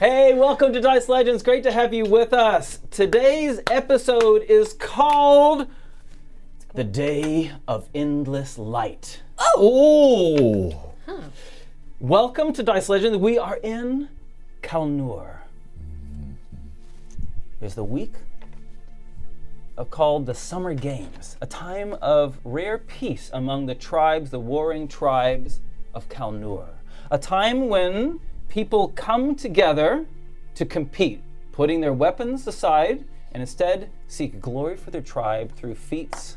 Hey, welcome to Dice Legenz. Great to have you with us. Today's episode is called The Day of Endless Light. Oh! Huh. Welcome to Dice Legenz. We are in Kalnour. There's the week called the Summer Games, a time of rare peace among the tribes, the warring tribes of Kalnour. A time when people come together to compete, putting their weapons aside and instead seek glory for their tribe through feats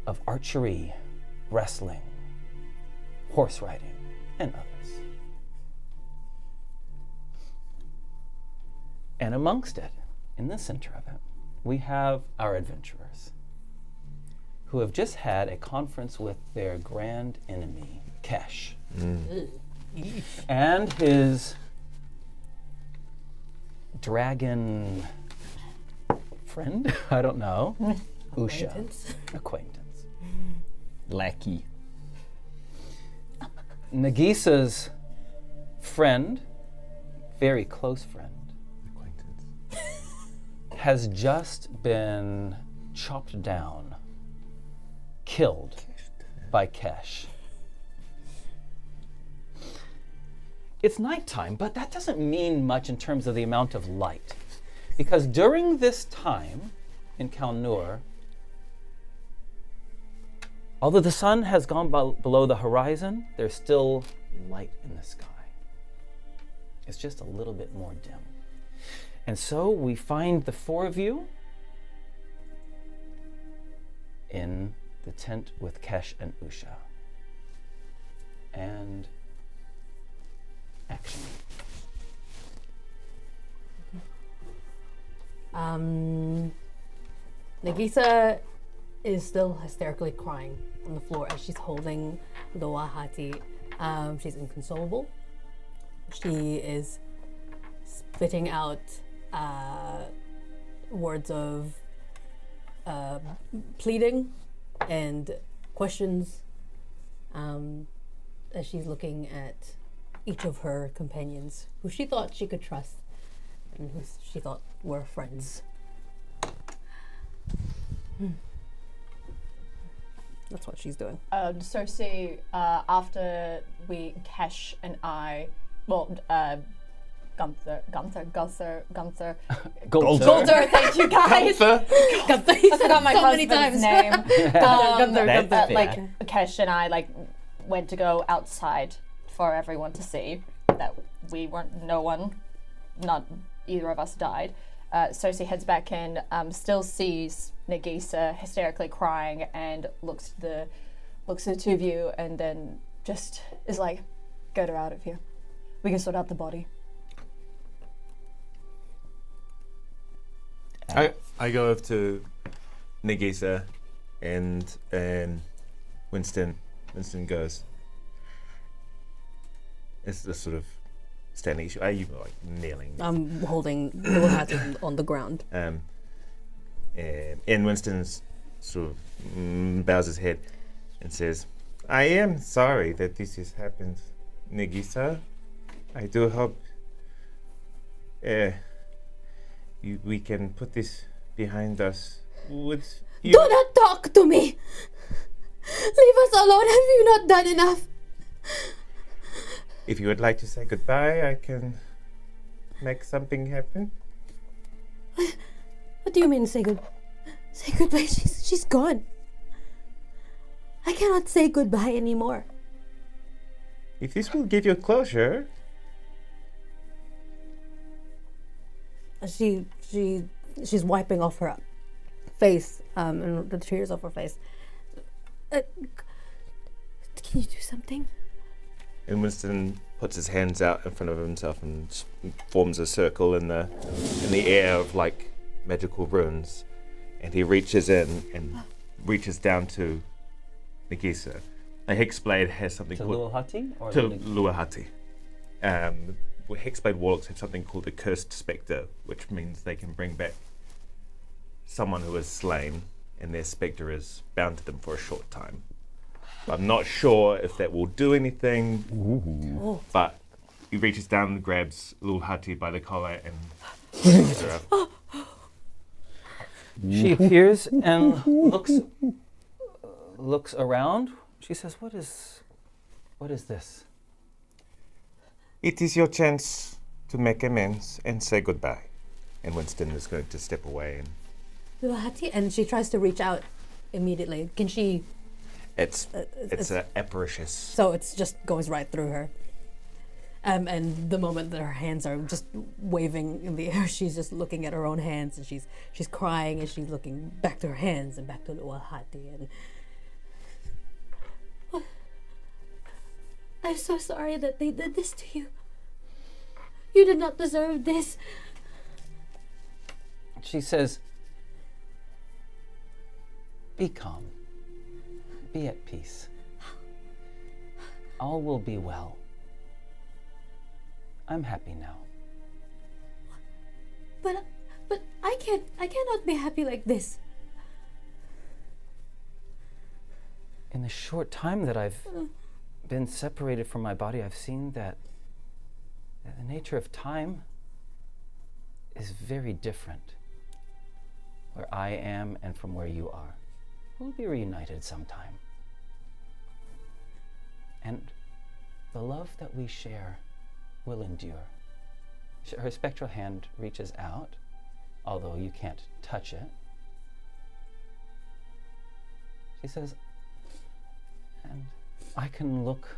of archery, wrestling, horse riding, and others. And amongst it, in the center of it, we have our adventurers who have just had a conference with their grand enemy, Kesh. And his dragon friend? I don't know. Usha. Acquaintance. Lackey. Nagiisa's friend, very close friend, has just been chopped down, killed by Kesh. It's nighttime, but that doesn't mean much in terms of the amount of light. Because during this time in Kalnour, although the sun has gone below the horizon, there's still light in the sky. It's just a little bit more dim. And so we find the four of you in the tent with Kesh and Usha. And action. Nagiisa is still hysterically crying on the floor as she's holding the Wahati. She's inconsolable. She is spitting out words of pleading and questions as she's looking at each of her companions who she thought she could trust and who she thought were friends. That's what she's doing. Cerci, after Kesh and I, Gunther, thank you guys. Gunther, I forgot my so many husband's times. name. Gunther. Like Kesh and I went to go outside for everyone to see that we weren't. Not either of us died. Cerci heads back in, still sees Nagiisa hysterically crying, and looks at the two of you, and then just is like, "Get her out of here. We can sort out the body." I go over to Nagiisa and Winston. Winston goes, it's the sort of standing issue. Are you kneeling? I'm holding the Wahati on the ground. And Winston sort of bows his head and says, I am sorry that this has happened, Nagiisa. I do hope we can put this behind us. Would you... Do not talk to me! Leave us alone. Have you not done enough? If you would like to say goodbye, I can make something happen. What do you mean say goodbye? She's gone. I cannot say goodbye anymore. If this will give you closure... She's wiping off her face, and the tears off her face. Can you do something? And Winston puts his hands out in front of himself and forms a circle in the air of like magical runes, and he reaches in and reaches down to Nagiisa. A hexblade has something called Luahati. Hexblade warlocks have something called a cursed spectre, which means they can bring back someone who is slain, and their spectre is bound to them for a short time. I'm not sure if that will do anything, but he reaches down and grabs little Hati by the collar and picks her up. She appears and looks around. She says, what is this? It is your chance to make amends and say goodbye. And Winston is going to step away. And Luahati, and she tries to reach out immediately. Can she? it's apparitions. So it's just goes right through her. And the moment that her hands are just waving in the air, she's just looking at her own hands, and she's crying, and she's looking back to her hands and back to Luahati. And I'm so sorry that they did this to you. You did not deserve this. She says, be calm. Be at peace. All will be well. I'm happy now. But I cannot be happy like this. In the short time that I've been separated from my body, I've seen that the nature of time is very different. Where I am and from where you are. We'll be reunited sometime. And the love that we share will endure. Her spectral hand reaches out, although you can't touch it. She says, and I can look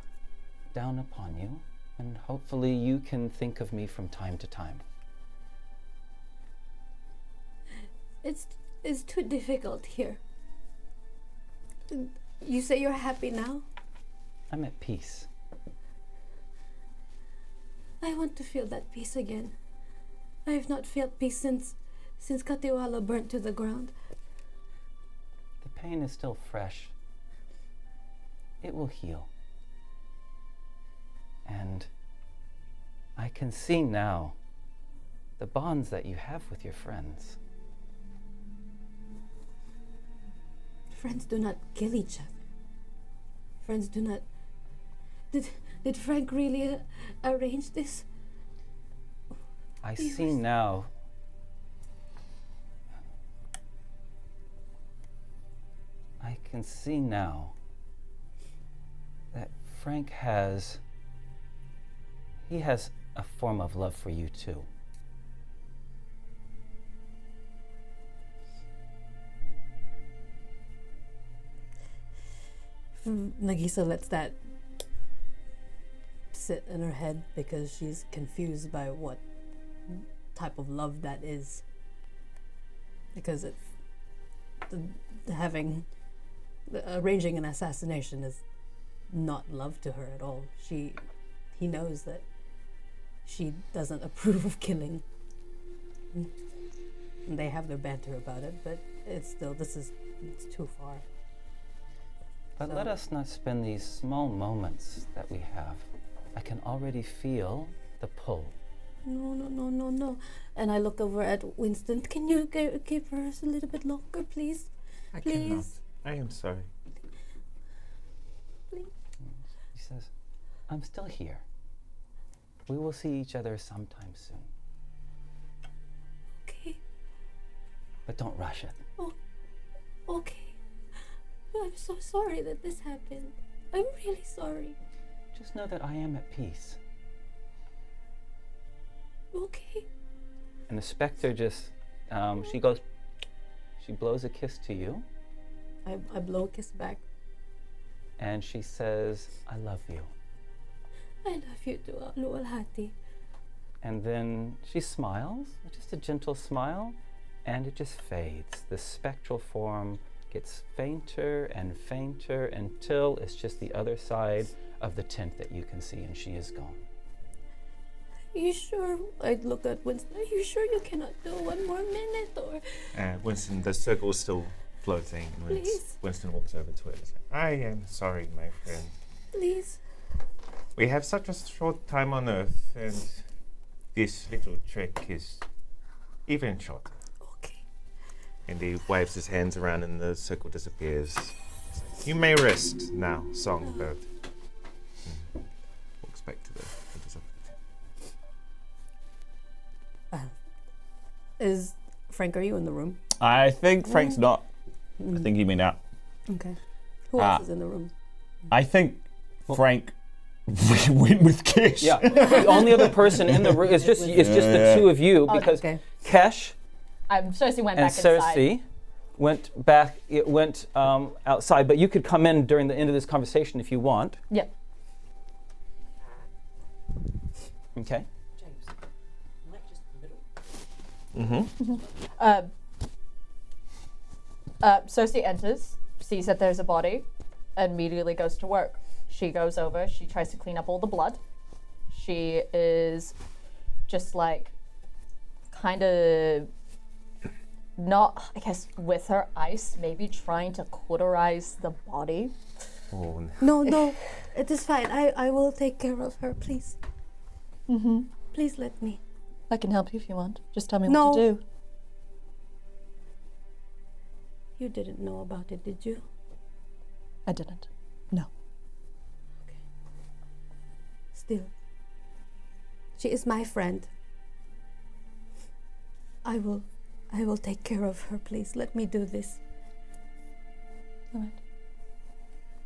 down upon you, and hopefully you can think of me from time to time. It's too difficult here. You say you're happy now? I'm at peace. I want to feel that peace again. I have not felt peace since Katiwala burnt to the ground. The pain is still fresh. It will heal. And I can see now the bonds that you have with your friends. Friends do not kill each other. Friends do not... Did Frank really arrange this? I see now. I can see now that Frank has a form of love for you too. Nagiisa lets that sit in her head because she's confused by what type of love that is. Because arranging an assassination is not love to her at all. He knows that she doesn't approve of killing. And they have their banter about it, but it's too far. But let us not spend these small moments that we have. I can already feel the pull. No. And I look over at Winston. Can you give her a little bit longer, please? I Please. cannot. I am sorry. Please. He says, I'm still here. We will see each other sometime soon. Okay. But don't rush it. Oh, okay. I'm so sorry that this happened. I'm really sorry. Just know that I am at peace. Okay. And the specter just, she blows a kiss to you. I blow a kiss back. And she says, I love you. I love you too, Lualhati. And then she smiles, just a gentle smile, and it just fades. The spectral form gets fainter and fainter until it's just the other side of the tent that you can see, and she is gone. Are you sure? I'd look at Winston. Are you sure you cannot do one more minute, or? Winston, the circle is still floating. Please. Winston walks over to it and says, I am sorry, my friend. Please. We have such a short time on Earth, and this little trick is even shorter. Okay. And he waves his hands around and the circle disappears. You may rest now, songbird. Walks back to the Is Frank, are you in the room? I think Frank's not. I think he went out. Okay. Who else is in the room? I think Frank went with Kish. Yeah. The only other person in the room is just the two of you because Okay. Kesh Cerci went and back inside. Cerci went outside, but you could come in during the end of this conversation if you want. Yep. Okay. Cerci enters, sees that there's a body, and immediately goes to work. She goes over, she tries to clean up all the blood. She is just like kind of not, I guess, with her ice, maybe trying to cauterize the body. Oh, No, it is fine. I will take care of her, please. Mm-hmm. Please let me. I can help you if you want. Just tell me No. what to do. You didn't know about it, did you? I didn't. No. Still, she is my friend. I will take care of her, please. Let me do this. All right.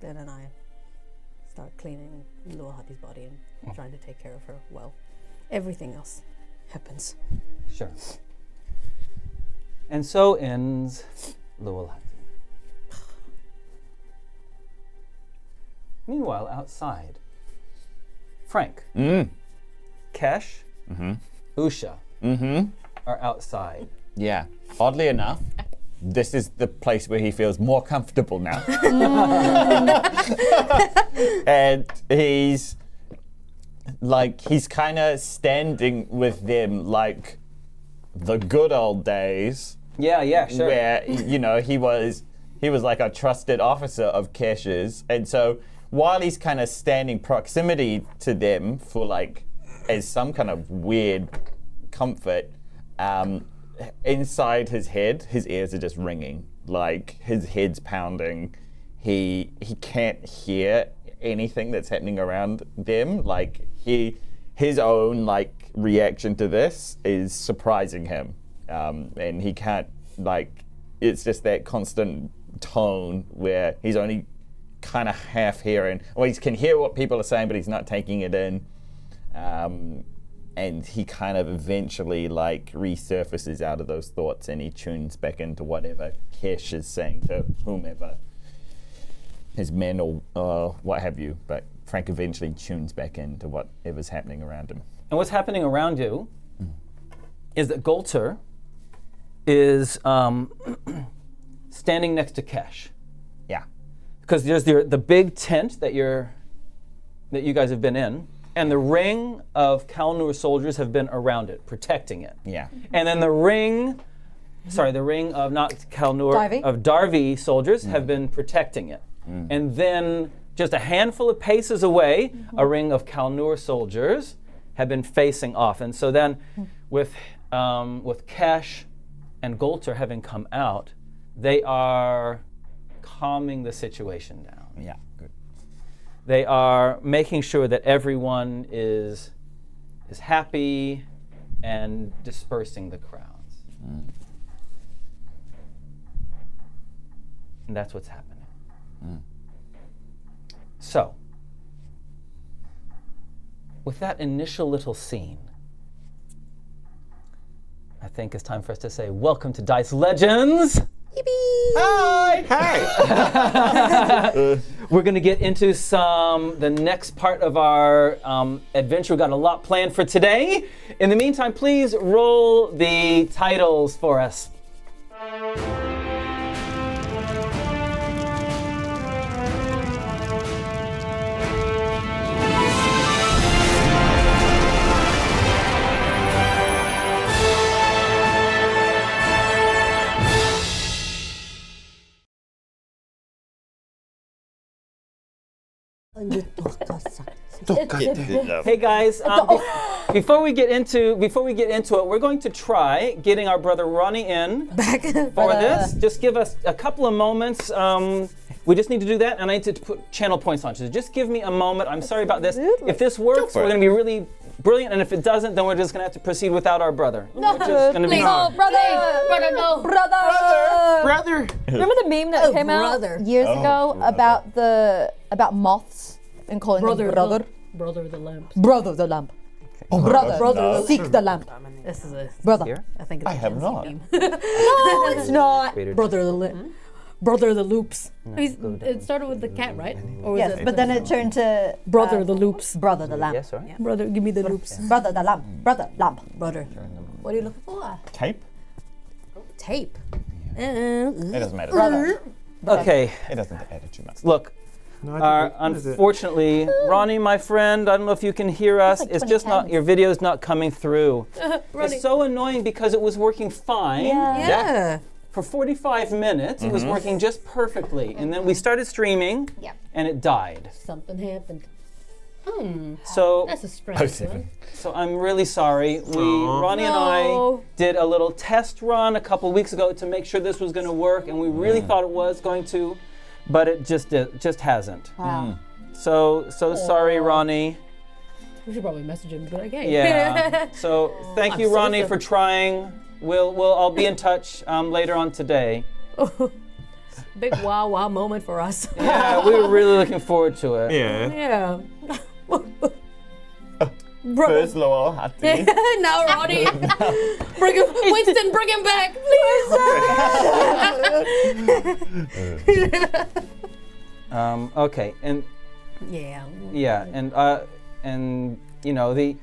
Then and I start cleaning Luahati's body and trying to take care of her well. Everything else happens. Sure. And so ends Luahati. Meanwhile, outside, Frank, Kesh, Usha are outside. Yeah. Oddly enough, this is the place where he feels more comfortable now. And he's kind of standing with them like the good old days Yeah, sure. where, he was like a trusted officer of Kesh's. And so while he's kind of standing proximity to them for as some kind of weird comfort, inside his head, his ears are just ringing. Like his head's pounding. He can't hear anything that's happening around them. Like his own reaction to this is surprising him. And he can't it's just that constant tone where he's only kind of half hearing, or he can hear what people are saying, but he's not taking it in. And he kind of eventually resurfaces out of those thoughts, and he tunes back into whatever Kesh is saying to whomever, his men or what have you. But Frank eventually tunes back into whatever's happening around him. And what's happening around you is that Golter is standing next to Kesh. Yeah. Because there's the big tent that you guys have been in, and the ring of Kalnour soldiers have been around it, protecting it. Yeah. And then the ring of not Kalnour, Darvi? of Darvi soldiers have been protecting it. And then just a handful of paces away, a ring of Kalnour soldiers have been facing off. And so then with Kesh and Golter having come out, they are calming the situation down. Yeah. Good. They are making sure that everyone is happy and dispersing the crowds. And that's what's happening. So, with that initial little scene, I think it's time for us to say welcome to Dice Legenz. Hi! We're going to get into the next part of our adventure. We've got a lot planned for today. In the meantime, please roll the titles for us. Hey guys, before we get into it, we're going to try getting our brother Ronnie in for this. Just give us a couple of moments. We just need to do that, and I need to put channel points on. So just give me a moment. I'm sorry about this. If this works, we're going to be really brilliant. And if it doesn't, then we're just gonna have to proceed without our brother. No, Which is gonna be brother, Brother, no. Brother! Remember the meme that came brother. out years ago about moths and calling Brother, them brother? Brother the lamp. Brother the lamp. Brother, Brother, seek the lamp. This is a. Brother. Here? I think it's I a have Gen Z not. meme. No, it's not. Brother the lamp. Brother the loops. It started with the cat, right? Or was Yes, it but then it turned to Brother the loops. brother the lamp. Yes, sorry. Brother, give me the loops. Brother the lamp. Brother lamp. Brother. What are you looking for? Tape? Tape. It doesn't matter. Brother. Okay, It doesn't add too much. look. No, I don't- what is it? Unfortunately, Ronnie, my friend, I don't know if you can hear us. like It's 20 just not, pounds. your video's not coming through. Ronnie. It's so annoying because it was working fine. Yeah. For 45 minutes, it was working just perfectly. And then we started streaming, Yep. and it died. Something happened. So, That's a strange one. so I'm really sorry. Ronnie and I did a little test run a couple weeks ago to make sure this was going to work, and we really thought it was going to, but it just hasn't. Wow. So sorry, Ronnie. We should probably message him, but okay. Yeah. So thank you, I'm so Ronnie, sorry. for trying. I'll be in touch later on today. Big wow moment for us. Yeah, we were really looking forward to it. Yeah. Yeah. First Lower Hati. Now, Ronnie. Bring him, Winston, bring him back, please. Okay, and Yeah. yeah, and you know the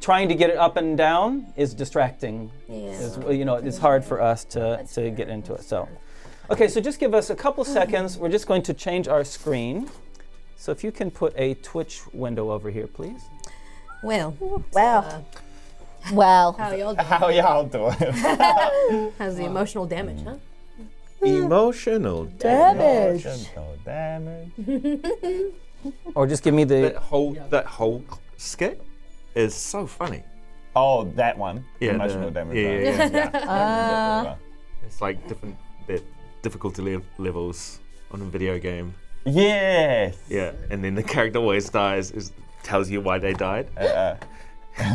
trying to get it up and down is distracting. Yeah. It's hard for us to get into it. So, okay, so just give us a couple seconds. We're just going to change our screen. So if you can put a Twitch window over here, please. Well, Wow. Well. how y'all doing? How y'all doing? How's the emotional damage, huh? Emotional Damage. Emotional damage. Or just give me the. That whole skit is so funny. Oh, that one. Yeah, Emotional damage. yeah. right. It's like different difficulty levels on a video game. Yes. Yeah, and then the character always dies. Tells you why they died.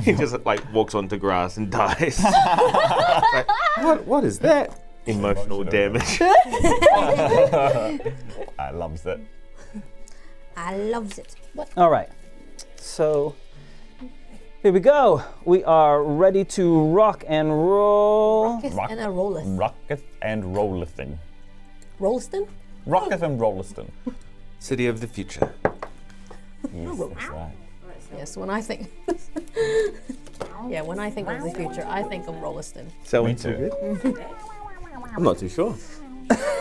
He just like walks onto grass and dies. Like, what is that? Emotional damage. I loves it. I loves it. All right. So here we go. We are ready to rock and roll. And a Rolleth. Rocketh and Rolliston. Rolliston? Rocketh and Rolliston. City of the future. Yes, that's right. Yes, when I think. Yeah, when I think of the future, I think of Rolliston. Sounding Me too. good? I'm not too sure.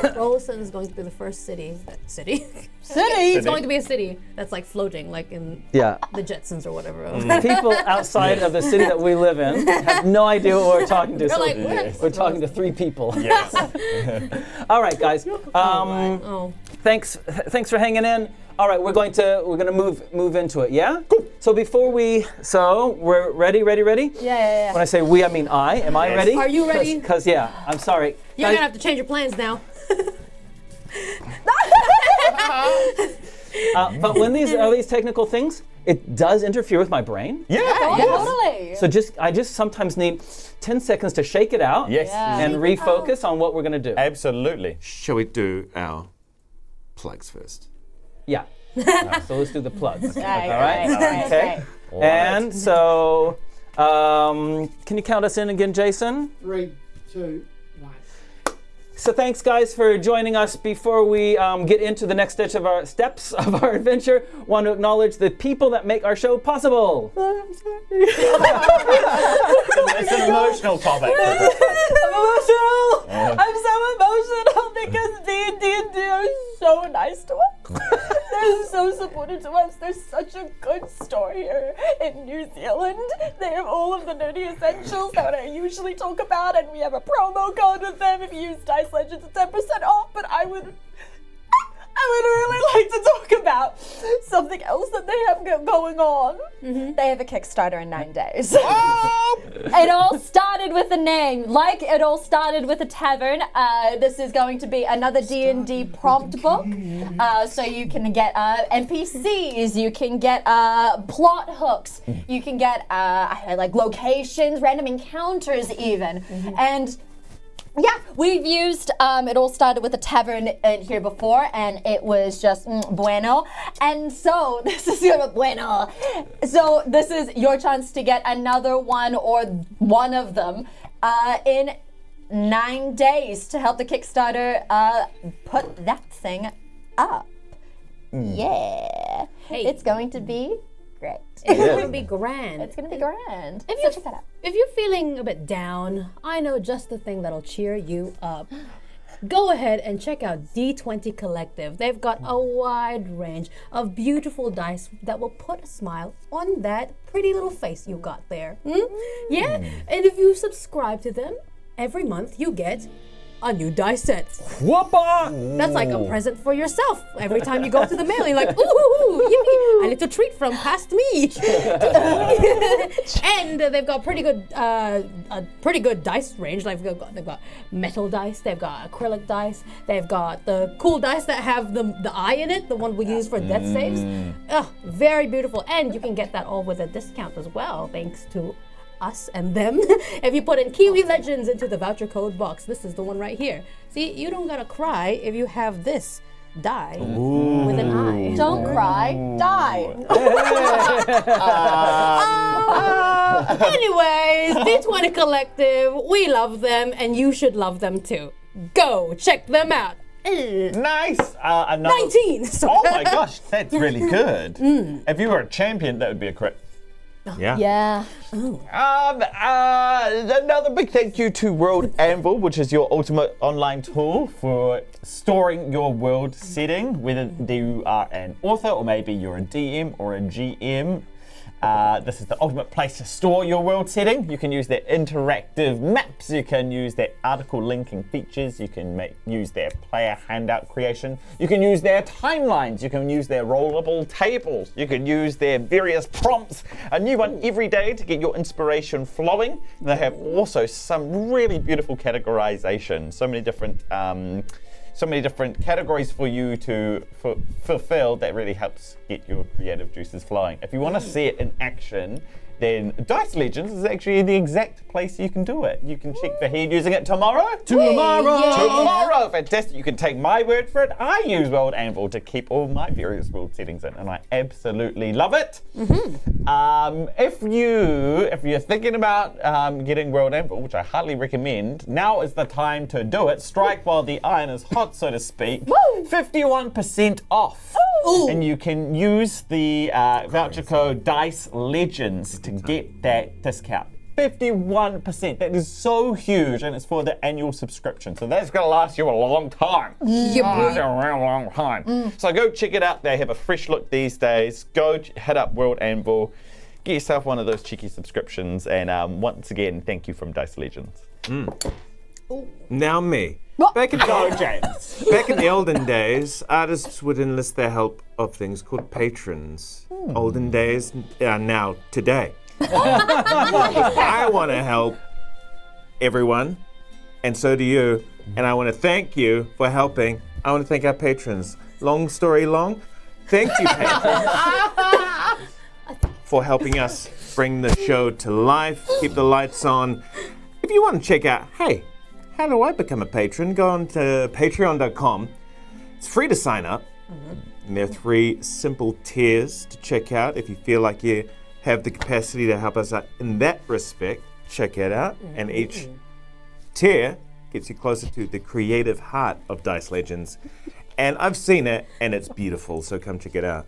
Rolliston is going to be the first city. City? City. It's going to be a city that's like floating, like in Yeah. the Jetsons or whatever. People outside of the city that we live in have no idea what we're talking to. They're So like, what? we're talking to 3 people. Yes. All right, guys. Oh. Thanks for hanging in. All right, we're gonna move into it. Yeah. Cool. So we're ready. Yeah. When I say we, I mean I. Am I ready? Are you ready? Because yeah, I'm sorry. You're Guys, gonna have to change your plans now. but when these are these technical things, it does interfere with my brain. Yeah. Totally. So I just sometimes need 10 seconds to shake it out Yes. and refocus on what we're gonna do. Absolutely. Shall we do our plugs first? Yeah. So let's do the plugs. Right. Okay. And so, can you count us in again, Jason? 3, 2, 1. So thanks, guys, for joining us. Before we get into the next steps of our adventure, want to acknowledge the people that make our show possible. It's an emotional topic. I'm emotional. I'm so emotional because D&D are so nice to us. They're so supportive to us. There's such a good store here in New Zealand. They have all of the nerdy essentials that I usually talk about, and we have a promo code with them. If you use Dice Legenz, it's 10% off. But I I would really like to talk about something else that they have going on. They have a Kickstarter in 9 days. It all started with a name, like it all started with a tavern. This is going to be another D&D prompt book, so you can get NPCs, you can get plot hooks, you can get like locations, random encounters even, and. Yeah, we've used, it all started with a tavern in here before, and it was just bueno. And so, this is bueno. So, this is your chance to get another one or one of them in 9 days to help the Kickstarter put that thing up. Yeah. Hey. It's going to be great. It's going to be grand. It's going to be grand. If So check that out. If you're feeling a bit down, I know just the thing that'll cheer you up. Go ahead and check out D20 Collective. They've got a wide range of beautiful dice that will put a smile on that pretty little face you got there. Yeah? And if you subscribe to them, every month you get a new dice set. Whoopa! That's like a present for yourself. Every time you go to the mail, you're like, ooh, a little treat from past me. And they've got a pretty good dice range. Like they've got metal dice, they've got acrylic dice, they've got the cool dice that have the eye in it, the one we use for death saves. Very beautiful. And you can get that all with a discount as well, thanks to us and them. If you put in Kiwi Legends into the voucher code box, this is the one right here. See, you don't gotta cry if you have this die with an eye. Don't cry, die. Anyways, D20 Collective, we love them and you should love them too. Go check them out. Nice. 19. Oh my gosh, that's really good. If you were a champion, that would be a crit. Yeah. Yeah. Another big thank you to World Anvil, which is your ultimate online tool for storing your world setting, whether you are an author or maybe you're a DM or a GM. This is the ultimate place to store your world setting. You can use their interactive maps, you can use their article linking features, you can use their player handout creation, you can use their timelines, you can use their rollable tables, you can use their various prompts, a new one every day to get your inspiration flowing. They have also some really beautiful categorization, so many different categories for you to fulfill that really helps get your creative juices flowing. If you want to see it in action, then Dice Legenz is actually the exact place you can do it. You can check for head using it tomorrow. Tomorrow! Fantastic. You can take my word for it. I use World Anvil to keep all my various world settings in, and I absolutely love it. If you're thinking about getting World Anvil, which I highly recommend, now is the time to do it. Strike while the iron is hot, so to speak. 51% off. And you can use the voucher code Dice Legenz to get that discount. 51%. That is so huge, and it's for the annual subscription. So that's going to last you a long time. A long time. So go check it out. They have a fresh look these days. Go hit up World Anvil. Get yourself one of those cheeky subscriptions. And once again, thank you from Dice Legenz. Now me. Back in the olden days, artists would enlist the help of things called patrons. Olden days are now today. I want to help everyone, and so do you. And I want to thank you for helping. I want to thank our patrons. Long story long, thank you, patrons, for helping us bring the show to life, keep the lights on. If you want to check out, hey, how do I become a patron? Go on to patreon.com. It's free to sign up. And there are 3 simple tiers to check out. If you feel like you have the capacity to help us out in that respect, check it out. And each tier gets you closer to the creative heart of Dice Legenz. And I've seen it, and it's beautiful, so come check it out.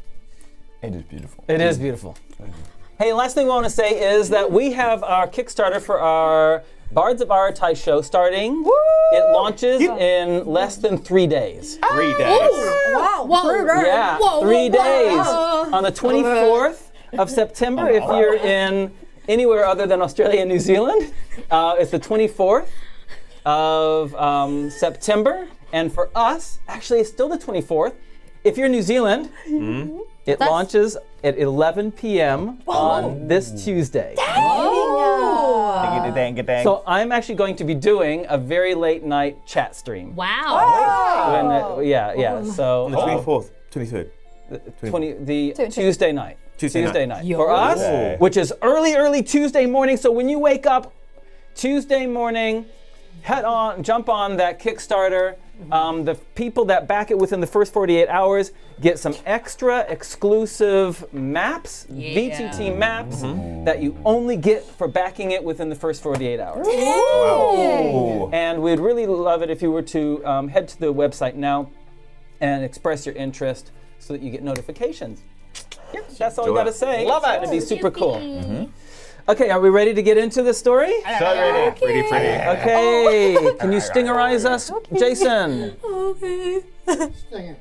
It is beautiful. It is beautiful. Hey, last thing we want to say is that we have our Kickstarter for our Bards of Aratai show starting. It launches in less than 3 days. 3 days. Wow. Yeah, 3 days. On the 24th of September, if you're in anywhere other than Australia and New Zealand, it's the 24th of September. And for us, actually, it's still the 24th. If you're in New Zealand, it launches at 11 p.m. on this Tuesday. So I'm actually going to be doing a very late night chat stream. Wow. So On the 24th, 23rd. Tuesday night. Tuesday night. For us, which is early Tuesday morning. So when you wake up Tuesday morning, jump on that Kickstarter. The people that back it within the first 48 hours get some extra exclusive maps, VTT maps, that you only get for backing it within the first 48 hours. Wow. And we'd really love it if you were to head to the website now and express your interest so that you get notifications. That's all you got to say. Love it. It'd be super cool. Okay, are we ready to get into the story? So ready. Ready for you. Okay, can you stingerize us, Jason? Okay. Sting it.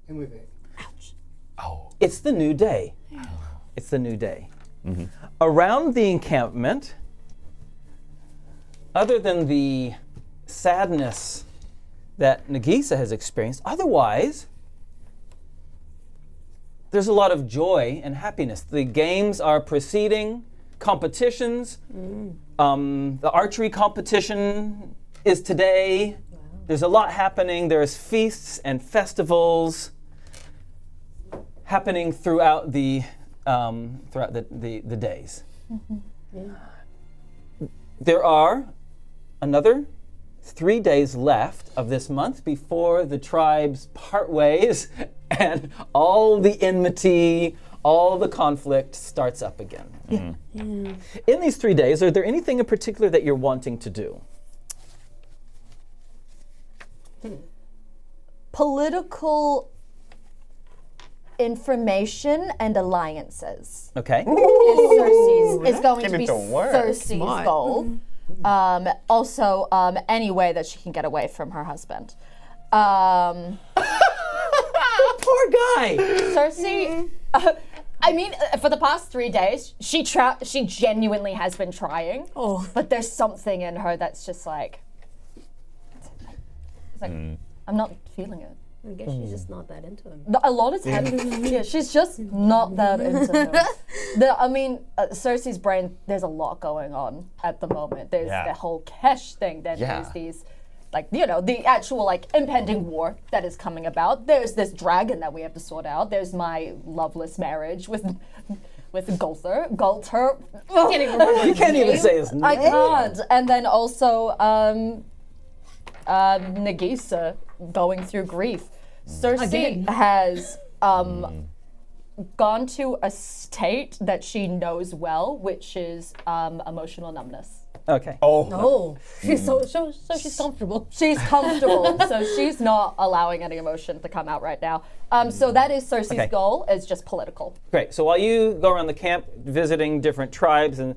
And we're back. It's the new day. It's the new day. Around the encampment, other than the sadness that Nagiisa has experienced, otherwise, there's a lot of joy and happiness. The games are proceeding, competitions. The archery competition is today. There's a lot happening. There's feasts and festivals happening throughout the days. There are another 3 days left of this month before the tribes part ways and all the enmity, all the conflict starts up again. In these 3 days, are there anything in particular that you're wanting to do? Political information and alliances Okay. is going to Get be it to work. Cerci's goal. Also, any way that she can get away from her husband. Poor guy. Cerci, I mean, for the past 3 days, she genuinely has been trying. But there's something in her that's just like, it's like I'm not feeling it. I guess she's just not that into him. A lot of times, yeah, she's just not that into him. Cerci's brain, there's a lot going on at the moment. There's the whole Kesh thing, then there's these, the actual, impending war that is coming about. There's this dragon that we have to sort out. There's my loveless marriage with Gulter. You can't even say his name. I can't. And then also, Nagiisa going through grief. Cerci has gone to a state that she knows well, which is emotional numbness. Okay. She's so she's comfortable. She's comfortable, so she's not allowing any emotion to come out right now. So that is Cerci's goal, is just political. Great. So while you go around the camp visiting different tribes and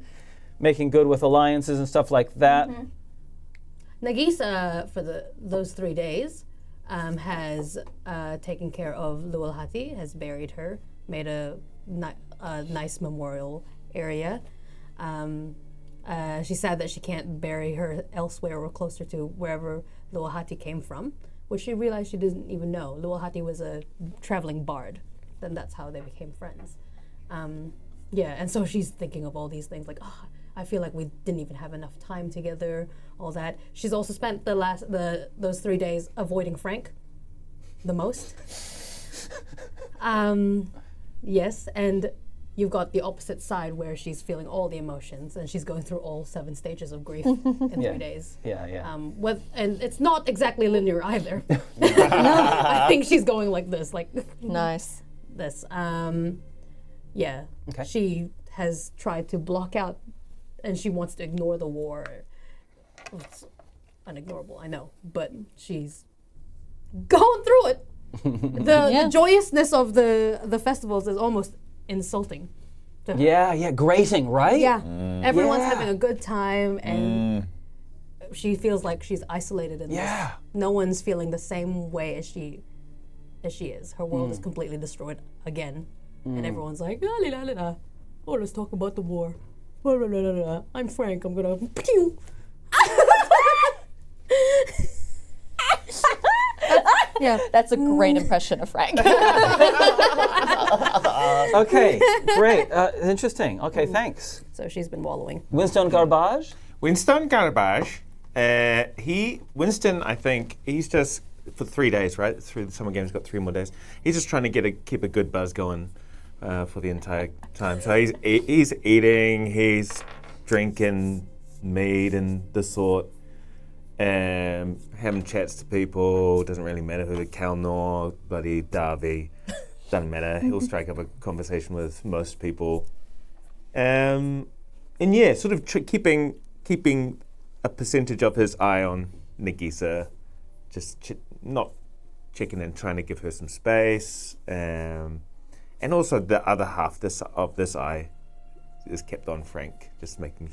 making good with alliances and stuff like that, Nagiisa, for those 3 days, has taken care of Lualhati, has buried her, made a nice memorial area. She's sad that she can't bury her elsewhere or closer to wherever Lualhati came from, which she realized she didn't even know. Lualhati was a traveling bard. Then that's how they became friends. And so she's thinking of all these things like, I feel like we didn't even have enough time together, all that. She's also spent those 3 days avoiding Frank the most. Yes, and you've got the opposite side where she's feeling all the emotions and she's going through all 7 stages of grief in 3 days. And it's not exactly linear either. I think she's going like this, Nice. this. She has tried to block out, and she wants to ignore the war. It's unignorable, I know, but she's going through it. The joyousness of the festivals is almost insulting to her. grating, right? Yeah, everyone's having a good time, and she feels like she's isolated in this. No one's feeling the same way as she is. Her world is completely destroyed again, and everyone's like, la la la la. Oh, let's talk about the war. Blah, blah, blah, blah, blah. I'm Frank. I'm gonna. Pew! Yeah. That's a great impression of Frank. Okay, great. Interesting. Okay, thanks. So she's been wallowing. Winston Garbage? Winston Garbage. Winston, I think he's just for 3 days, right? Through the summer games, got 3 more days. He's just trying to keep a good buzz going for the entire time. So he's eating, he's drinking mead and the sort, having chats to people. Doesn't really matter who, Kalnour, bloody Darby, doesn't matter. He'll strike up a conversation with most people, and yeah, sort of keeping a percentage of his eye on Nagiisa, just not checking in, trying to give her some space, and also the other half of this eye is kept on Frank, just making,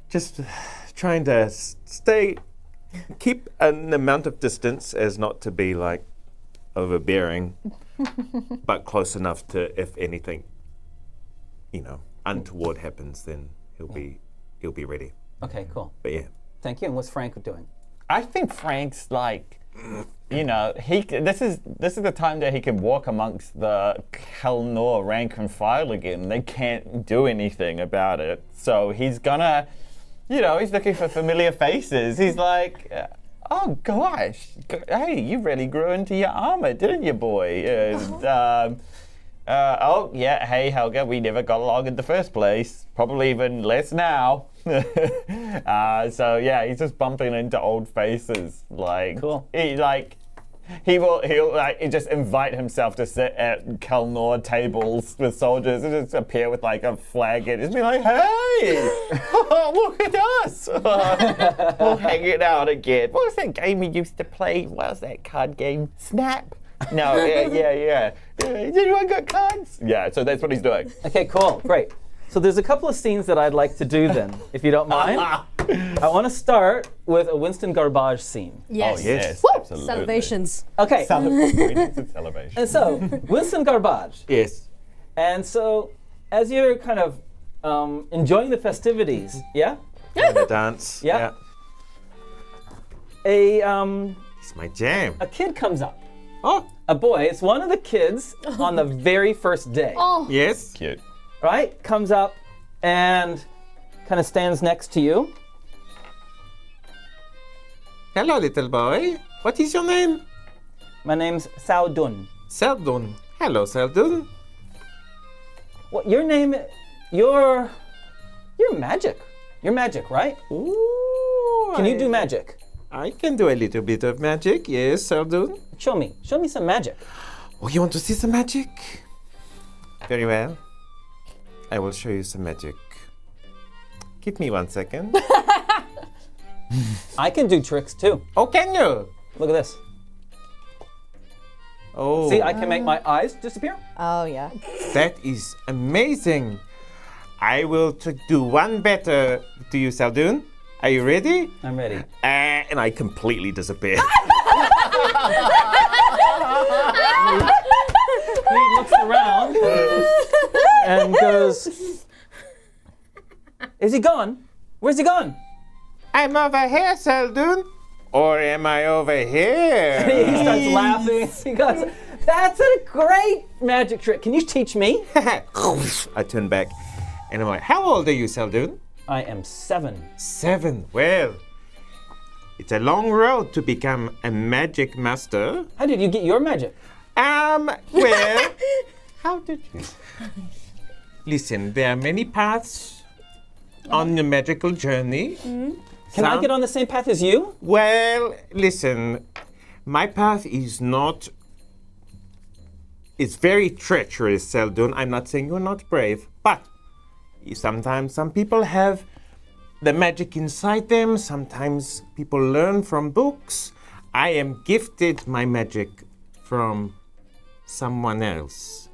just trying to keep an amount of distance as not to be like overbearing, but close enough to, if anything, untoward happens, then he'll be ready. Okay, cool. But yeah. Thank you. And what's Frank doing? I think Frank's like, this is the time that he can walk amongst the Kalnour rank and file again. They can't do anything about it. So he's gonna, he's looking for familiar faces. He's like, oh gosh, hey, you really grew into your armor, didn't you, boy? Oh yeah, hey Helga, we never got along in the first place. Probably even less now. So yeah, he's just bumping into old faces. Like, cool. He'll just invite himself to sit at Kalnour tables with soldiers and just appear with like a flag and just be like, hey, look at us. We're hanging out again. What was that game we used to play? What was that card game? Snap? No, yeah. Has anyone got cards? Yeah, so that's what he's doing. Okay, cool. Great. So there's a couple of scenes that I'd like to do then, if you don't mind. I want to start with a Winston Garbage scene. Yes. Oh, yes, Woo! absolutely. Celebrations. Okay. Celebration. And so, Winston Garbage. Yes. And so, as you're kind of enjoying the festivities, yeah? The dance. Yeah. It's my jam. A kid comes up. Oh. A boy. It's one of the kids on the very first day. Oh. Yes. Cute. Right? Comes up and kind of stands next to you. Hello, little boy. What is your name? My name's Saudun. Seldon. Hello, Seldon. What your name? You're magic. You're magic, right? Ooh. Can you do magic? I can do a little bit of magic, yes, Seldon. Show me some magic. Oh, you want to see some magic? Very well. I will show you some magic. Give me 1 second. I can do tricks too. Oh, can you? Look at this. Oh, See, I can make my eyes disappear. Oh, yeah. that is amazing. I will do one better to you, Seldon. Are you ready? I'm ready. And I completely disappear. He looks around and goes, is he gone? Where's he gone? I'm over here, Seldon. Or am I over here? He starts laughing. He goes, that's a great magic trick. Can you teach me? I turn back and I'm like, how old are you, Seldon? I am 7. 7. Well, it's a long road to become a magic master. How did you get your magic? Well, how did you? Listen, there are many paths on the magical journey. Can I get on the same path as you? Well, listen, my path is not. It's very treacherous, Seldon. I'm not saying you're not brave, but sometimes some people have the magic inside them. Sometimes people learn from books. I am gifted my magic from someone else.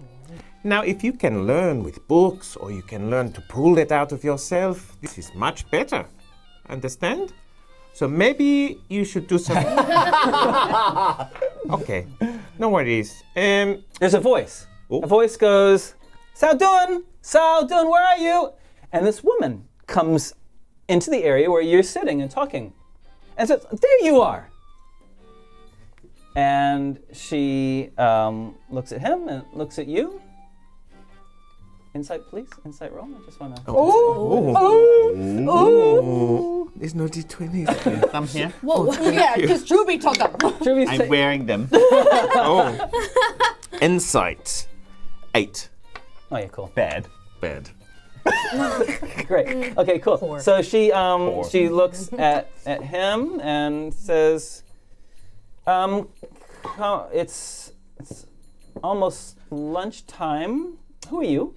Now, if you can learn with books or you can learn to pull it out of yourself, this is much better. Understand? So maybe you should do some. Okay, no worries. There's a voice. Oh. A voice goes, Saldun, where are you? And this woman comes into the area where you're sitting and talking and says, there you are. And she looks at him and looks at you. Insight, please. Insight roll. I just want to. Oh. There's no D20s. I'm here. Whoa, yeah, because Druby told them. I'm wearing them. Oh. Insight. 8. Oh yeah, cool. Bad. Bad. Great. Okay, cool. 4. So she looks at him and says, it's almost lunchtime. Who are you?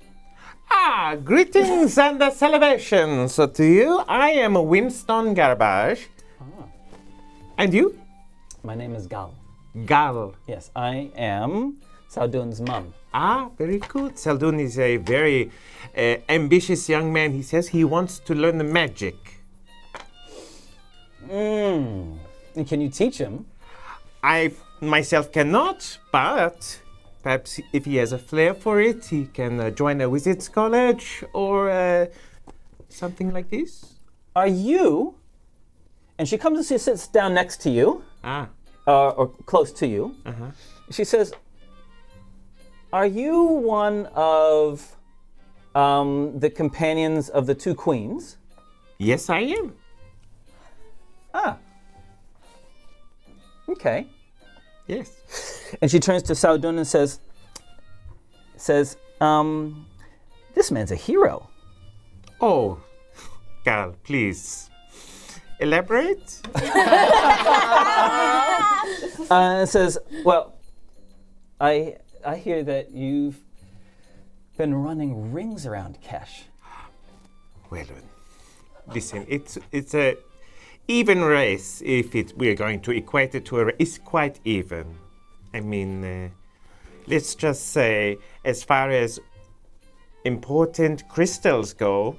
Greetings and celebrations to you. I am Winston Garbage. And you? My name is Gal. Gal. Yes, I am Saldun's mum. Very good. Saldun is a very ambitious young man. He says he wants to learn the magic. And can you teach him? I myself cannot, but perhaps if he has a flair for it, he can join a wizard's college or something like this. Are you? And she comes and she sits down next to you, or close to you. She says, "Are you one of the companions of the two queens?" Yes, I am. Okay. Yes. And she turns to Saldun and says, "This man's a hero." Oh, Gal, please elaborate. And says, "Well, I hear that you've been running rings around Kesh." Well, listen, it's a even race. If we're going to equate it to a race, it's quite even. I mean, let's just say, as far as important crystals go,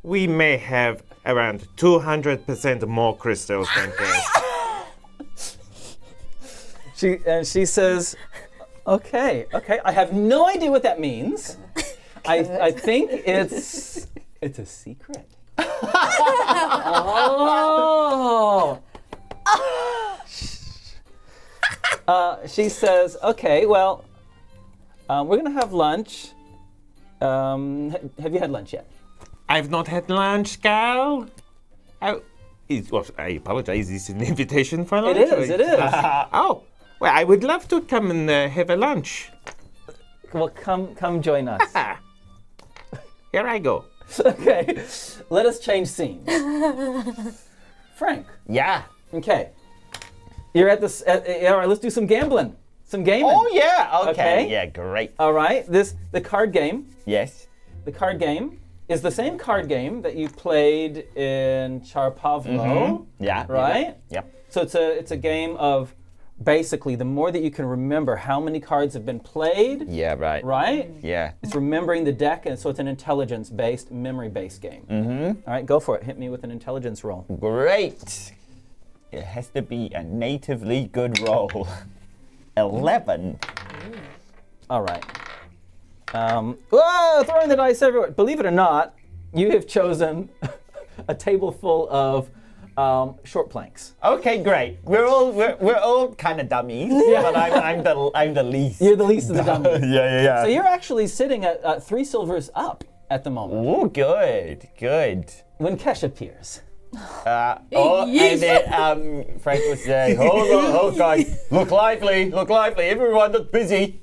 we may have around 200% more crystals than Kesh. She says, "Okay. I have no idea what that means. I think it's a secret." Oh. She says, "Okay, well, we're gonna have lunch. Have you had lunch yet?" I've not had lunch, Gal. I apologize. Is this an invitation for lunch? It is. Oh, well, I would love to come and have a lunch. Well, come join us. Here I go. Okay, let us change scenes. Frank. Yeah. Okay. You're at this. All right, let's do some gambling. Some gaming. Oh yeah. Okay. Okay. Yeah. Great. All right. The card game. Yes. The card game is the same card game that you played in Charpavlo. Yeah. Right? Yep. So it's a game of basically the more that you can remember how many cards have been played. Yeah. Right. Right? Yeah. It's remembering the deck, and so it's an intelligence-based, memory-based game. All right, go for it. Hit me with an intelligence roll. Great. It has to be a natively good roll. 11. All right. Whoa, throwing the dice everywhere. Believe it or not, you have chosen a table full of short planks. Okay, great. We're all kind of dummies, but I'm the least. You're the least of the dummies. Yeah. So you're actually sitting at 3 silvers up at the moment. Ooh, good. When Kesh appears. And then Frank would say, "Hold guys, look lively, everyone look busy."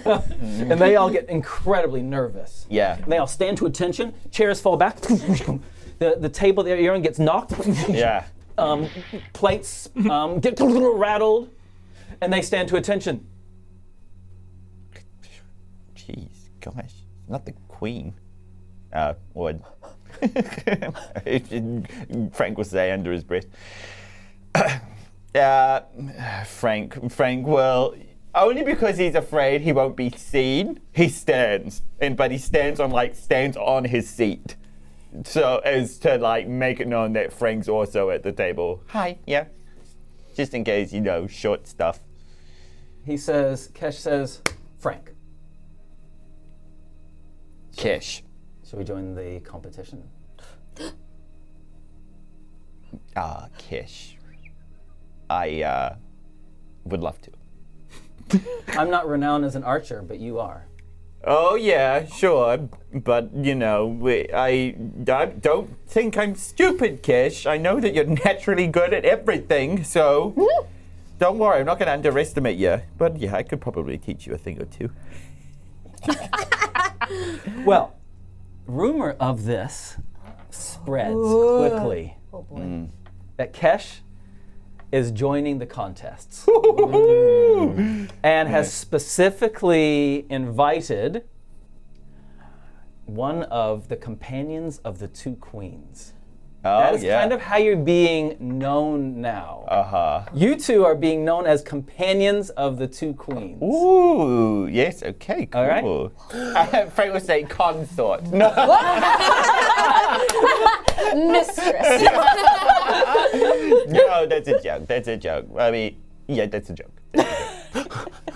And they all get incredibly nervous. Yeah. And they all stand to attention. Chairs fall back. The table that you're on gets knocked. Yeah. Plates get a little rattled. And they stand to attention. Jeez, gosh, not the queen. Would. Frank would say under his breath. Frank will, only because he's afraid he won't be seen, he stands. But he stands on his seat. So as to make it known that Frank's also at the table. Hi, yeah. Just in case, short stuff. Kesh says, "Frank, Kish. Shall we join the competition? Kish. I would love to. I'm not renowned as an archer, but you are. Oh yeah, sure, but you know, I don't think I'm stupid, Kish. I know that you're naturally good at everything, so don't worry, I'm not going to underestimate you. But yeah, I could probably teach you a thing or two. Well, rumor of this spreads quickly. Oh boy. That Kesh is joining the contests and has specifically invited one of the companions of the two queens. Oh, That is yeah. kind of how you're being known now. Uh-huh. You two are being known as companions of the two queens. Ooh, yes, okay, cool. All right. Frank would say consort. No. Mistress. No, that's a joke. That's a joke. I mean, yeah, that's a joke.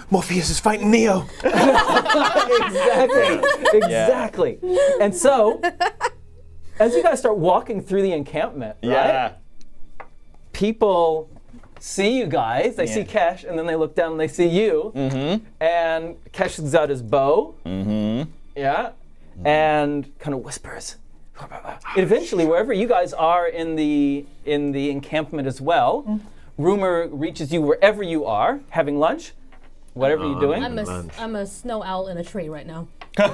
Morpheus is fighting Neo. Exactly. And so, as you guys start walking through the encampment, right? Yeah. People see you guys. They see Yeah. Kesh, and then they look down and they see you. Mm-hmm. And Kesh has out his bow. Mm-hmm. Yeah. And kind of whispers. Eventually, wherever you guys are in the encampment as well, rumor reaches you wherever you are, having lunch, whatever you're doing. I'm a snow owl in a tree right now. Cool.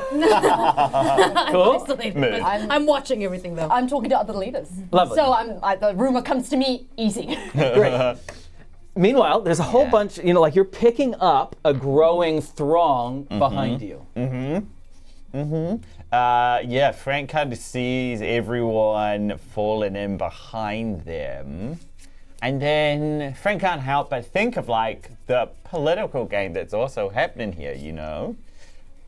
Isolated. I'm watching everything though. I'm talking to other leaders. Lovely. So the rumor comes to me easy. Great. Meanwhile, there's a whole bunch, like you're picking up a growing throng behind you. Yeah, Frank kind of sees everyone falling in behind them. And then Frank can't help but think of like the political game that's also happening here, you know?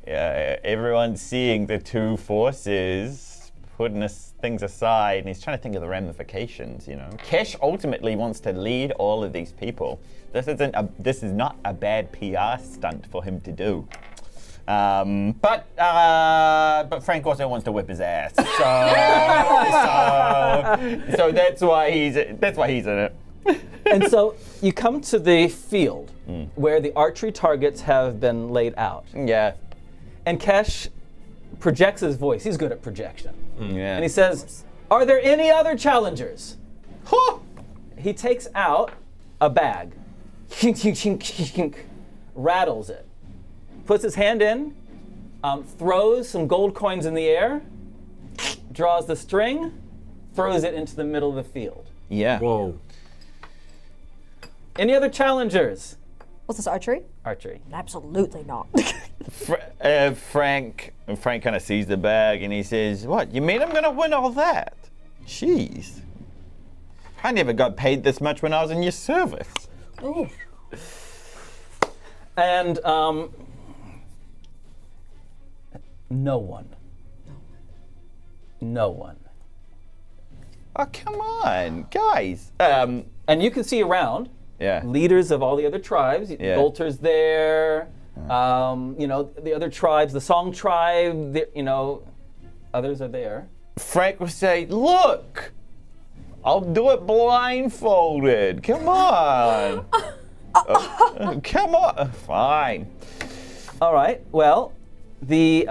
Everyone's seeing the two forces, putting things aside, and he's trying to think of the ramifications, you know? Kesh ultimately wants to lead all of these people. This is not a bad PR stunt for him to do. But Frank also wants to whip his ass, so that's why he's in it. And so you come to the field where the archery targets have been laid out. Yeah. And Kesh projects his voice. He's good at projection. Yeah. And he says, "Are there any other challengers?" He takes out a bag, rattles it, puts his hand in, throws some gold coins in the air, draws the string, throws it into the middle of the field. Yeah. Whoa. Any other challengers? What's this, archery? Archery. Absolutely not. Frank kind of sees the bag and he says, "What? You mean I'm gonna win all that? Jeez. I never got paid this much when I was in your service." Oh. And no one. Oh, come on, guys. And you can see around Yeah. leaders of all the other tribes. Yeah. Bolter's there. The other tribes, the Song tribe. Others are there. Frank will say, "Look, I'll do it blindfolded. Come on." Come on. Fine. All right. Well, the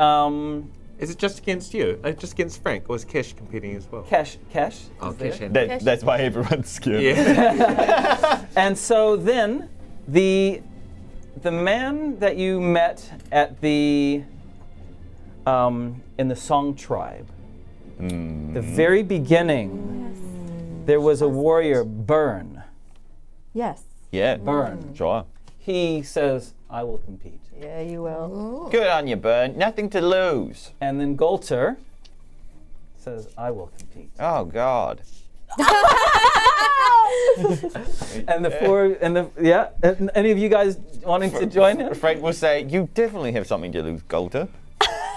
Is it just against you? Just against Frank? Or is Kesh competing as well? Kesh. Oh, is there. Kesh and That's why everyone's scared. Yeah. And so then the man that you met at the in the Song tribe, the very beginning, there was a warrior, Burn. Yes. Yeah. Burn. Sure. He says, "I will compete." Yeah, you will. Good on you, Burn. Nothing to lose. And then Golter says, "I will compete." Oh, God. And any of you guys wanting to join him? Frank will say, "You definitely have something to lose, Golter."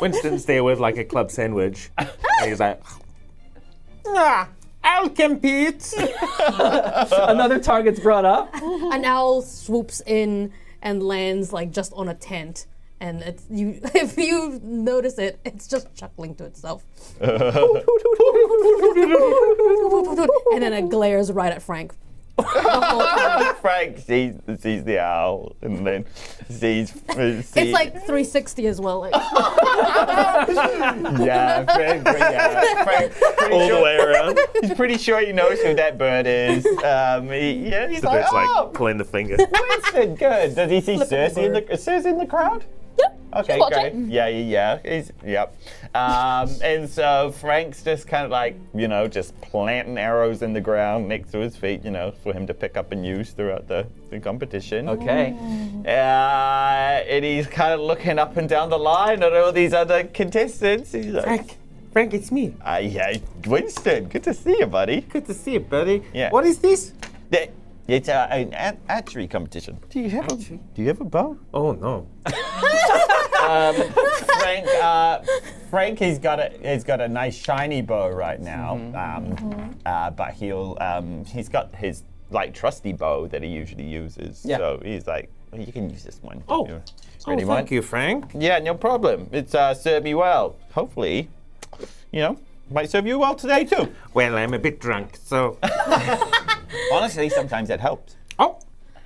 Winston's there with like a club sandwich. And he's like, "Nah, I'll compete." Another target's brought up. An owl swoops in and lands like just on a tent And it's you. If you notice it, it's just chuckling to itself. And then it glares right at Frank. The whole time. Frank sees the owl and then sees. It's like 360 as well. Like. Yeah, Frank pretty All sure, the way around. He's pretty sure he knows who that bird is. He's The like, bird's oh, like pulling the finger. Winston, good. Does he see Cerci bird. is Cerci in the crowd? Yep. Okay, She's great. watching. Yeah. Yep. And so Frank's just kind of like, just planting arrows in the ground next to his feet, for him to pick up and use throughout the competition. Okay. And he's kind of looking up and down the line at all these other contestants. He's like, Frank, it's me. yeah, Winston, good to see you, buddy. Good to see you, buddy. Yeah. What is this? It's an archery competition. Do you have a bow? Oh no. Frank, he's got a nice shiny bow right now. But he's got his trusty bow that he usually uses. Yeah. So he's like, well, you can use this one. Oh. if you Oh, really thank want. you, Frank. Yeah, no problem. It's served me well. Hopefully, might serve you well today too. Well, I'm a bit drunk, so. Honestly, sometimes that helps. Oh,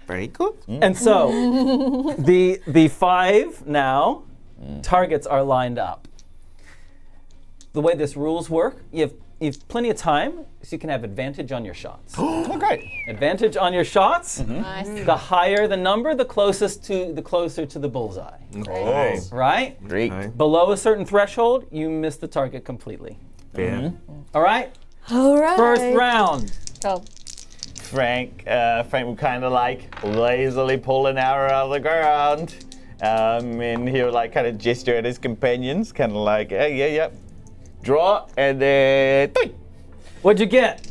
very good. And so the 5 now targets are lined up. The way this rules work, you have plenty of time, so you can have advantage on your shots. Oh, great. Advantage on your shots. Nice. The higher the number, the closer to the bullseye. Oh, Right? great. Okay. Below a certain threshold, you miss the target completely. Fair. All right? All right. First round. Go. Frank will kind of lazily pull an arrow out of the ground, and he'll kind of gesture at his companions, kind of like, hey, yeah, draw, and then, What'd you get?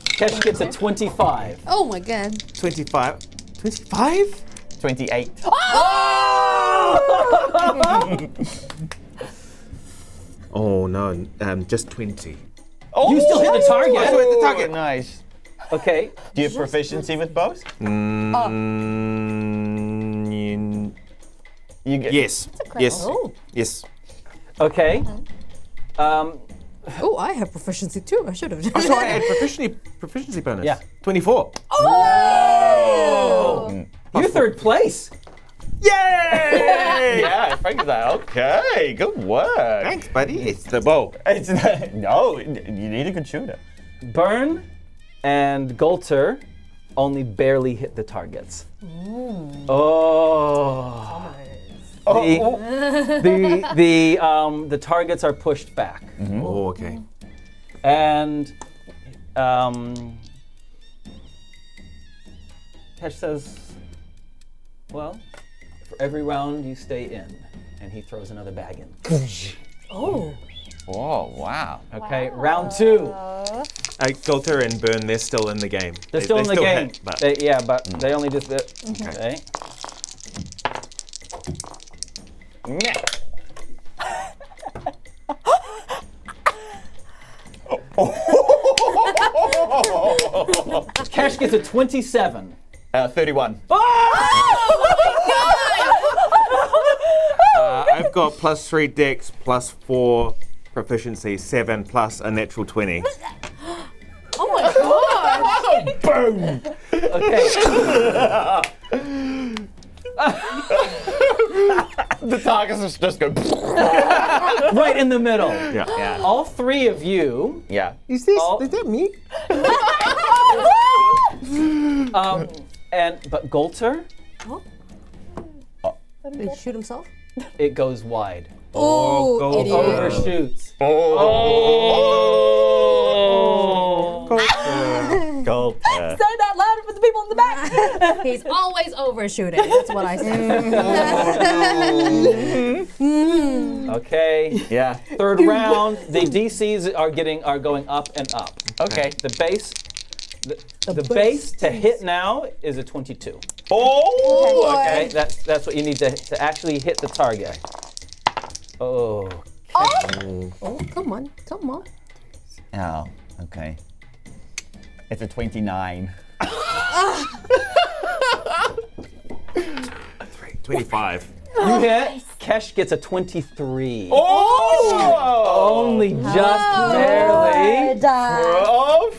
Kesh gets a 25. Oh my god. 25. 25? 28. Oh no, just 20. Oh, You still hit the target. I still hit the target. Nice. Okay. Do you have proficiency with bows? You get Yes. Yes. Oh. Yes. Okay. Oh, I have proficiency too. I should have. Oh, so I had proficiency bonus. Yeah. 24. You're third place. Yay! Yeah, Frank's like, okay, good work. Thanks, buddy. It's the bow. It's no, you need a good shooter. Burn and Gulter only barely hit the targets. Oh. The targets are pushed back. Oh, okay. And Tesh says, well, for every round you stay in. And he throws another bag in. Oh. Oh, wow. Okay, round 2. Golter and Burn, they're still in the game. They're still in the game. hit, but But they only just bit. Okay. Kesh gets a 27. 31. I've got +3 dex, +4 proficiency, 7 plus a natural 20. Oh my god. Boom! Okay. The targets just go. Right in the middle. Yeah. All 3 of you, Yeah. Is Oh. that me? but Gulter, Did he shoot himself? it goes wide. Oh, go idiot. Overshoots. Gold. Say that louder for the people in the back. He's always overshooting. That's what I say. Okay. Yeah. Third round, the DCs are going up and up. Okay. The base base to hit now is a 22. Oh. Okay, that's what you need to actually hit the target. Oh. Oh, come on. Come on. Oh. Okay. It's a 29. 25. You hit. Kesh gets a 23. Oh! Only just barely. Oh,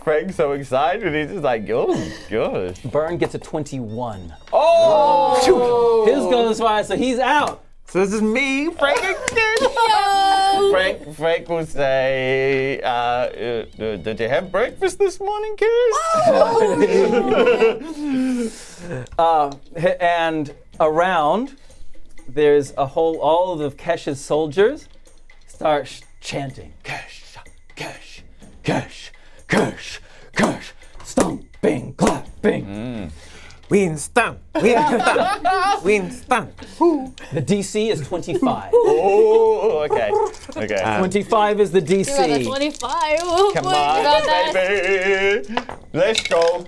Frank's so excited. He's just like, oh, gosh. Burn gets a 21. Oh! His goes wide, so he's out. So this is me, Frank again. Frank will say, did you have breakfast this morning, kids? And around, there's all of Kesh's soldiers start chanting, Kesh, Kesh, Kesh, Kesh, Kesh, stomping, clapping. Winston. Winston. The DC is 25. Oh, okay. 25 is the DC. 25. Oh, Come boy. on, baby. Let's go.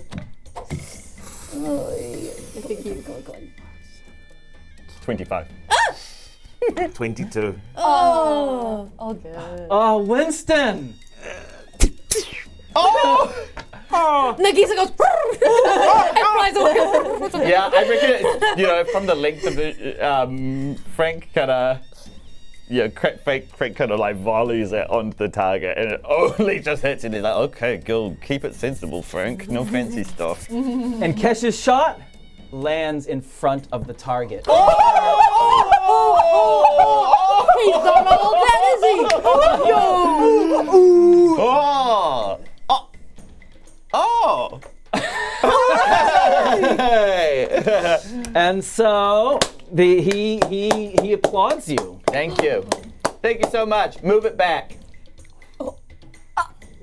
I think you go. 25. 22. Oh. Oh, good. Oh, Winston! Nagiisa goes and flies away. Yeah, I reckon it's, from the length of it, Frank kind of, Frank kind of like volleys it onto the target, and it only just hits it. He's like, okay, go, keep it sensible, Frank. No fancy stuff. And Kesh's shot lands in front of the target. He's not all that, is he? Yo. Oh! Oh! And so he applauds you. Thank you. Thank you so much. Move it back.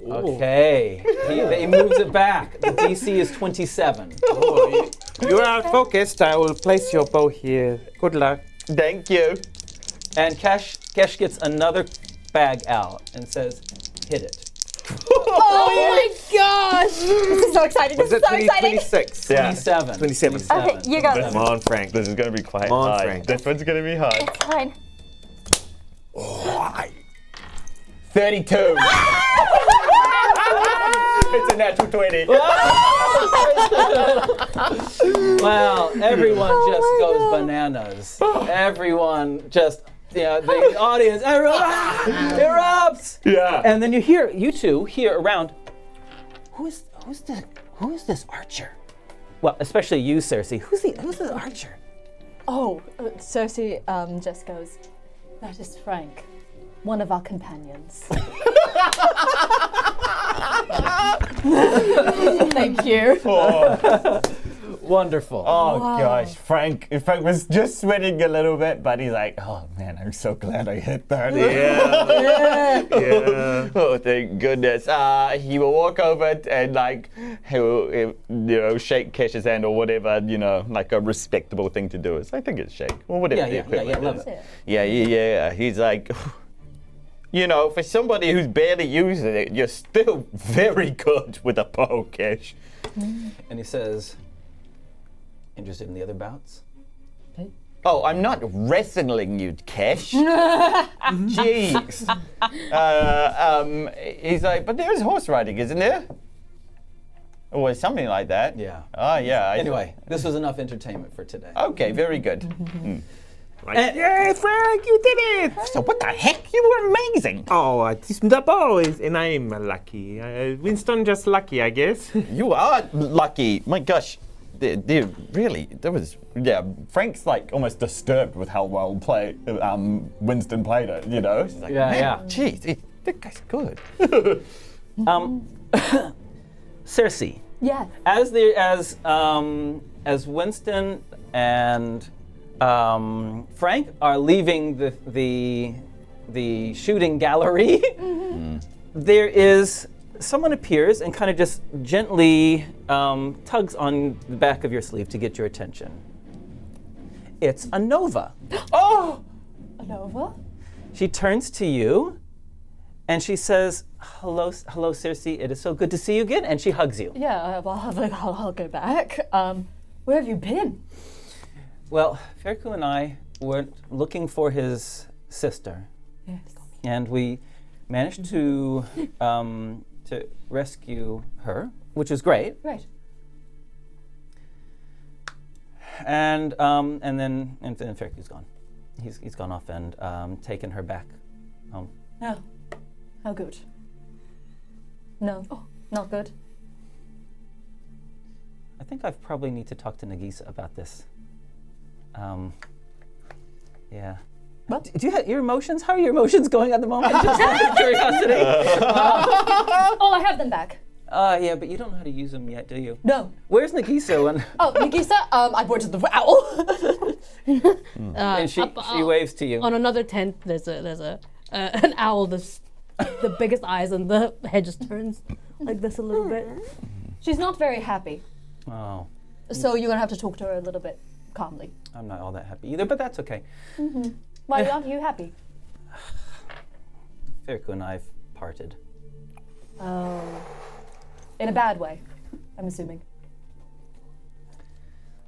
Okay. He moves it back. The DC is 27. You are focused. I will place your bow here. Good luck. Thank you. And Kesh gets another bag out and says, hit it. Oh my gosh. This is so exciting. This Was is it so exciting. 26? Yeah. 27. 27. Okay, you go. Come on, Frank. This is going to be quite Come on, hard. Frank. This one's going to be hard. It's fine. 32. It's a natural 20. Wow, everyone just goes bananas. Everyone just, the audience, everyone erupts. Yeah. And then you two hear around, who is this archer? Well, especially you, Cerci. Who's the archer? Oh, Cerci just goes, that is Frank, one of our companions. Thank you. Wonderful. Oh gosh, Frank was just sweating a little bit, but he's like, oh man, I'm so glad I hit that. Yeah. Oh, thank goodness. He will walk over and he'll shake Kesh's hand or whatever, like a respectable thing to do is. I think it's shake or whatever the equivalent love is. it. Yeah. He's like, for somebody who's barely using it, you're still very good with a bow, Kesh. And he says, interested in the other bouts? Oh, I'm not wrestling you, Kesh. Jeez. He's like, but there's horse riding, isn't there? Or something like that. Yeah. Oh, yeah. Anyway, this was enough entertainment for today. Okay, very good. Yay, Frank, you did it! So what the heck? You were amazing. Oh, the bow is, and I'm lucky. Winston just lucky, I guess. You are lucky. My gosh. Frank's like almost disturbed with how well Winston played it, He's like, geez, that guy's good. Cerci, Yeah. as Winston and Frank are leaving the shooting gallery, there is someone appears and kind of just gently tugs on the back of your sleeve to get your attention. It's Anova. Oh! Nova? She turns to you and she says, hello, Cerci, it is so good to see you again, and she hugs you. Yeah, I'll go back. Where have you been? Well, Ferku and I were looking for his sister, Yes. and we managed to rescue her, which is great. Right. and then Ferku's gone. He's gone off and taken her back home. Oh, how good. No, not good. I think I probably need to talk to Nagiisa about this. Yeah. Well- Do you have your emotions? How are your emotions going at the moment? Just out of curiosity. Oh, I have them back. Yeah, but you don't know how to use them yet, do you? No. Where's Nagiisa? When Oh, Nagiisa, I pointed to the owl. and she up- waves to you. On another tent, there's an owl. This the biggest eyes, and the head just turns like this a little bit. She's not very happy, Oh, so you're gonna have to talk to her a little bit calmly. I'm not all that happy either, but that's okay. Why aren't you happy? Ferku and I've parted. Oh, in a bad way, I'm assuming.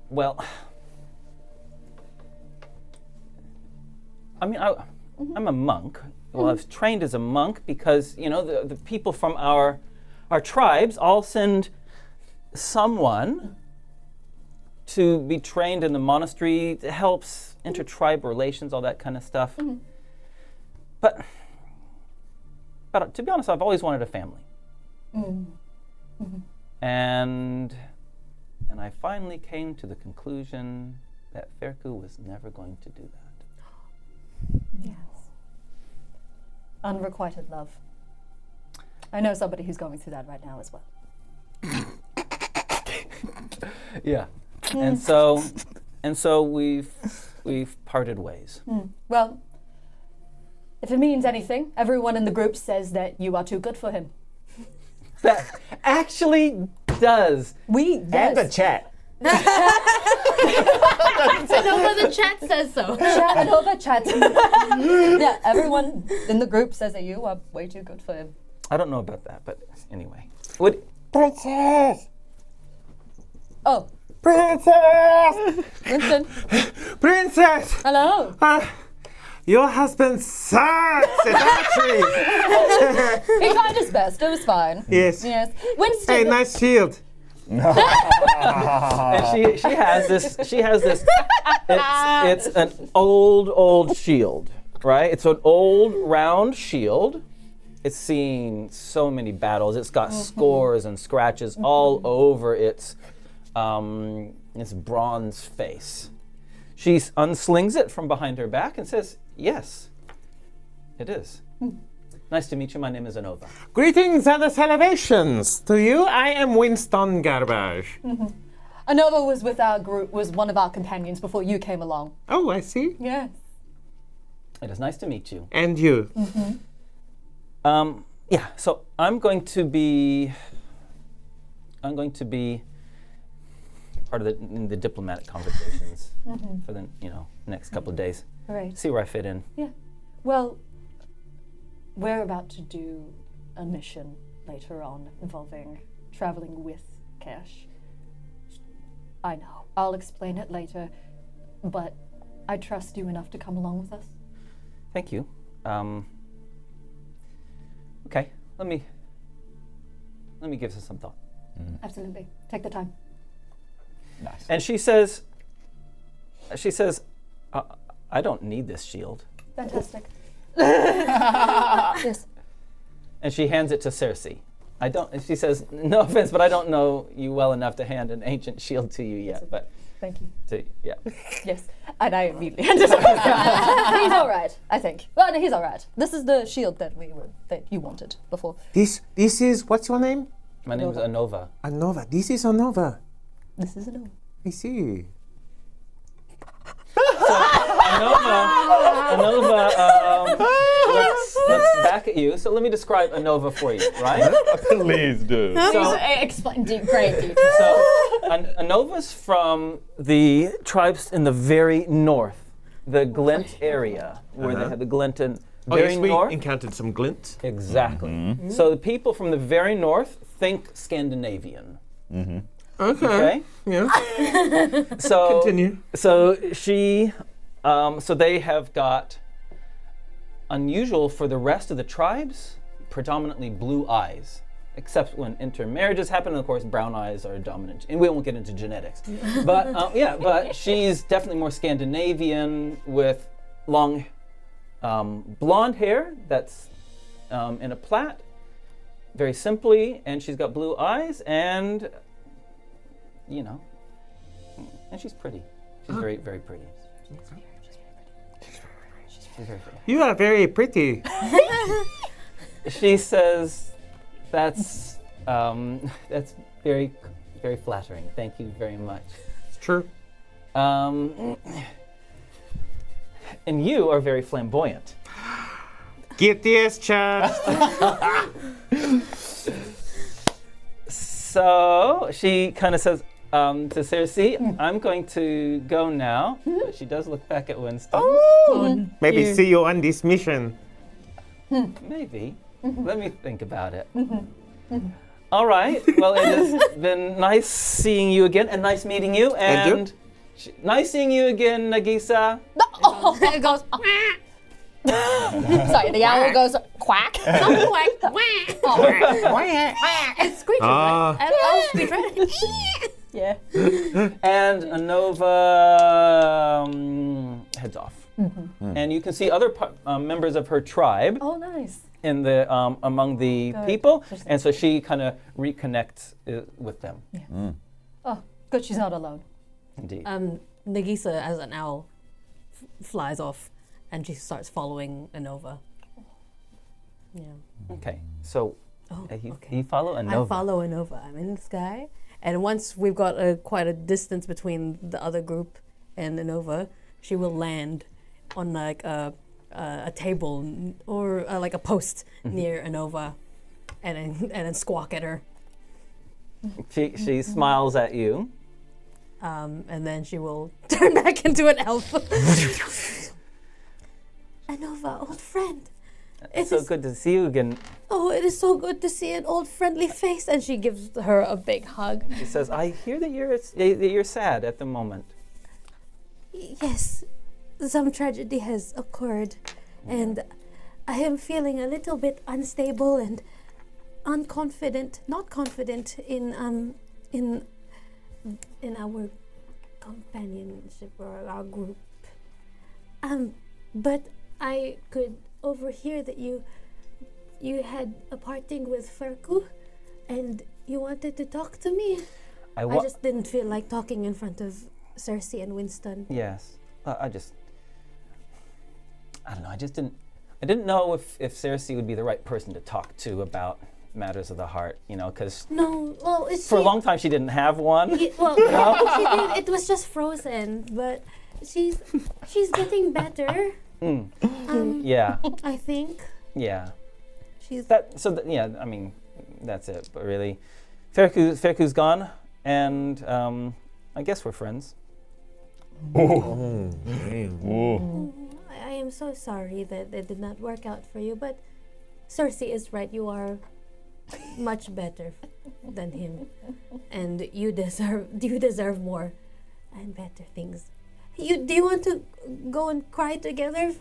Well, I mean, I'm a monk. Well, I was trained as a monk because, the people from our tribes all send someone to be trained in the monastery. It helps intertribe relations, all that kind of stuff. But to be honest, I've always wanted a family. And I finally came to the conclusion that Ferku was never going to do that. Yes. Unrequited love. I know somebody who's going through that right now as well. Yeah. And so we've parted ways. Well, if it means anything, everyone in the group says that you are too good for him. That actually does. And the chat. No, but the chat says so. Chat and over chat. Yeah, everyone in the group says that you are way too good for him. I don't know about that, but anyway. Princess! Oh, Princess! Winston. Princess! Hello. Your husband sucks at archery! He tried his best. It was fine. Yes. Yes. Winston. Hey, nice shield. And she has this. It's an old shield, right? It's an old round shield. It's seen so many battles. It's got scores and scratches all over its bronze face. She unslings it from behind her back and says, "Yes, it is. Nice to meet you. My name is Anova." Greetings and celebrations to you. I am Winston Garbage. Anova was with our group. Was one of our companions before you came along. Oh, I see. Yes. It is nice to meet you. And you. Yeah. So I'm going to be part of the diplomatic conversations for the next couple of days. Right. See where I fit in. Yeah. Well, we're about to do a mission later on involving traveling with Cash. I know. I'll explain it later, but I trust you enough to come along with us. Thank you. Okay. Let me give this some thought. Absolutely. Take the time. Nice. And she says, I don't need this shield. Fantastic. Yes. And she hands it to Cerci. She says, no offense, but I don't know you well enough to hand an ancient shield to you yet. But Thank you. yeah. Yes. And I immediately handed it. He's all right, I think. Well, no, he's all right. This is the shield that you wanted before. This is, what's your name? My name is Anova. Anova. This is Anova. This is a no. I see. Anova, let's back at you. So let me describe Anova for you, right? Please do. So, Explain great detail. so Anova's from the tribes in the very north, the Glint area, where they have the Glint and very yes, we north. encountered some glint. Exactly. So the people from the very north think Scandinavian. Okay. Okay. Yeah. So Continue. So she, so they have got unusual for the rest of the tribes, predominantly blue eyes. except when intermarriages happen. And of course, brown eyes are dominant. And we won't get into genetics. But she's definitely more Scandinavian with long blonde hair that's in a plait, very simply, and she's got blue eyes, and and she's pretty. She's very, very pretty. She's very pretty. You are very pretty. She says, "That's very, very flattering. Thank you very much." It's true. And you are very flamboyant. Guilty as charged. So she kind of says to Cerci, "I'm going to go now." But she does look back at Winston. Maybe see you on this mission. Maybe. Let me think about it. All right. Well, it has been nice seeing you again, and nice meeting you. And nice seeing you again, Nagiisa. It goes. Sorry, the owl goes quack. Not quack. It's screeching, right? And I'll screech, right? Yeah. And Anova heads off. And you can see other members of her tribe Oh, nice. in the among the Good. people, and so she kind of reconnects with them. Oh, good. She's not alone. Indeed. Nagiisa, as an owl, flies off, and she starts following Anova. Yeah. Okay. So Okay. you follow Anova. I follow Anova. I'm in the sky, and once we've got quite a distance between the other group and Anova, she will land on like a table or like a post near Anova, and then squawk at her. She smiles at you. And then she will turn back into an elf. Anova, old friend. It's so good to see you again. Oh, it is so good to see an old friendly face. And she gives her a big hug. She says, "I hear that you're sad at the moment." Yes, some tragedy has occurred, and I am feeling a little bit unstable and not confident in our companionship or our group. But I could overhear that you had a parting with Ferku, and you wanted to talk to me. I just didn't feel like talking in front of Cerci and Winston. Yes. I don't know. I didn't know if Cerci would be the right person to talk to about matters of the heart, because For a long time she didn't have one. She did. It was just frozen, but she's getting better. Yeah. I think Yeah. she's. I mean, that's it. But really, Ferku's gone, and I guess we're friends. I am so sorry that it did not work out for you, but Cerci is right. You are much better than him, and you deserve more and better things. Do you want to go and cry together?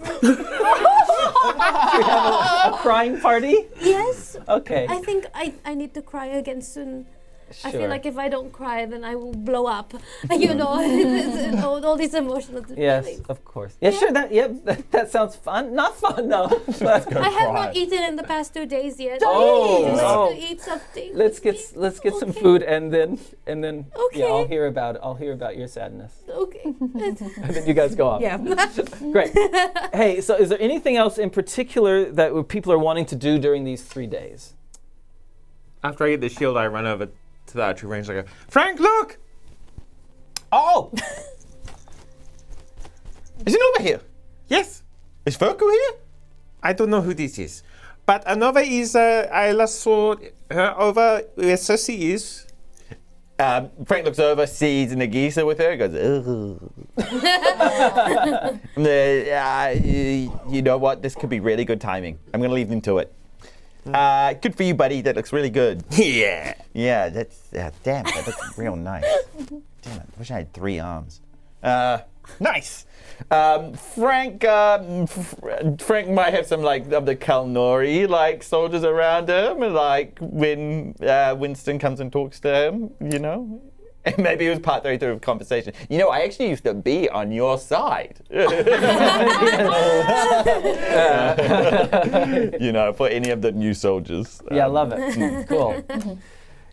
A crying party? Yes. Okay. I think I need to cry again soon. Sure. I feel like if I don't cry, then I will blow up. All these emotional Yes, feelings. of course. Yeah, sure. That sounds fun. Not fun, no. But I have not eaten in the past 2 days yet. Oh, I no. need to eat something. let's get some food, and then Okay. yeah, I'll hear about your sadness, Okay. and then you guys go off. Yeah. Great. Hey, so is there anything else in particular that people are wanting to do during these 3 days? After I get the shield, I run over to the archery range. I go, Frank, look! Oh! Is it over here? Yes. Is Ferku here? I don't know who this is. But Anova is, I last saw her over where Cerci is. Frank looks over, sees Nagiisa with her, goes, ugh. You know what? This could be really good timing. I'm going to leave them to it. Good for you, buddy. That looks really good. Yeah. Yeah, that's, damn, that looks real nice. Damn it, I wish I had 3 arms. Nice. Frank might have some like of the Kalnour like soldiers around him, like when Winston comes and talks to him, you know. And maybe it was partway through a conversation. You know, I actually used to be on your side. You know, for any of the new soldiers. Yeah, I love it. Cool.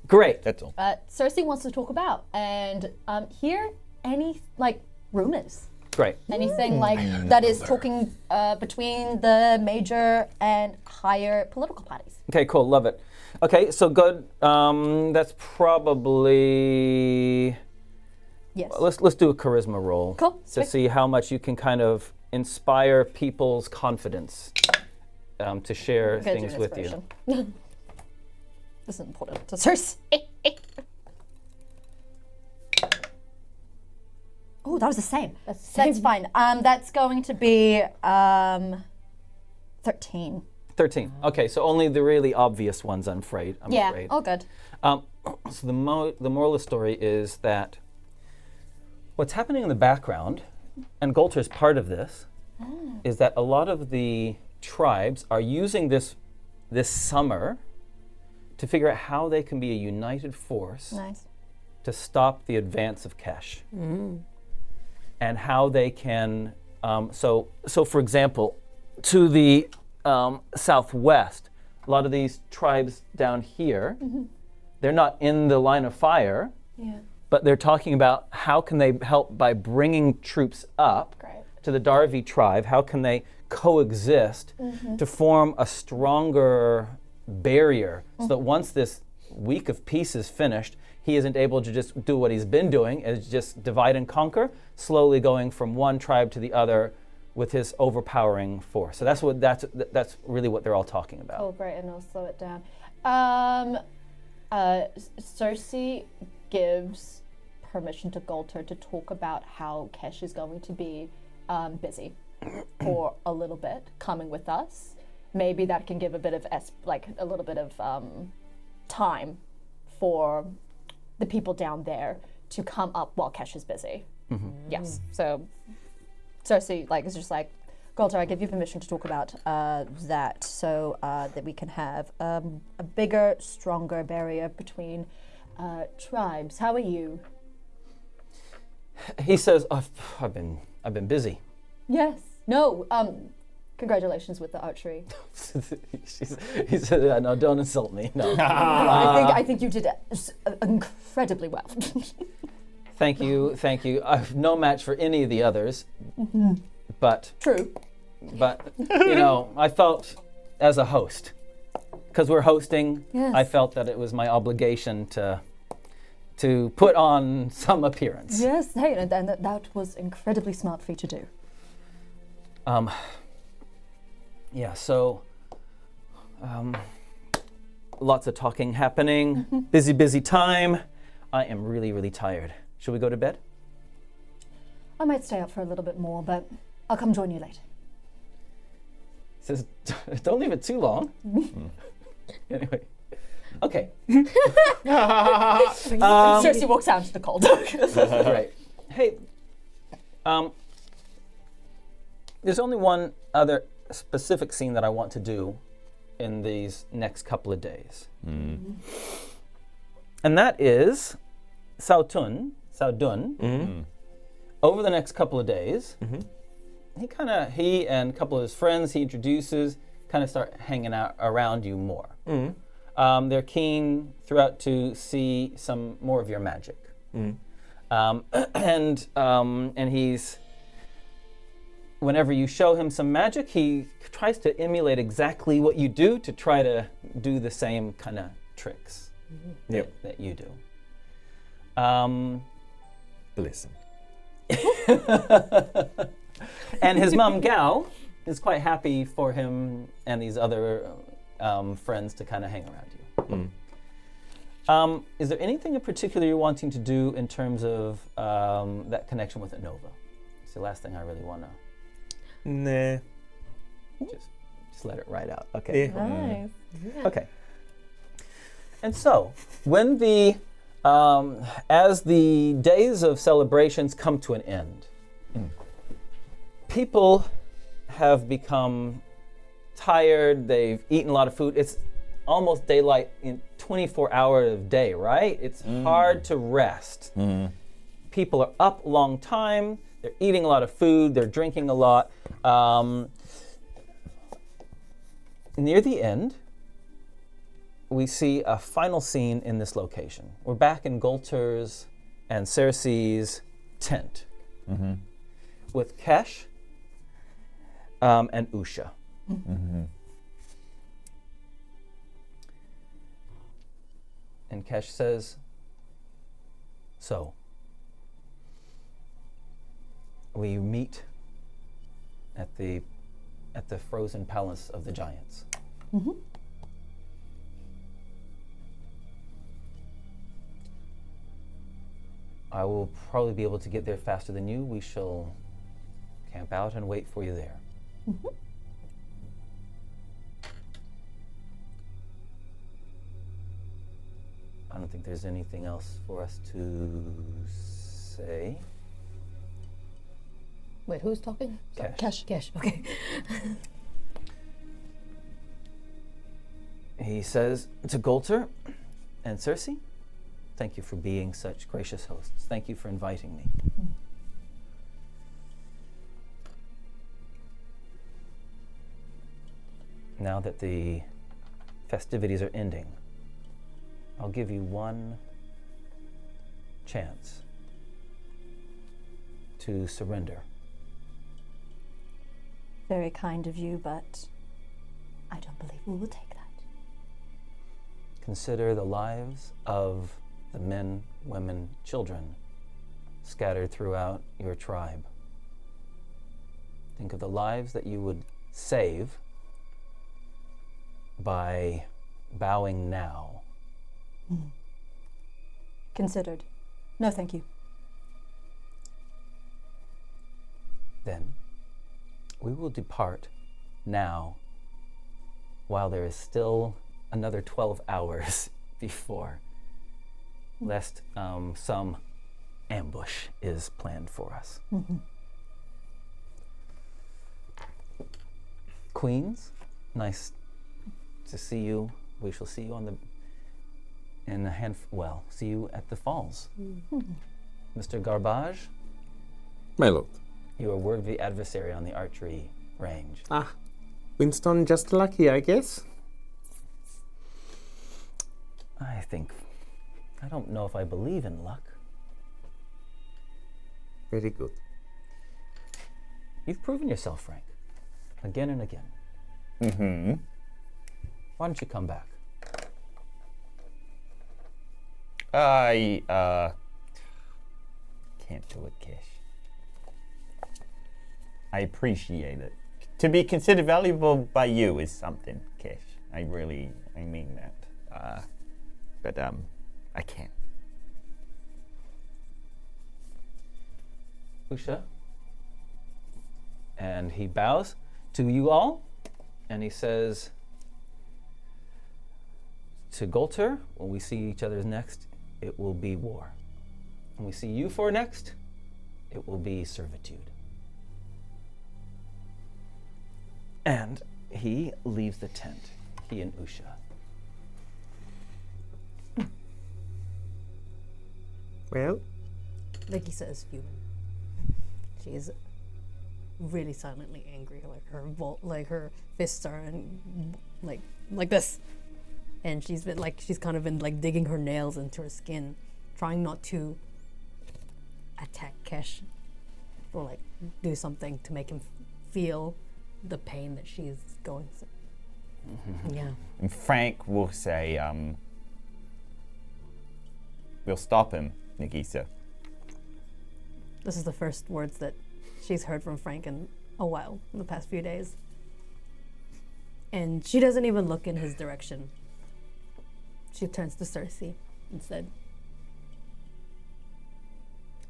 Great. That's all. Cerci wants to talk about and hear any like rumors. Great. Anything like that is talking between the major and higher political parties. Okay, cool. Love it. Okay, so good. That's probably. Yes. Let's do a charisma roll. Cool. To Sweet. see how much you can kind of inspire people's confidence to share I'm gonna do things an with you. inspiration. This is important to Cerci. Oh, that was the same. That's fine. That's going to be 13. 13. Okay, so only the really obvious ones, I'm afraid. All good. So the moral of the story is that what's happening in the background, and Golter's part of this, is that a lot of the tribes are using this summer to figure out how they can be a united force Nice. to stop the advance of Kesh. And how they can, so for example, to the southwest, a lot of these tribes down here, they're not in the line of fire, but they're talking about how can they help by bringing troops up to the Darvi tribe, how can they coexist to form a stronger barrier so that once this week of peace is finished, he isn't able to just do what he's been doing, is just divide and conquer, slowly going from one tribe to the other with his overpowering force. So that's really what they're all talking about. Oh, great, and I'll slow it down. Cerci gives permission to Golter to talk about how Kesh is going to be busy for a little bit, coming with us. Maybe that can give a bit of a little bit of time for the people down there to come up while Kesh is busy. Yes. So Cerci is just like, Golter, I give you permission to talk about that so that we can have a bigger, stronger barrier between tribes. How are you? He says, I've been busy. Yes. No. Congratulations with the archery. He said, no, don't insult me. No. I think you did incredibly well. Thank you. I've no match for any of the others, but True. I felt as a host, because we're hosting, Yes. I felt that it was my obligation to put on some appearance. Yes. Hey, and that was incredibly smart for you to do. So lots of talking happening, busy time. I am really, really tired. Should we go to bed? I might stay up for a little bit more, but I'll come join you later. He says, don't leave it too long. Anyway, okay. Cerci walks out into the cold. Great. Hey, there's only one other specific scene that I want to do in these next couple of days. And that is Saudun, over the next couple of days, he and a couple of his friends he introduces kind of start hanging out around you more. They're keen throughout to see some more of your magic. And he's, whenever you show him some magic, he tries to emulate exactly what you do to try to do the same kind of tricks that you do. Bless him. And his mom, Gal, is quite happy for him and these other friends to kind of hang around you. Is there anything in particular you're wanting to do in terms of that connection with Inova? It's the last thing I really want to. Nah. Just let it ride out. Okay. Yeah. Nice. Okay. And so, when as the days of celebrations come to an end, People have become tired. They've eaten a lot of food. It's almost daylight in 24-hour of day, right? It's hard to rest. People are up a long time. They're eating a lot of food. They're drinking a lot. Near the end, we see a final scene in this location. We're back in Golter's and Cerci's tent with Kesh and Usha. And Kesh says, so, we meet at the frozen palace of the giants. I will probably be able to get there faster than you. We shall camp out and wait for you there. I don't think there's anything else for us to say. Wait, who's talking? Kesh. Kesh, okay. He says to Golter and Cerci, thank you for being such gracious hosts. Thank you for inviting me. Now that the festivities are ending, I'll give you one chance to surrender. Very kind of you, but I don't believe we will take that. Consider the lives of the men, women, children scattered throughout your tribe. Think of the lives that you would save by bowing now. Considered. No, thank you. Then we will depart now while there is still another 12 hours before, lest some ambush is planned for us. Queens, nice to see you. We shall see you see you at the falls. Mr. Garbage, My lord. you are worthy adversary on the archery range. Winston just lucky, I guess. I don't know if I believe in luck. Very good. You've proven yourself, Frank, again and again. Why don't you come back? I can't do it, Kish. I appreciate it. To be considered valuable by you is something, Kish. I mean that. But I can't. Usha. And he bows to you all, and he says to Golter, when we see each other next, it will be war. When we see you four next, it will be servitude. And he leaves the tent, he and Usha. Well, Nagiisa is fuming. She is really silently angry. Like her fists are like this, and she's kind of been digging her nails into her skin, trying not to attack Kesh or do something to make him feel the pain that she's going through. Yeah. And Frank will say, we'll stop him, Nagiisa. This is the first words that she's heard from Frank in a while, in the past few days. And she doesn't even look in his direction. She turns to Cerci and said,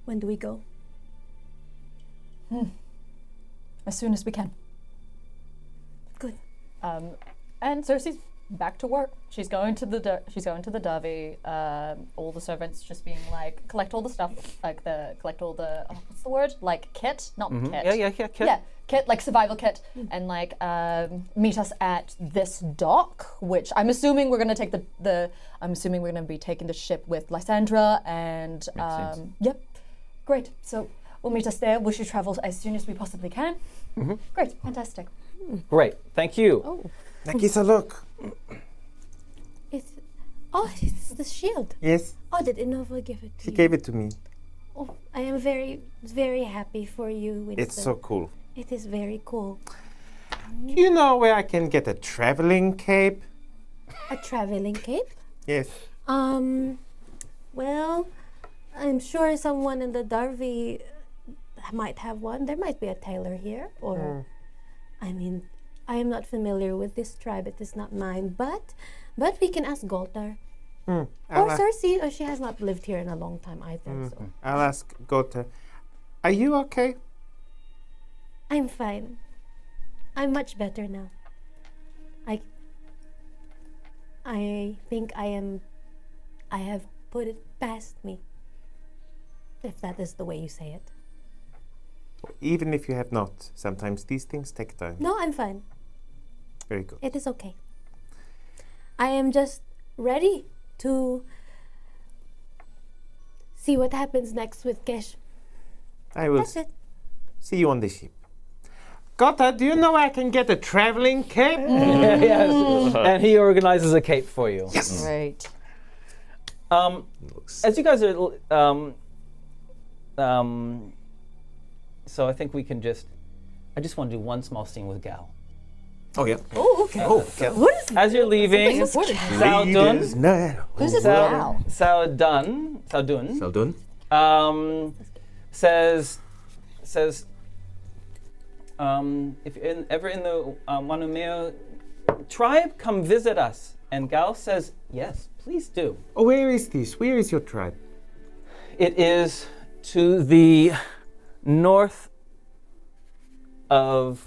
"When do we go?" As soon as we can. Good. And Cerci's back to work. She's going to the Derby. All the servants just being like, collect all the stuff, collect all the what's the word? Like kit, not kit. Yeah, kit. Yeah, kit, like survival kit, and like meet us at this dock, which I'm assuming we're gonna take I'm assuming we're gonna be taking the ship with Lysandra and yep, great. So we'll meet us there. We should travel as soon as we possibly can. Great, fantastic. Great, thank you. Oh, Nagiisa, look. It's the shield. Yes, Oh, did Innova give it to she you? gave it to me. Oh, I am very, very happy for you, Winston. It's so cool. It is very cool. Do you know where I can get a traveling cape? A traveling cape? Yes. Well, I'm sure someone in the Darby might have one. There might be a tailor here, or I mean, I am not familiar with this tribe. It is not mine, but we can ask Goltar or Cerci. Oh, she has not lived here in a long time either. So I'll ask Gota. Are you okay? I'm fine. I'm much better now. I think I have put it past me. If that is the way you say it. Even if you have not, sometimes these things take time. No, I'm fine. Very good. It is okay. I am just ready to see what happens next with Kesh. I will That's it. see you on the ship. Gota, do you know I can get a traveling cape? Yes. And he organizes a cape for you. Yes. Great. As you guys are, so I think we can I just want to do one small scene with Gal. Oh, yeah. Oh, okay. Oh, okay. What is As you're leaving, important? Saudun, Who's this now? Saudun, Saldun. says, if you're ever in the Wanumeo tribe, come visit us. And Gal says, yes, please do. Oh, where is this? Where is your tribe? It is to the north of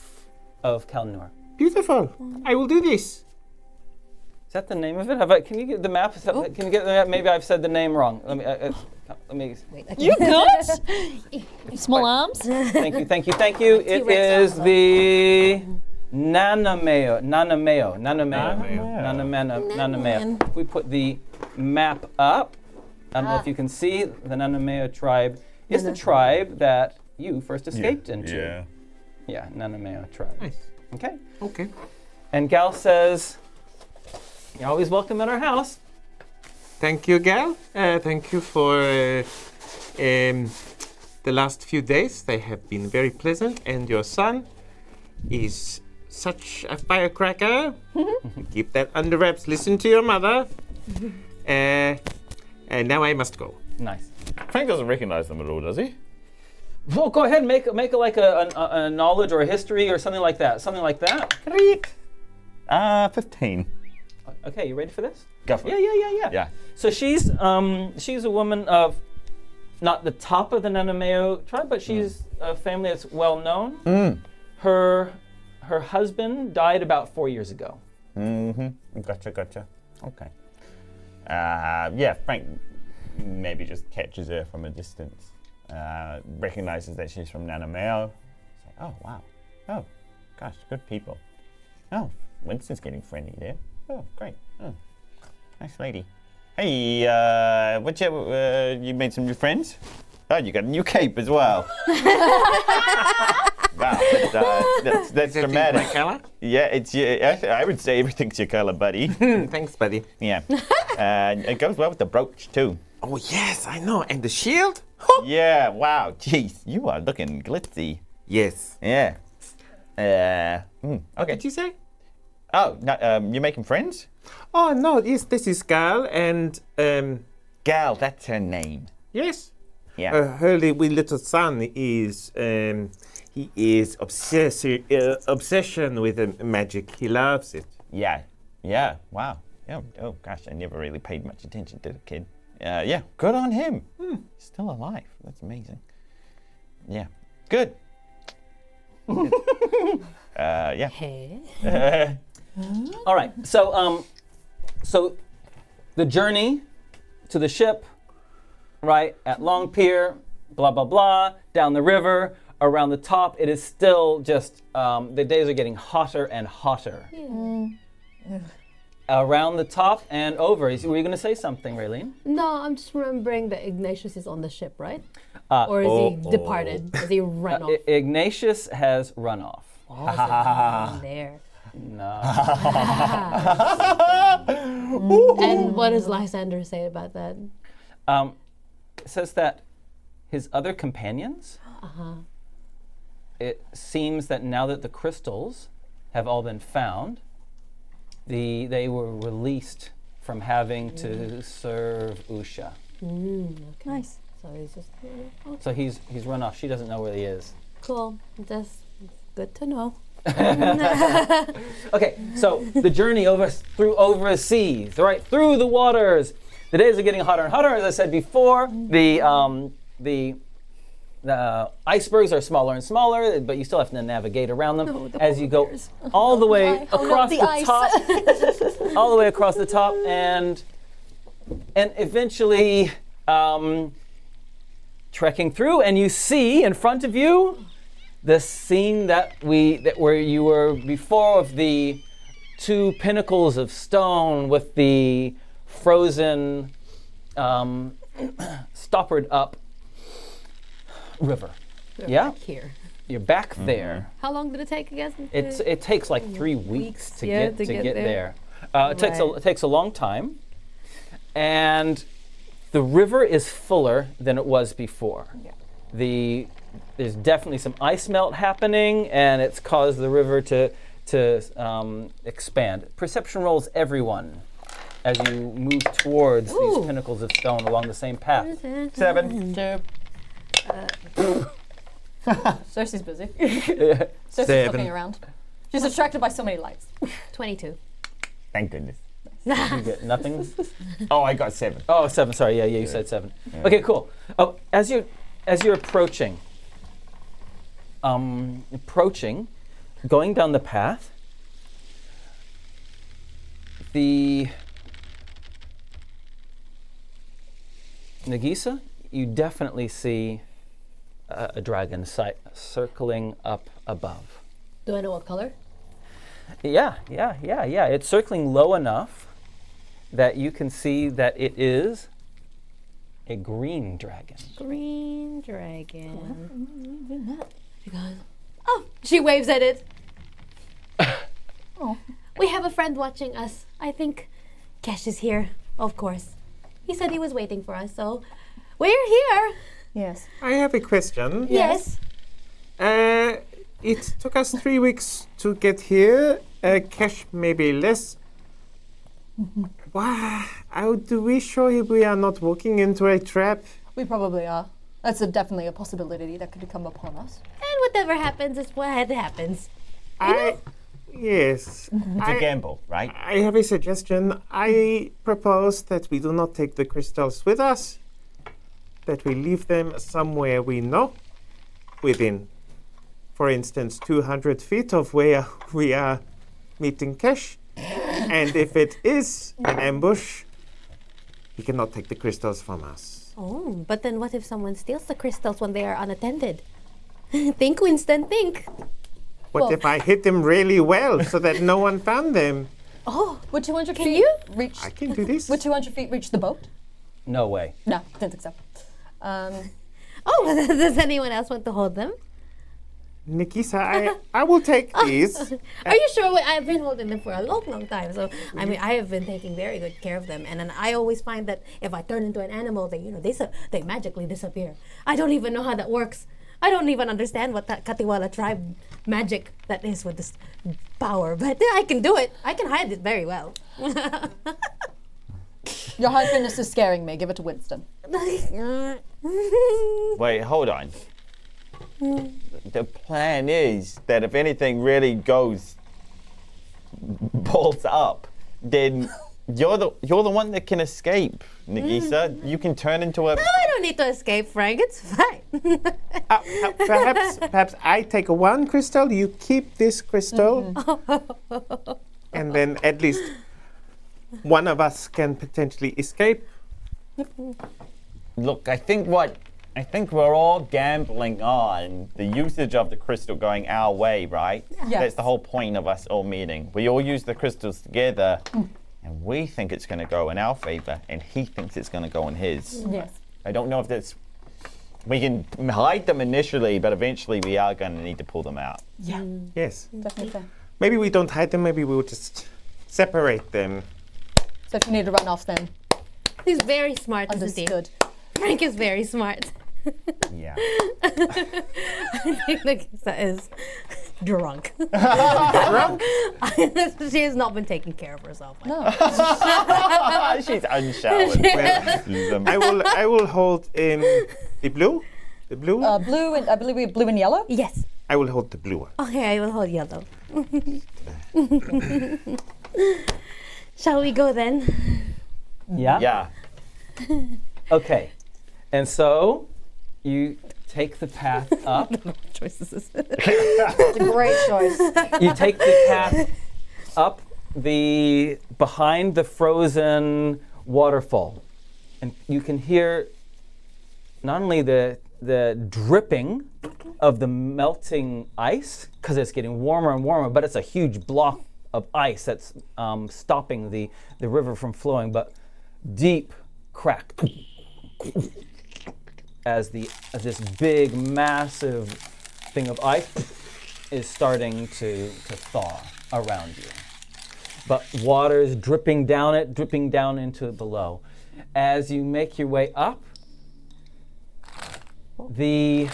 Kalnour. Beautiful. I will do this. Is that the name of it? Can you get the map? Can you get the map? Maybe I've said the name wrong. Let me. You good? Small arms. Thank you. It is the Nanameo. We put the map up. I don't know if you can see. The Nanameo tribe is the tribe that you first escaped into. Yeah, Nanameo tribe. Nice. Okay. Okay. And Gal says, you're always welcome at our house. Thank you, Gal. Thank you for the last few days. They have been very pleasant. And your son is such a firecracker. Keep that under wraps. Listen to your mother. And now I must go. Nice. Frank doesn't recognize them at all, does he? Well, go ahead and make like a knowledge or a history or something like that. Great. 15. Okay, you ready for this? Go for it. Yeah. Yeah. So she's a woman of not the top of the Nanameo tribe, but she's a family that's well known. Her husband died about 4 years ago. Gotcha. Okay. Yeah, Frank maybe just catches her from a distance. Recognizes that she's from Nanameo. It's like, oh, wow. Oh, gosh, good people. Oh, Winston's getting friendly there. Oh, great. Oh, nice lady. Hey, you made some new friends? Oh, you got a new cape as well. Wow, that's dramatic. My color? Yeah, I would say everything's your color, buddy. Thanks, buddy. Yeah. It goes well with the brooch, too. Oh, yes, I know. And the shield? Yeah, wow. Jeez, you are looking glitzy. Yes. Yeah. Okay. What did you say? Oh, no, you're making friends? Oh, no, yes, this is Gal, and, Gal, that's her name. yes. Yeah. Her little son is, he is obsession with magic. He loves it. Yeah, wow. Yeah. Oh, gosh, I never really paid much attention to the kid. Yeah, good on him. Still alive. That's amazing. Yeah, good. Yeah. Hey. All right. So So the journey to the ship, right, at Long Pier, blah, blah, blah, down the river, around the top, it is still just, the days are getting hotter and hotter. Around the top and over. Were you going to say something, Raylene? No, I'm just remembering that Ignatius is on the ship, right? Or is he departed? Has he run off? Ignatius has run off. Oh, so he's there. No. And what does Lysander say about that? It says that his other companions, it seems that now that the crystals have all been found, they were released from having to serve Usha. Okay. Nice. So he's just So he's run off. She doesn't know where he is. cool. Just good to know. Okay, so the journey overseas, right through the waters. The days are getting hotter and hotter. As I said before, the icebergs are smaller and smaller, but you still have to navigate around them as you go all the way across the top, all the way across the top, and eventually trekking through, and you see in front of you the scene where you were before, of the two pinnacles of stone with the frozen, stoppered up river. Yeah, Back here. you're back there. How long did it take again? It takes like 3 weeks to get there. It takes a long time, and the river is fuller than it was before. There's definitely some ice melt happening, and it's caused the river to expand. Perception rolls, everyone, as you move towards these pinnacles of stone along the same path. 7. Cerci's busy. Cerci's looking around. She's distracted by so many lights. 22. Thank goodness. You get nothing. Oh, I got 7. Oh, 7. Sorry, yeah, you said 7. Okay, cool. Oh, as you're approaching, going down the path, the Nagiisa, you definitely see a dragon circling up above. Do I know what color? Yeah. It's circling low enough that you can see that it is a green dragon. Green dragon. She goes, oh, she waves at it. Oh. We have a friend watching us. I think Kesh is here, of course. He said he was waiting for us, so we're here. Yes. I have a question. Yes. It took us 3 weeks to get here. Cash maybe less. Why? How do we show we are not walking into a trap? We probably are. That's definitely a possibility that could come upon us. And whatever happens is what happens. Yes. It's a gamble, right? I have a suggestion. I propose that we do not take the crystals with us, that we leave them somewhere we know, within, for instance, 200 feet of where we are meeting Kesh. And if it is an ambush, he cannot take the crystals from us. Oh, but then what if someone steals the crystals when they are unattended? Think, Winston, think. What if I hit them really well so that no one found them? Oh, Would 200 Can feet you? reach? I can do this. Would 200 feet reach the boat? No way. No, didn't think so. oh, does anyone else want to hold them? Nagiisa, I will take these. Are you sure? I've been holding them for a long, long time. So, I mean, I have been taking very good care of them. And then I always find that if I turn into an animal, they magically disappear. I don't even know how that works. I don't even understand what that Katiwala tribe magic that is with this power. But I can do it. I can hide it very well. Your husbandness is scaring me. Give it to Winston. Wait, hold on. The plan is that if anything really goes balls up, then you're the one that can escape, Nagiisa. You can turn into a. No, I don't need to escape, Frank. It's fine. Perhaps I take one crystal, you keep this crystal, and then at least one of us can potentially escape. Look, I think we're all gambling on the usage of the crystal going our way, right? Yes. That's the whole point of us all meeting. We all use the crystals together, and we think it's going to go in our favor, and he thinks it's going to go in his. Yes. I don't know if that's... We can hide them initially, but eventually we are going to need to pull them out. Yeah. Yes. Definitely. Maybe we don't hide them, maybe we'll just separate them. So if you need to run off, then He's very smart, isn't he? understood. Frank is very smart. Yeah. I think Nagiisa is drunk. Drunk? She has not been taking care of herself. No. She's unshowered. I will hold the blue. The blue? Blue and I believe we have blue and yellow. Yes. I will hold the blue one. Okay, I will hold yellow. Shall we go then? Yeah? Yeah. Okay. And so you take the path up. Choices. It's a great choice. You take the path up behind the frozen waterfall. And you can hear not only the dripping of the melting ice, because it's getting warmer and warmer, but it's a huge block of ice that's stopping the river from flowing, but deep crack as this big, massive thing of ice is starting to thaw around you. But water is dripping down into below. As you make your way up, you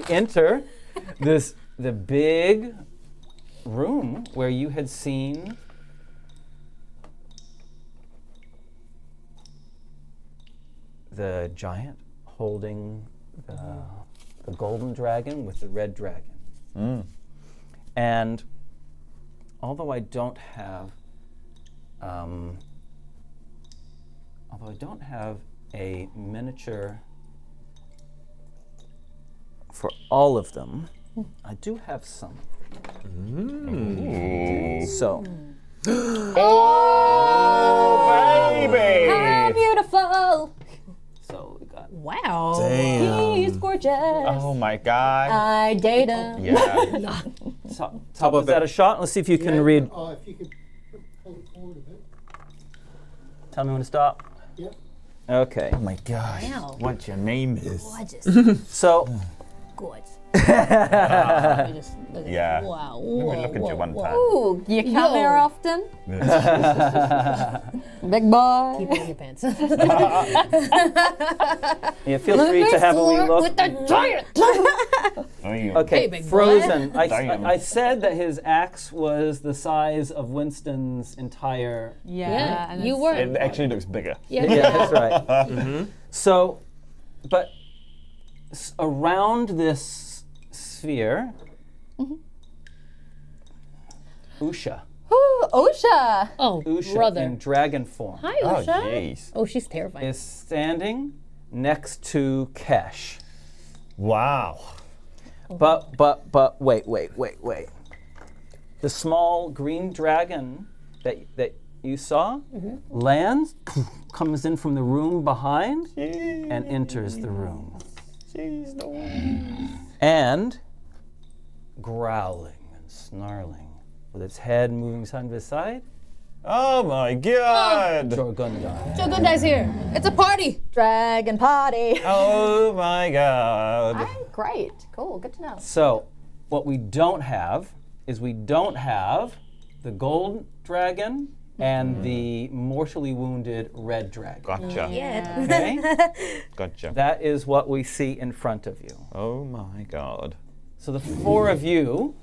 enter the big room where you had seen the giant holding the golden dragon with the red dragon. And although I don't have a miniature for all of them, I do have some. So, Baby! How beautiful! so we got Wow. He's gorgeous. Oh my God. I date him. Yeah. top of that a shot. Let's see if you can read. If you could pull it forward a bit. Tell me when to stop. Yep. Okay. Oh my gosh. Wow. What your name is. Gorgeous. So, Gorgeous. Yeah. Wow. Let me look at you one time. Ooh, you come Yo. here often? Big boy. Keep it in your pants. yeah, feel free to have a wee look. With the giant. Okay, Hey, big boy. Frozen. Damn. I said that his axe was the size of Winston's entire. Yeah, and you it's- were. It actually looks bigger. Yeah. Yeah, that's right. So, but around this sphere, Usha. Ooh, Osha. Oh, Usha brother. in dragon form Hi, Oh, Usha. jeez. Oh, she's terrifying. is standing next to Kesh. Wow. But wait. The small green dragon that you saw lands, comes in from the room behind, and enters the room. Jeez, no. And growling and snarling, with its head moving side to side, Oh my God. Jorgundai. Jogundai's here. It's a party. Dragon party. Oh my God. I'm great. Cool. Good to know. So, what we don't have is the gold dragon and the mortally wounded red dragon. Gotcha. Yeah. Okay? Gotcha. That is what we see in front of you. Oh my God. So the four of you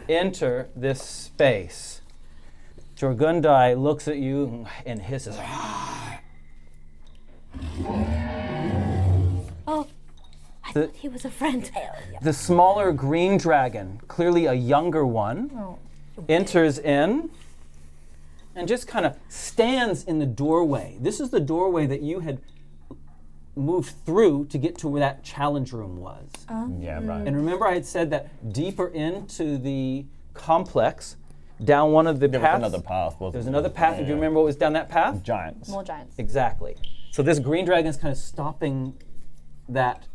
enter this space. Jorgundai looks at you and hisses. Oh, I thought he was a friend. The smaller green dragon, clearly a younger one, enters in and just kind of stands in the doorway. This is the doorway that you had moved through to get to where that challenge room was. Yeah, right. And remember I had said that deeper into the complex down one of the There was paths. another path, wasn't There's there? another path. Do you remember what was down that path? Giants. More giants. Exactly. So this green dragon is kind of stopping that,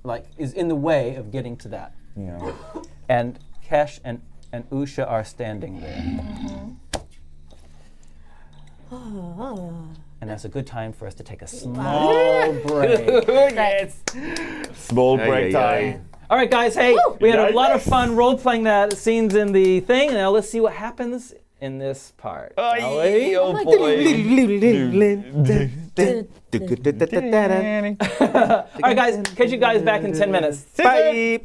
like, is in the way of getting to that. Yeah. And Kesh and Usha are standing there. And that's a good time for us to take a small break. Yes. Small break time. All right, guys. Hey, we had a lot of fun role-playing the scenes in the thing. Now let's see what happens in this part. shall we? Oh boy. All right, guys. Catch you guys back in 10 minutes. Bye.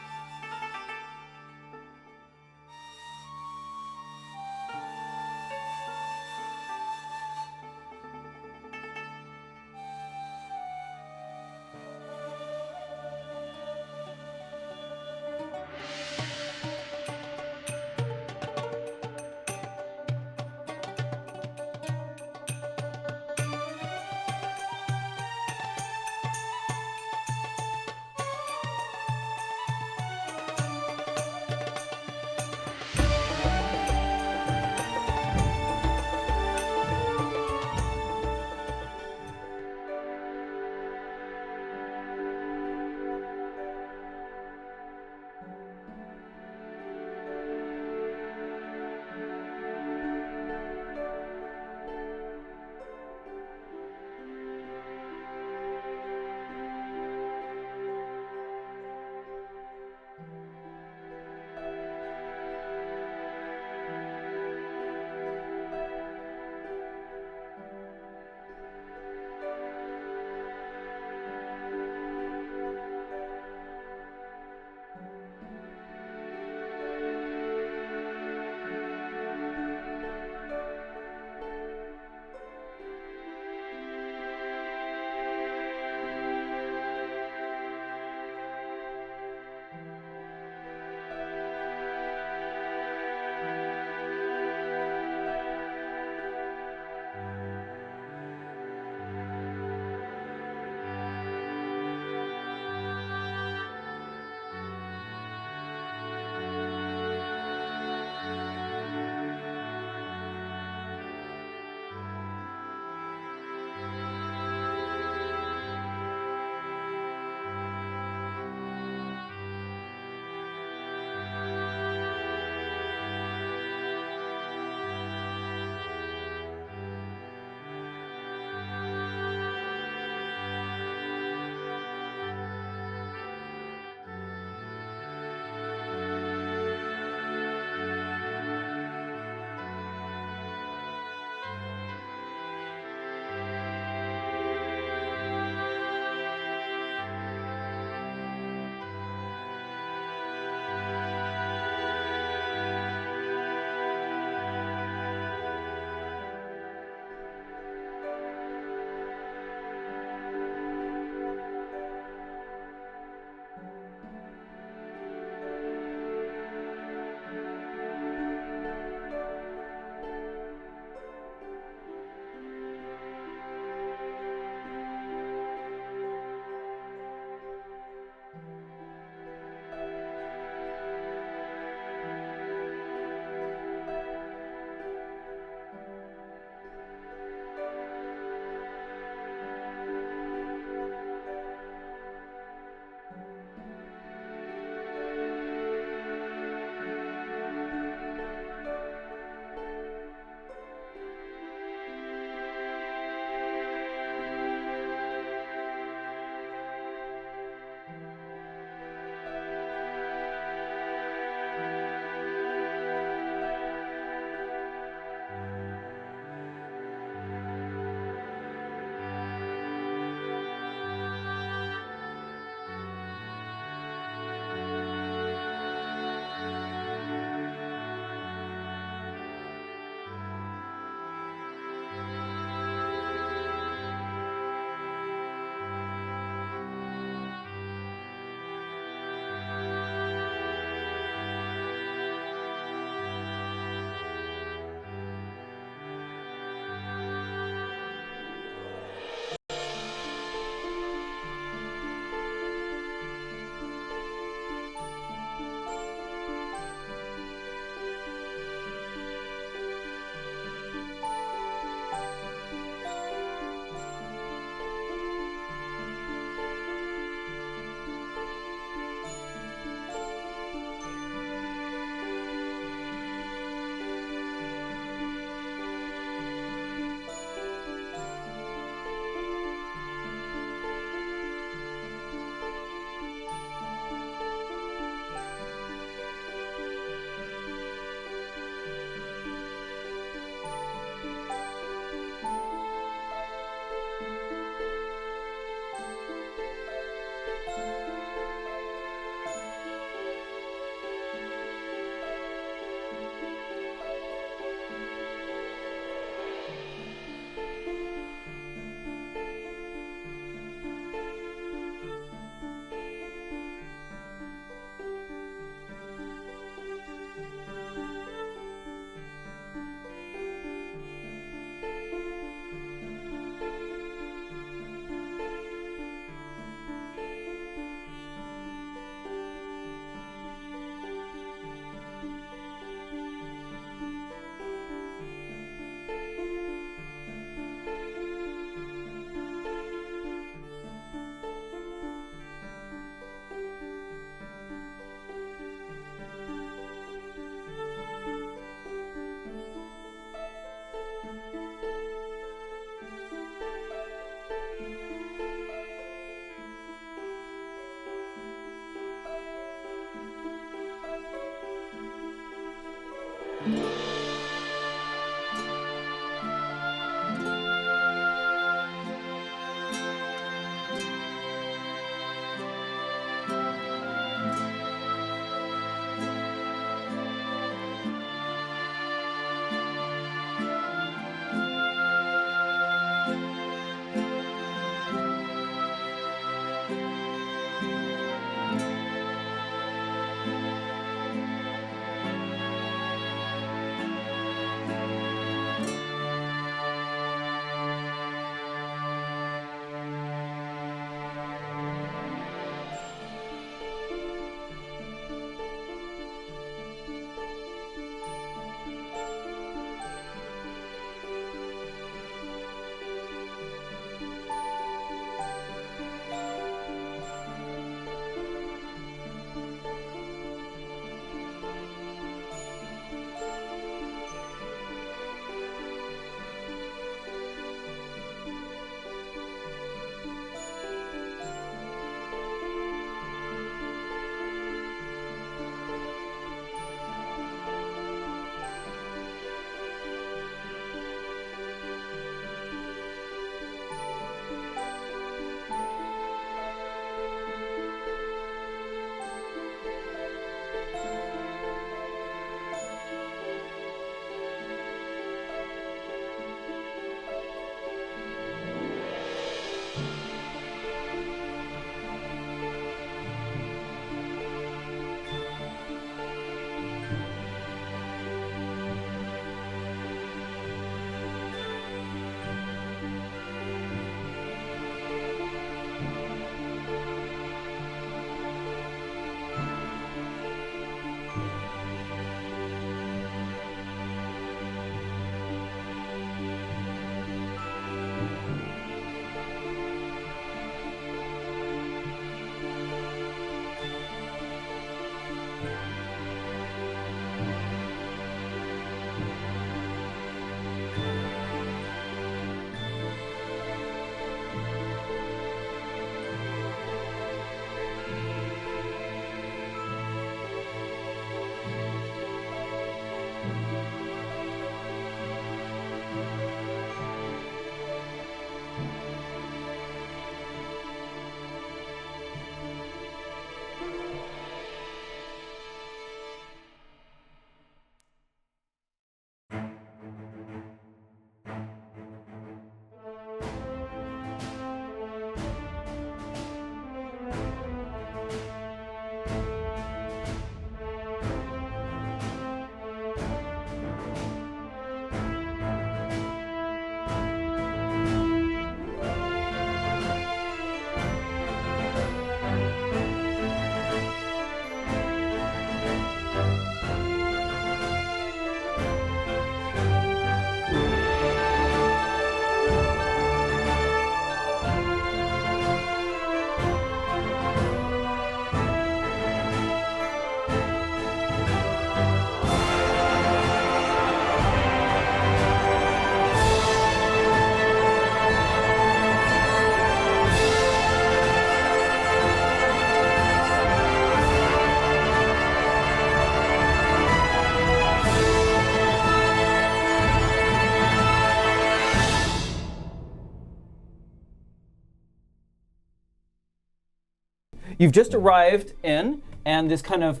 You've just arrived in, and this kind of,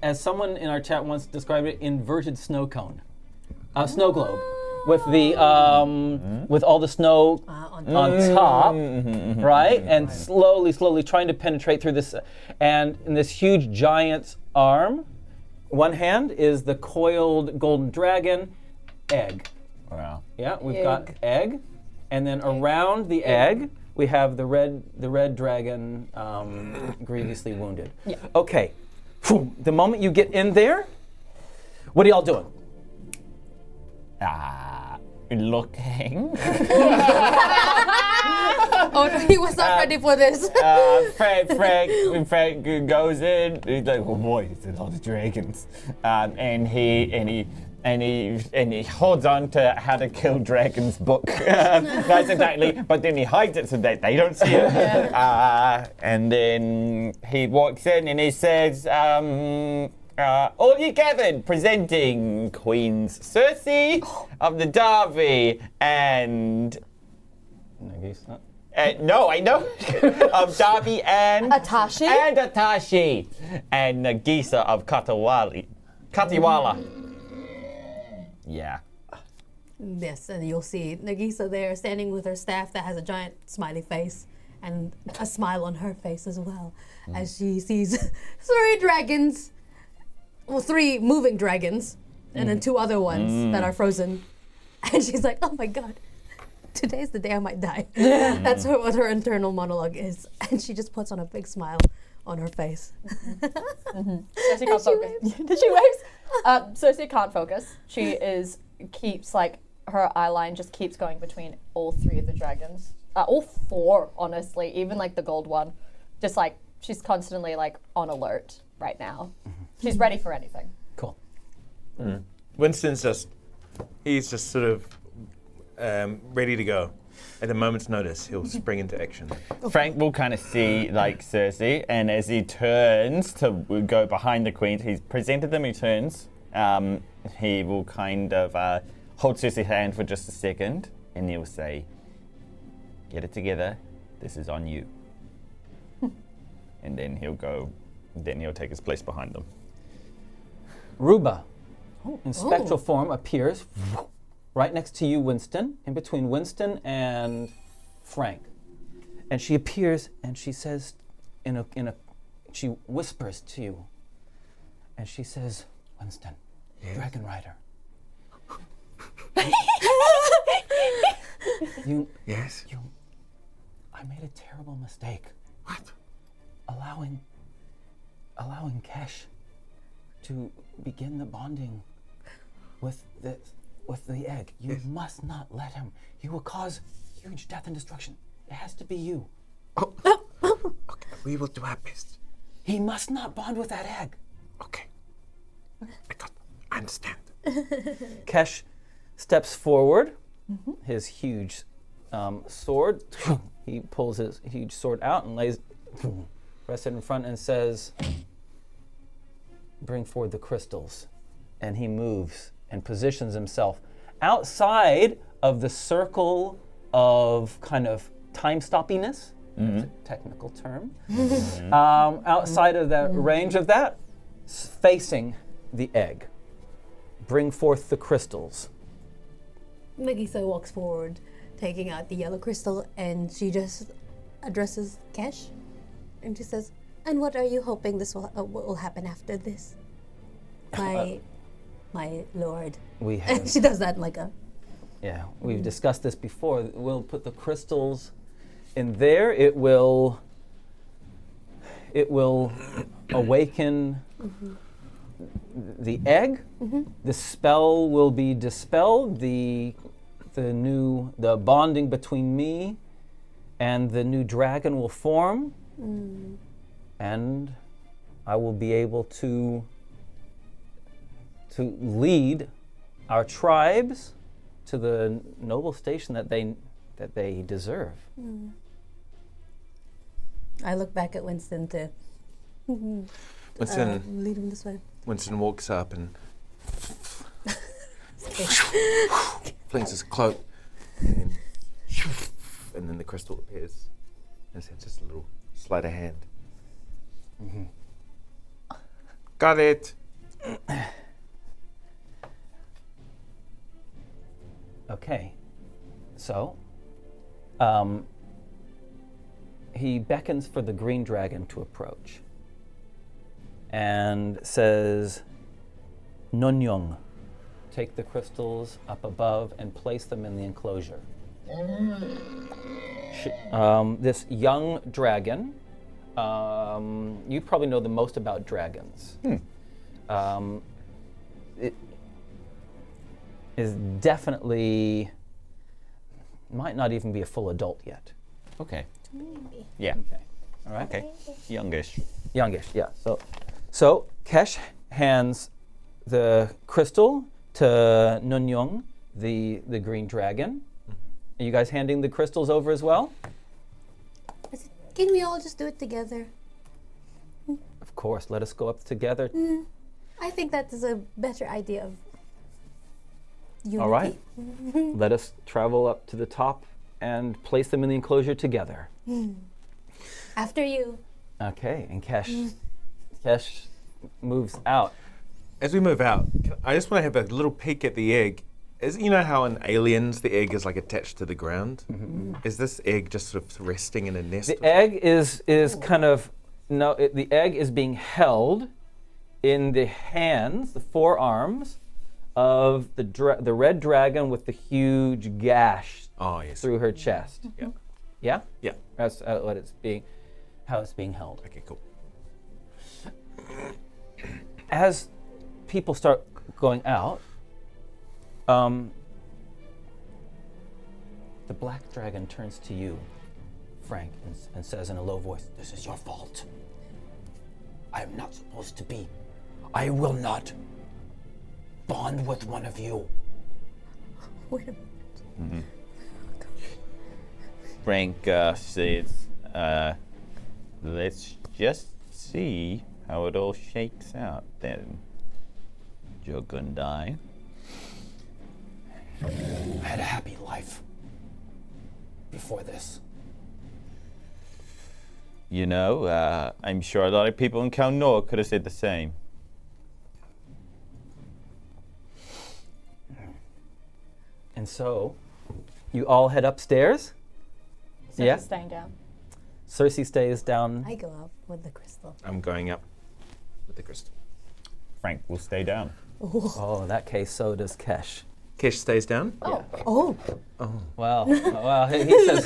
as someone in our chat once described it, inverted snow cone, snow globe, with the with all the snow on top, right, and slowly trying to penetrate through this, and in this huge giant's arm, one hand is the coiled golden dragon egg. Wow. Yeah, we've got egg, and then around the egg we have the red dragon, grievously wounded. Yeah. Okay. The moment you get in there, what are y'all doing? Looking. Oh no, he was not ready for this. Frank goes in. He's like, "Oh boy, it's a lot of dragons," and he holds on to How to Kill Dragons book. That's exactly. But then he hides it so that they don't see it. And then he walks in and he says, "All ye gathered, presenting Queens Cerci of the Derby and." Nagiisa. No, I know. Of Derby and Atashi? And Atashi. And Nagiisa of Katiwala. Yeah. Yes, and you'll see Nagiisa there standing with her staff that has a giant smiley face and a smile on her face as well as she sees 3 dragons, well, 3 moving dragons, and then 2 other ones that are frozen. And she's like, oh my god, today's the day I might die. That's what her internal monologue is. And she just puts on a big smile on her face. Cerci can't focus. Did she wave? Cerci can't focus. She keeps like her eye line just keeps going between all 3 of the dragons. All 4, honestly. Even like the gold one. Just like she's constantly like on alert right now. She's ready for anything. Cool. Winston's he's just sort of ready to go. At a moment's notice, he'll spring into action. Frank will kind of see like Cerci, and as he turns to go behind the queens, he's presented them, he turns. He will kind of hold Cerci's hand for just a second, and he'll say, "Get it together, this is on you." And then he'll take his place behind them. Ruba, in spectral form, appears right next to you, Winston, in between Winston and Frank. And she appears and she says, she whispers to you, and she says, "Winston, Dragon Rider. Yes? I made a terrible mistake. What? Allowing Kesh to begin the bonding with the egg. You must not let him. He will cause huge death and destruction. It has to be you. Oh. Okay, we will do our best. He must not bond with that egg." Okay. I understand. Kesh steps forward, his huge sword. He pulls his huge sword out and rests it in front and says, "Bring forward the crystals." And he moves and positions himself outside of the circle of kind of time-stoppiness, that's a technical term, outside of that range of that, facing the egg. Bring forth the crystals. Nagiisa walks forward, taking out the yellow crystal, and she just addresses Kesh. And she says, "And what are you hoping will happen after this? My lord." We have, And she does that like a... yeah, we've discussed this before. We'll put the crystals in there. It will awaken the egg. The spell will be dispelled. The bonding between me and the new dragon will form, and I will be able to lead our tribes to the noble station that they deserve. I look back at Winston to Winston lead him this way. Winston walks up and flings his cloak, and then the crystal appears. And it's just a little Sleight of hand. Got it. Okay. So, he beckons for the green dragon to approach and says, Nonyong, take the crystals up above and place them in the enclosure. This young dragon, you probably know the most about dragons. It is definitely, might not even be a full adult yet. Okay. Yeah. Okay. All right. Okay. Youngish. Youngish, yeah. So Kesh hands the crystal to Nonyong, the green dragon. Are you guys handing the crystals over as well? Can we all just do it together? Of course. Let us go up together. I think that is a better idea of unity. All right. Let us travel up to the top and place them in the enclosure together. After you. Okay. And Kesh moves out. As we move out, I just want to have a little peek at the egg. You know how in Aliens the egg is like attached to the ground? Is this egg just sort of resting in a nest? The egg is kind of, the egg is being held in the hands, the forearms of the red dragon with the huge gash through her chest. Yeah. Yeah? Yeah. That's how it's being held. Okay, cool. As people start going out, the black dragon turns to you, Frank, and says in a low voice, "This is your fault. I am not supposed to be. I will not bond with one of you." Wait a minute. Frank says, let's just see how it all shakes out then, Jogundai. I had a happy life before this. You know, I'm sure a lot of people in Kalnour could have said the same. And so, you all head upstairs. So Yeah. she's staying down. Cerci stays down. I go up with the crystal. I'm going up with the crystal. Frank will stay down. Oh, in that case, so does Kesh. Kesh stays down. Oh. Oh. Well, he says,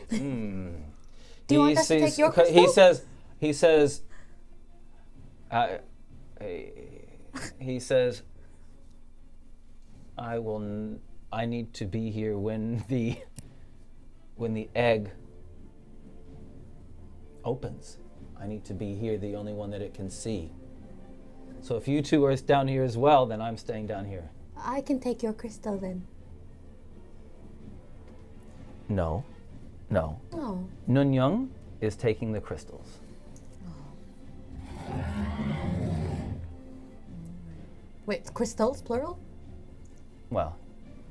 Do you want us to take your crystal? He says, I need to be here when the egg opens. I need to be here, the only one that it can see. So if you two are down here as well, then I'm staying down here. I can take your crystal then. No. Oh. Nonyong is taking the crystals. Wait, crystals, plural? Well,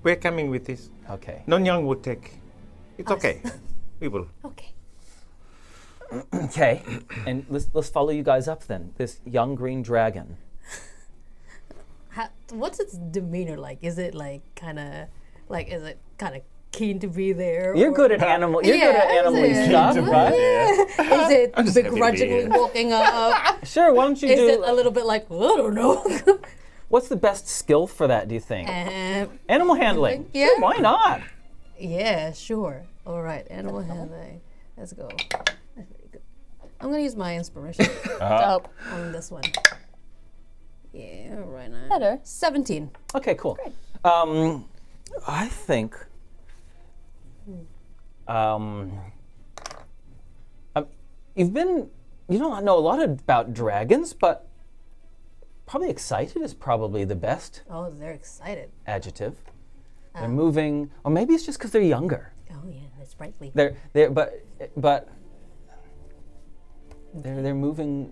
We're coming with this. okay. Nonyang will take. It's Us. okay. We will. Okay. Okay, and let's follow you guys up then. This young green dragon. What's its demeanor like? Is it kind of keen to be there? You're or- good at animal. You're good at Yeah, animal is it? stuff, right? Is it just happy to be begrudgingly here. walking up? Sure. Why don't you Is do? it a little bit like, I don't know? What's the best skill for that? Do you think? Animal handling. Yeah. Sure, why not? Yeah, sure. All right, animal handling. Let's go. That's very good. I'm gonna use my inspiration Dope. on this one. Yeah, right now. Better. 17. Okay, cool. I think. You've been. You don't know a lot about dragons, but probably excited is probably the best Oh, they're excited. adjective. They're moving, or maybe it's just because they're younger. Oh yeah, they're sprightly. But they're moving,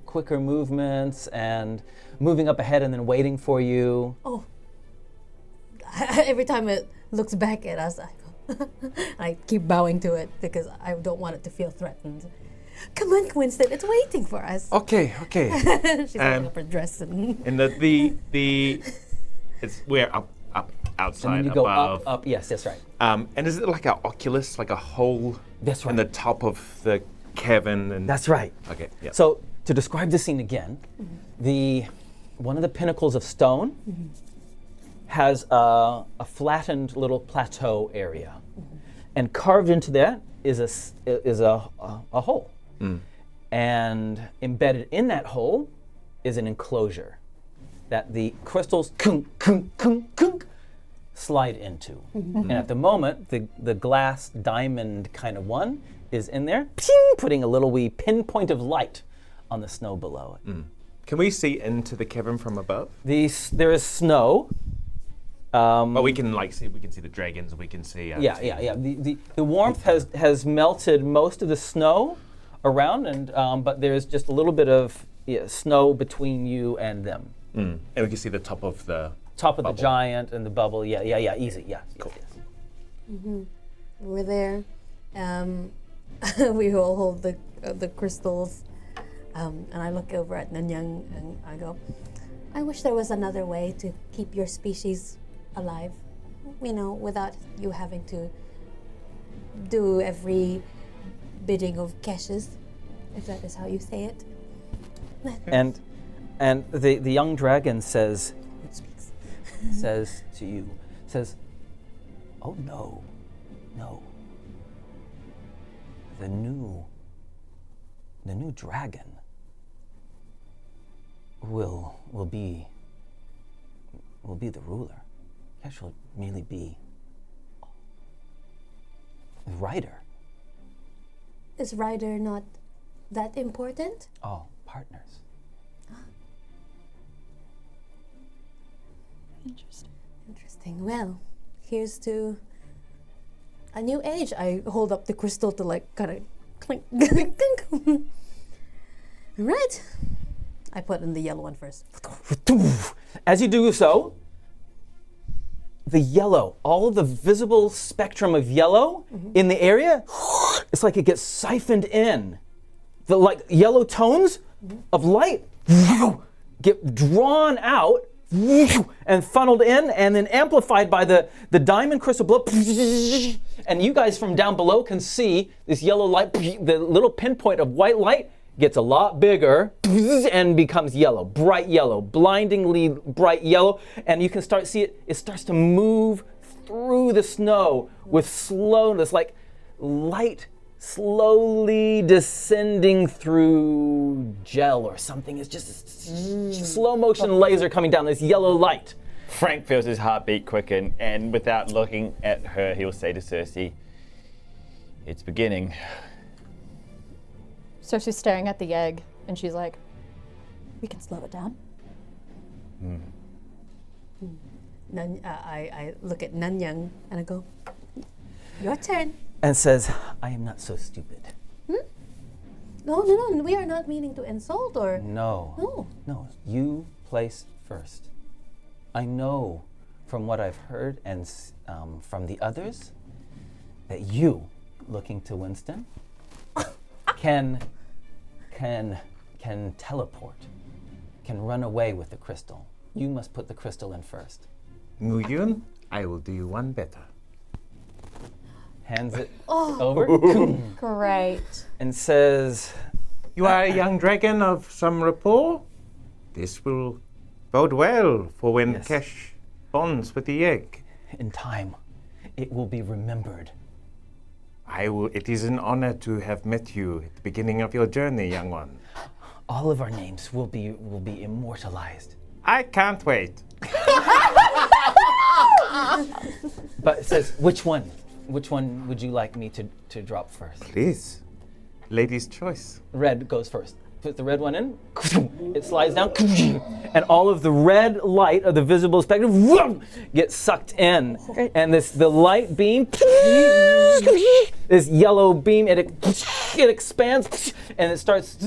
quicker movements and moving up ahead and then waiting for you. Oh. Every time it looks back at us, I go, I keep bowing to it because I don't want it to feel threatened. Come on, Winston, it's waiting for us. Okay. She's holding up her dress and And we're up outside And then you go above. up. Yes, that's right. And is it like an oculus, like a hole That's right. in the top of the cavern? And That's right. okay. Yeah. So to describe the scene again, one of the pinnacles of stone has a flattened little plateau area, and carved into that is a hole, and embedded in that hole is an enclosure that the crystals slide into. And at the moment, the glass diamond kind of one is in there, putting a little wee pinpoint of light on the snow below it. Can we see into the cavern from above? There is snow. But we can see the dragons. We can see. Yeah. The warmth has melted most of the snow around, and but there's just a little bit of snow between you and them. And we can see the top of the The giant and the bubble. Yeah. Easy. Yeah. Cool. Yes. we're there. We all hold the crystals, and I look over at Nanyang and I go, I wish there was another way to keep your species alive, without you having to do every bidding of Keshes, if that is how you say it. And the young dragon says to you, oh no. The new dragon will be the ruler. Kesh will merely be Ryder. Is Ryder not that important? Oh, partners. Interesting. Well, here's to a new age. I hold up the crystal to kind of clink, clink, clink. Right. I put in the yellow one first. As you do so, the yellow, all of the visible spectrum of yellow in the area, it's like it gets siphoned in. The yellow tones of light get drawn out and funneled in, and then amplified by the diamond crystal blow. And you guys from down below can see this yellow light, the little pinpoint of white light gets a lot bigger and becomes yellow, bright yellow, blindingly bright yellow. And you can see it starts to move through the snow with slowness, like light slowly descending through gel or something. It's just a slow motion laser coming down this yellow light. Frank feels his heartbeat quicken, and without looking at her, he'll say to Cerci, "It's beginning." Cerci's staring at the egg, and she's like, we can slow it down. I look at Nanyang and I go, your turn. And says, I am not so stupid. No, we are not meaning to insult or... No, you place first. I know from what I've heard and from the others that you, looking to Winston, can teleport, can run away with the crystal. You must put the crystal in first. Nguyun, I will do you one better. Hands it over. Great. And says, You are a young dragon of some rapport. This will bode well for when Yes. Kesh bonds with the egg. in time, it will be remembered. It is an honor to have met you at the beginning of your journey, young one. All of our names will be immortalized. I can't wait. But it says, which one? Which one would you like me to drop first? Please, lady's choice. Red goes first. Put the red one in. It slides down. And all of the red light of the visible spectrum gets sucked in. And the light beam, this yellow beam, it expands and it starts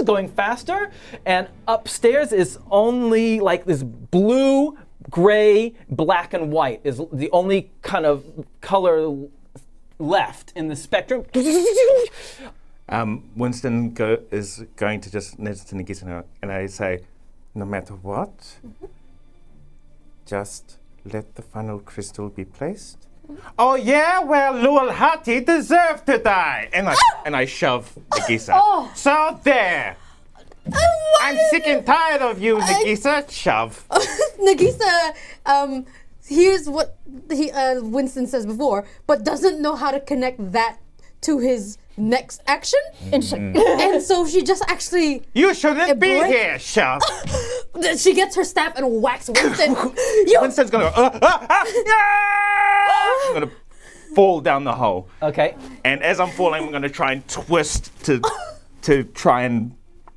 going faster. And upstairs is only like this blue, gray, black, and white is the only kind of color left in the spectrum. Winston is going to just nudge to Nagiisa and I say, no matter what, just let the final crystal be placed. Oh yeah, well, Lul Hati deserved to die, and I shove Nagiisa. So there. I'm sick and tired of you, Nagiisa. Shove. Nagiisa hears what Winston says before, but doesn't know how to connect that to his next action. And so she just actually... You shouldn't be here, shove. She gets her staff and whacks Winston. Winston's gonna go, I'm gonna fall down the hole. Okay. And as I'm falling, I'm gonna try and twist to try and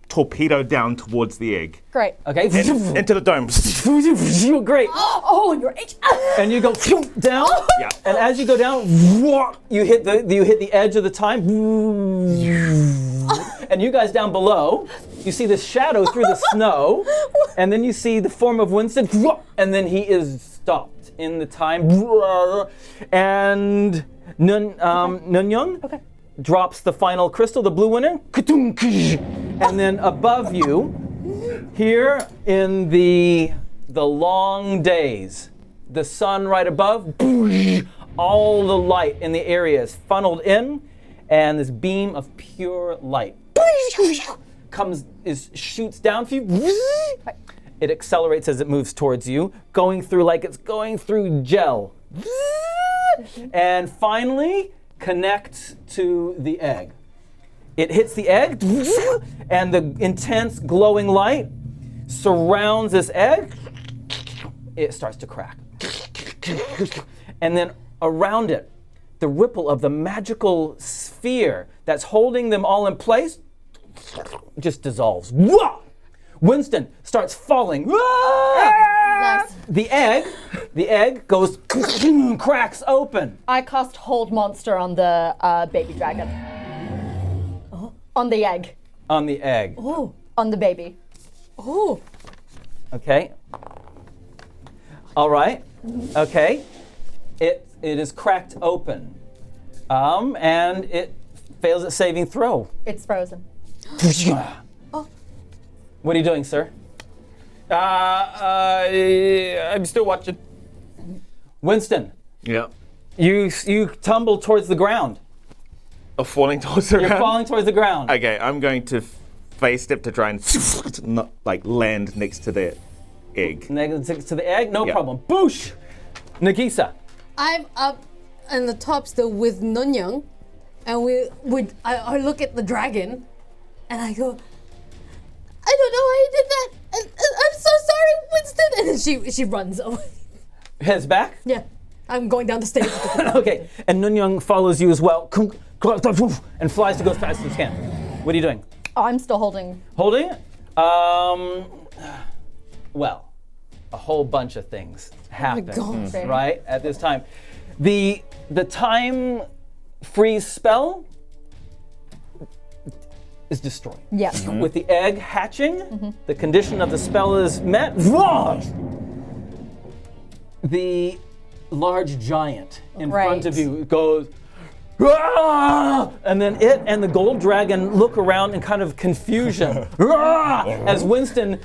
torpedo down towards the egg. Great. Okay. Into the dome. Great. Oh, you're H. And you go down. Yeah. And as you go down, you hit the edge of the time. And you guys down below, you see the shadow through the snow, and then you see the form of Winston, and then he is stopped in the time. And Nunyung drops the final crystal, the blue one in, and then above you, here in the long days, the sun right above, all the light in the area is funneled in, and this beam of pure light shoots down for you. It accelerates as it moves towards you, going through like it's going through gel. And finally connects to the egg. It hits the egg, and the intense glowing light surrounds this egg. It starts to crack. And then around it, the ripple of the magical sphere that's holding them all in place just dissolves. Winston starts falling. Nice. The egg goes, cracks open. I cast Hold Monster on the baby dragon. On the egg. On the egg. On the baby. Okay. All right. Okay. It is cracked open. And it fails at saving throw. It's frozen. What are you doing, sir? I'm still watching. Winston, Yeah. you tumble towards the ground. Falling towards the You're ground. falling towards the ground. Okay, I'm going to face step to try and not like land next to the egg. Next to the egg, no Yeah. problem. Boosh! Nagiisa. I'm up on the top still with Nunyung, and I look at the dragon, and I go, I don't know how you did that. I'm so sorry, Winston. And then she runs away. Heads back. Yeah, I'm going down the stairs. Okay, and Nunyung follows you as well, and flies to go as fast as he can. What are you doing? Oh, I'm still holding. Holding it? Well, a whole bunch of things happen, God. right, at this time. The time freeze spell is destroyed. Yeah. With the egg hatching, the condition of the spell is met. The large giant in front of you goes, and then it and the gold dragon look around in kind of confusion as Winston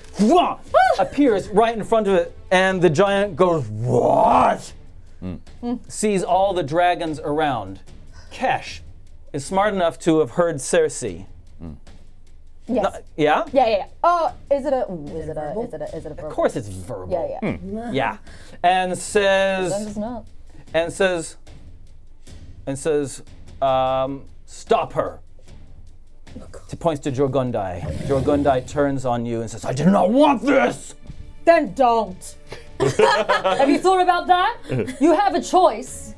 appears right in front of it, and the giant goes, what? Sees all the dragons around. Kesh is smart enough to have heard Cerci. Yes. Yeah? Yeah. Oh, is it a verbal? Of course it's verbal. Yeah. Yeah. And Then says, it's not. stop her. He points to Jorgundai. Jorgundai turns on you and says, I do not want this. Then don't. Have you thought about that? You have a choice.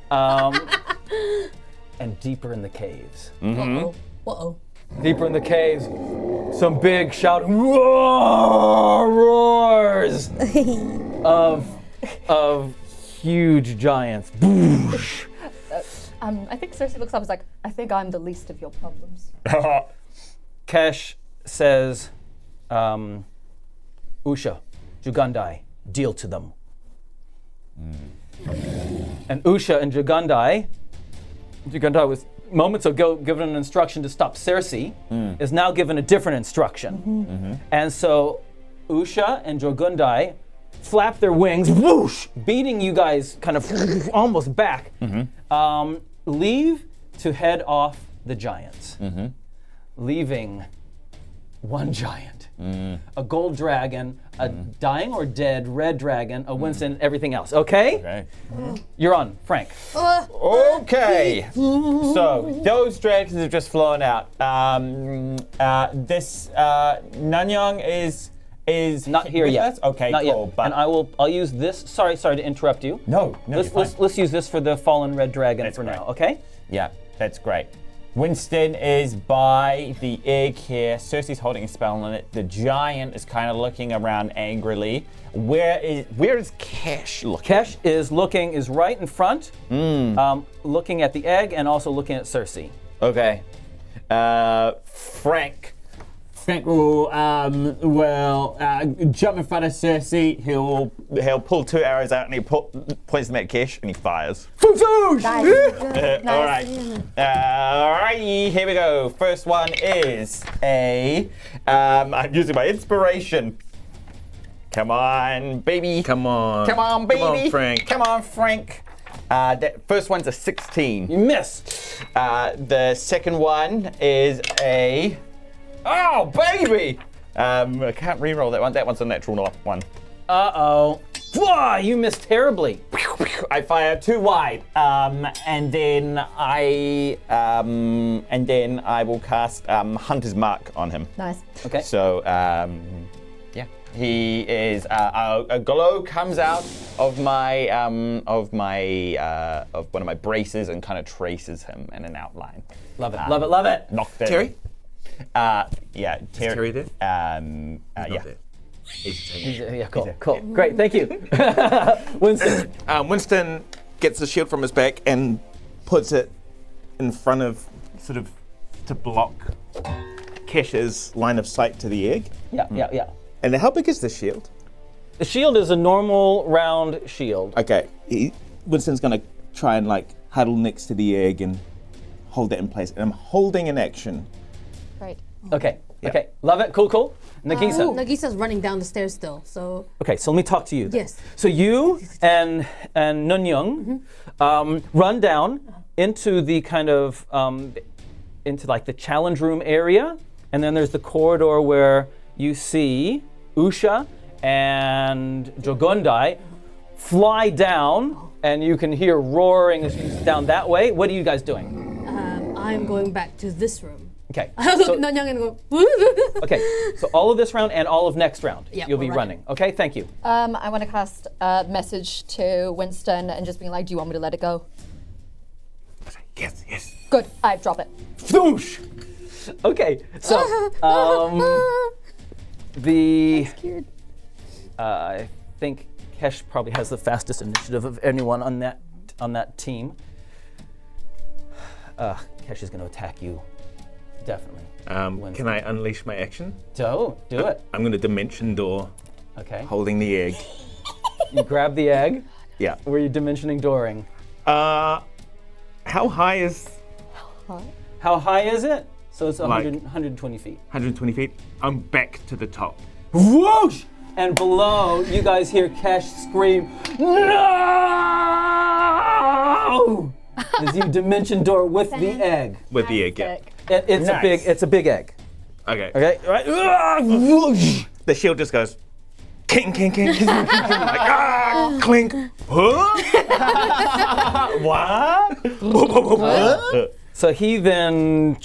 And deeper in the caves. Uh-oh. Deeper in the caves, some big shouting roars of huge giants. Boosh. I think Cerci looks up and is like, I think I'm the least of your problems. Kesh says, Usha, Jugandai, deal to them. And Usha and Jugundai was moments ago given an instruction to stop Cerci, is now given a different instruction. And so Usha and Jugundai flap their wings, whoosh, beating you guys kind of almost back. Leave to head off the giants, leaving one giant, a gold dragon, a dying or dead red dragon, a Winston, everything else. Okay? You're on, Frank. Okay. So those dragons have just flown out. This Nanyang is Not here with yet. us? Okay, Not cool. yet. But And I'll use this. Sorry to interrupt you. no, you're fine. Let's use this for the fallen red dragon That's for great. now. Okay? Yeah, that's great. Winston is by the egg here. Cerci's holding a spell on it. The giant is kind of looking around angrily. Where is Kesh looking? Kesh is right in front, looking at the egg and also looking at Cerci. Okay. Frank will jump in front of Cerci. He'll pull 2 arrows out and he points them at Kesh and he fires. Nice. All right. Alrighty, here we go. First one is I'm using my inspiration. Come on, baby. Come on. Come on, baby. Come on, Frank. Come on, Frank. That first one's a 16. You missed. The second one is a... Oh, baby! I can't re-roll that one. That one's a natural one. Uh-oh. Whoa, you missed terribly. I fire 2 wide, and then I will cast Hunter's Mark on him. Nice. Okay. So yeah, he is a glow comes out of my of one of my braces and kind of traces him in an outline. Love it, love it, love it. Knocked it. Terry? Yeah, Terry there? yeah. Yeah, cool. Great, thank you. Winston. Winston gets the shield from his back and puts it in front of, sort of, to block Kesh's line of sight to the egg. Yeah. And how big is the shield? The shield is a normal round shield. Okay, Winston's gonna try and huddle next to the egg and hold that in place. And I'm holding an action. Great. Okay. Love it, cool. Nagiisa. Nagisa's running down the stairs still, so Okay, so let me talk to you. yes. So you and Nunyung run down into the kind of into the challenge room area, and then there's the corridor where you see Usha and Jogundai fly down, and you can hear roaring as she's down that way. What are you guys doing? I'm going back to this room. Okay. I'll look So, at Nanyang and go, okay. So all of this round and all of next round, Yeah, you'll be we're running. Okay. Thank you. I want to cast a message to Winston and just being like, do you want me to let it go? Yes. Good. I drop it. Thoosh! Okay, so I think Kesh probably has the fastest initiative of anyone on that team. Kesh is going to attack you, definitely. Can I unleash my action? Do it. I'm going to dimension door, Okay. holding the egg. You grab the egg. Yeah. Were you dimensioning dooring? How high is How high is it? So it's 100, Like- 120 feet. 120 feet? I'm back to the top. Whoosh! And below, you guys hear Kesh scream, "No!" as you dimension door with the egg. With the egg, yeah. Sick. It's a big egg. Okay. Okay, right? Whoosh! The shield just goes, king, king, king, king, king, king, king. Like, clink. Huh? What? So he then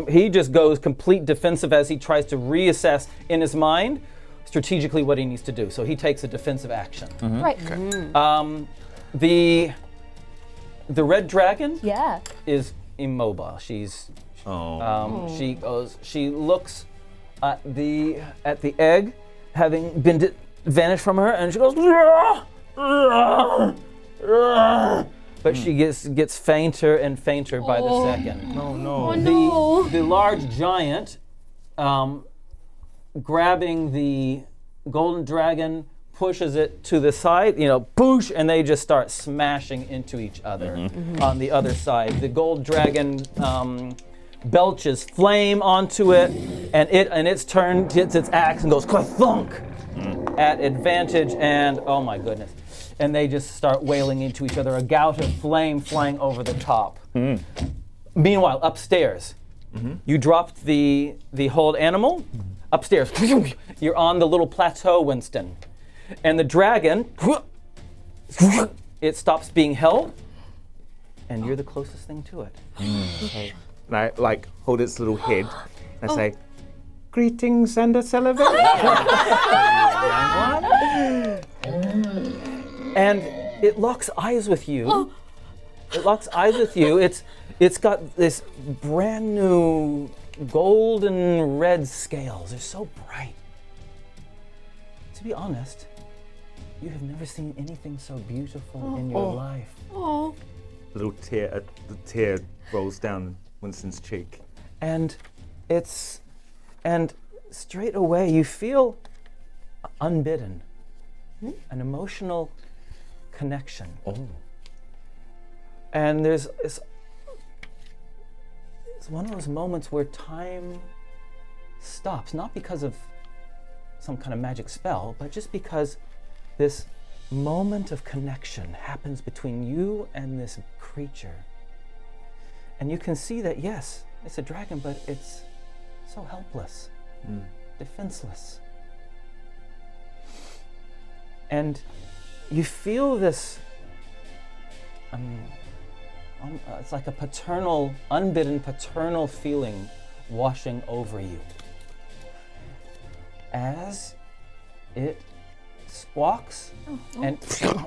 he just goes complete defensive as he tries to reassess in his mind strategically what he needs to do. So he takes a defensive action. Right. The red dragon Yeah. is immobile. She's Oh. she looks at the egg having been vanished from her, and she goes, but she gets fainter and fainter by the second. Oh no. Oh no. The large giant, grabbing the golden dragon, pushes it to the side, boosh, and they just start smashing into each other on the other side. The gold dragon belches flame onto it, and its turn hits its axe and goes thunk at advantage, and oh my goodness. And they just start wailing into each other, a gout of flame flying over the top. Meanwhile, upstairs, you dropped the hold animal. Upstairs, you're on the little plateau, Winston. And the dragon, it stops being held, and you're the closest thing to it. And I hold its little head and I say, "Greetings and a celebration." And it locks eyes with you. It locks eyes with you. It's got this brand new golden red scales. They're so bright. To be honest, you have never seen anything so beautiful in your life. Oh. The tear rolls down Winston's cheek. And straight away you feel unbidden, an emotional connection. And it's one of those moments where time stops, not because of some kind of magic spell, but just because this moment of connection happens between you and this creature. And you can see that, yes, it's a dragon, but it's so helpless, defenseless. And you feel this, it's like a paternal, unbidden paternal feeling washing over you. As it squawks and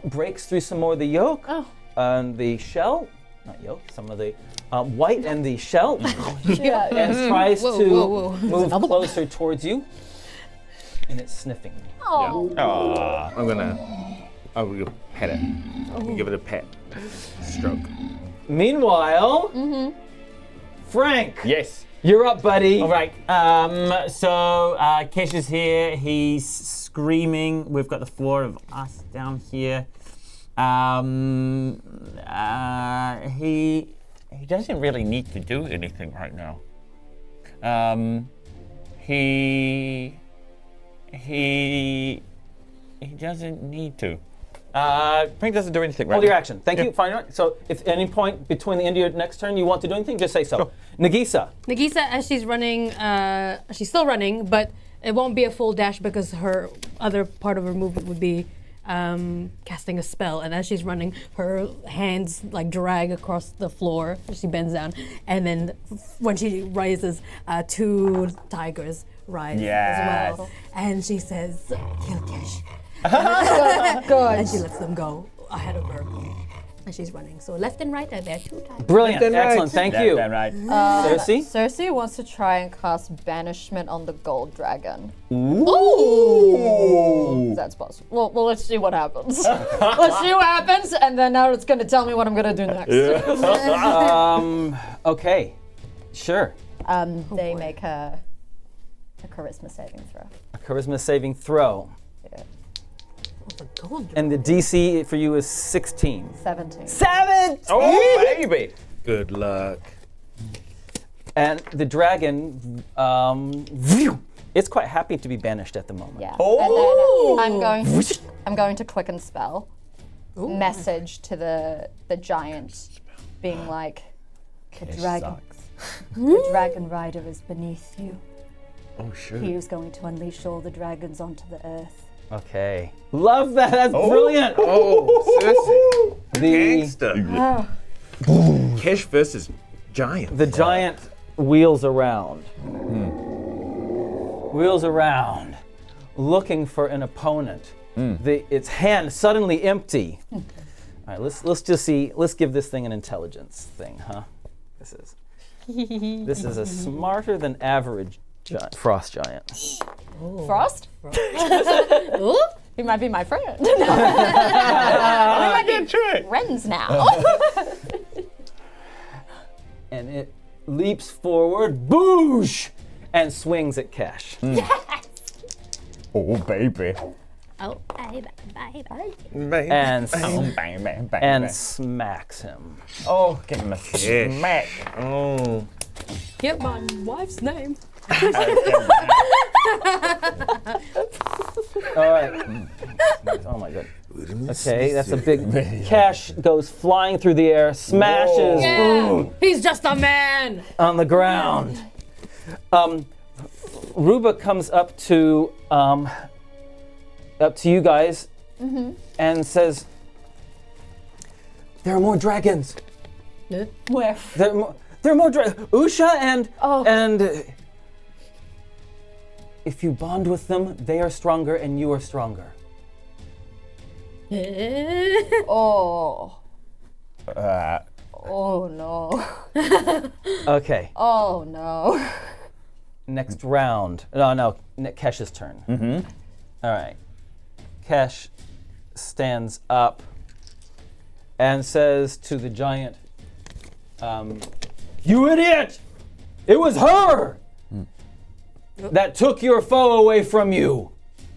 breaks through some more of the yolk and the shell, not yolk, some of the white and the shell, and tries to move closer towards you, and it's sniffing. I will pet it. Give it a pet stroke. Meanwhile, Frank, Yes. you're up, buddy. All right. So Kesh is here. He's screaming. We've got the four of us down here. He doesn't really need to do anything right now. He doesn't need to. Frank doesn't do anything right Hold your now. action. Thank you. Fine. So, if at any point between the end of your next turn you want to do anything, just say so. Nagiisa. Nagiisa, as she's running, she's still running, but it won't be a full dash because her other part of her movement would be casting a spell. And as she's running, her hands drag across the floor. She bends down, and then when she rises, two tigers rise as well. And she says, "Kill Kish." Good. And she lets them go ahead of her. And she's running. So left and right are there, two tigers. Brilliant. Excellent. Thank you. Damn right. Cerci. Cersei wants to try and cast banishment on the gold dragon. Ooh. If that's possible. Well, let's see what happens. Let's see what happens, and then now it's going to tell me what I'm going to do next. Okay. Sure. They make a charisma saving throw. A charisma saving throw. The gold And the DC for you is 16. 17. 7! Oh, baby. Good luck. And the dragon, it's quite happy to be banished at the moment. Yeah. Oh. And then I'm going to quicken spell. Message to the giant, being like, the dragon rider is beneath you. Oh, sure. He is going to unleash all the dragons onto the earth. Okay. Love that. That's brilliant. Oh, Cerci. The Gangster. Kesh versus giant. the giant wheels around. Wheels around, looking for an opponent. Its hand suddenly empty. All right, let's just see. Let's give this thing an intelligence thing, huh? This is a smarter than average frost giant. Frost? He might be my friend. I get tricked. Friends now. And it leaps forward, boosh, and swings at Kesh. Oh, baby. Oh, bye. and Bang, bang, bang, bang, and bang. smacks him. Oh, give him a Yes. smack. Oh. Get my wife's name. All right. Oh my god. Okay, that's a big. Cash goes flying through the air, smashes Yeah. He's just a man. on the ground. Ruba comes up to you guys and says, "There are more dragons. Where? There are more dragons. Usha and if you bond with them, they are stronger and you are stronger." Oh. Uh, Oh no. Okay, Oh no. next round. No, Kesh's turn. mm-hmm. All right. Kesh stands up and says to the giant, "You idiot! It was her that took your foe away from you,"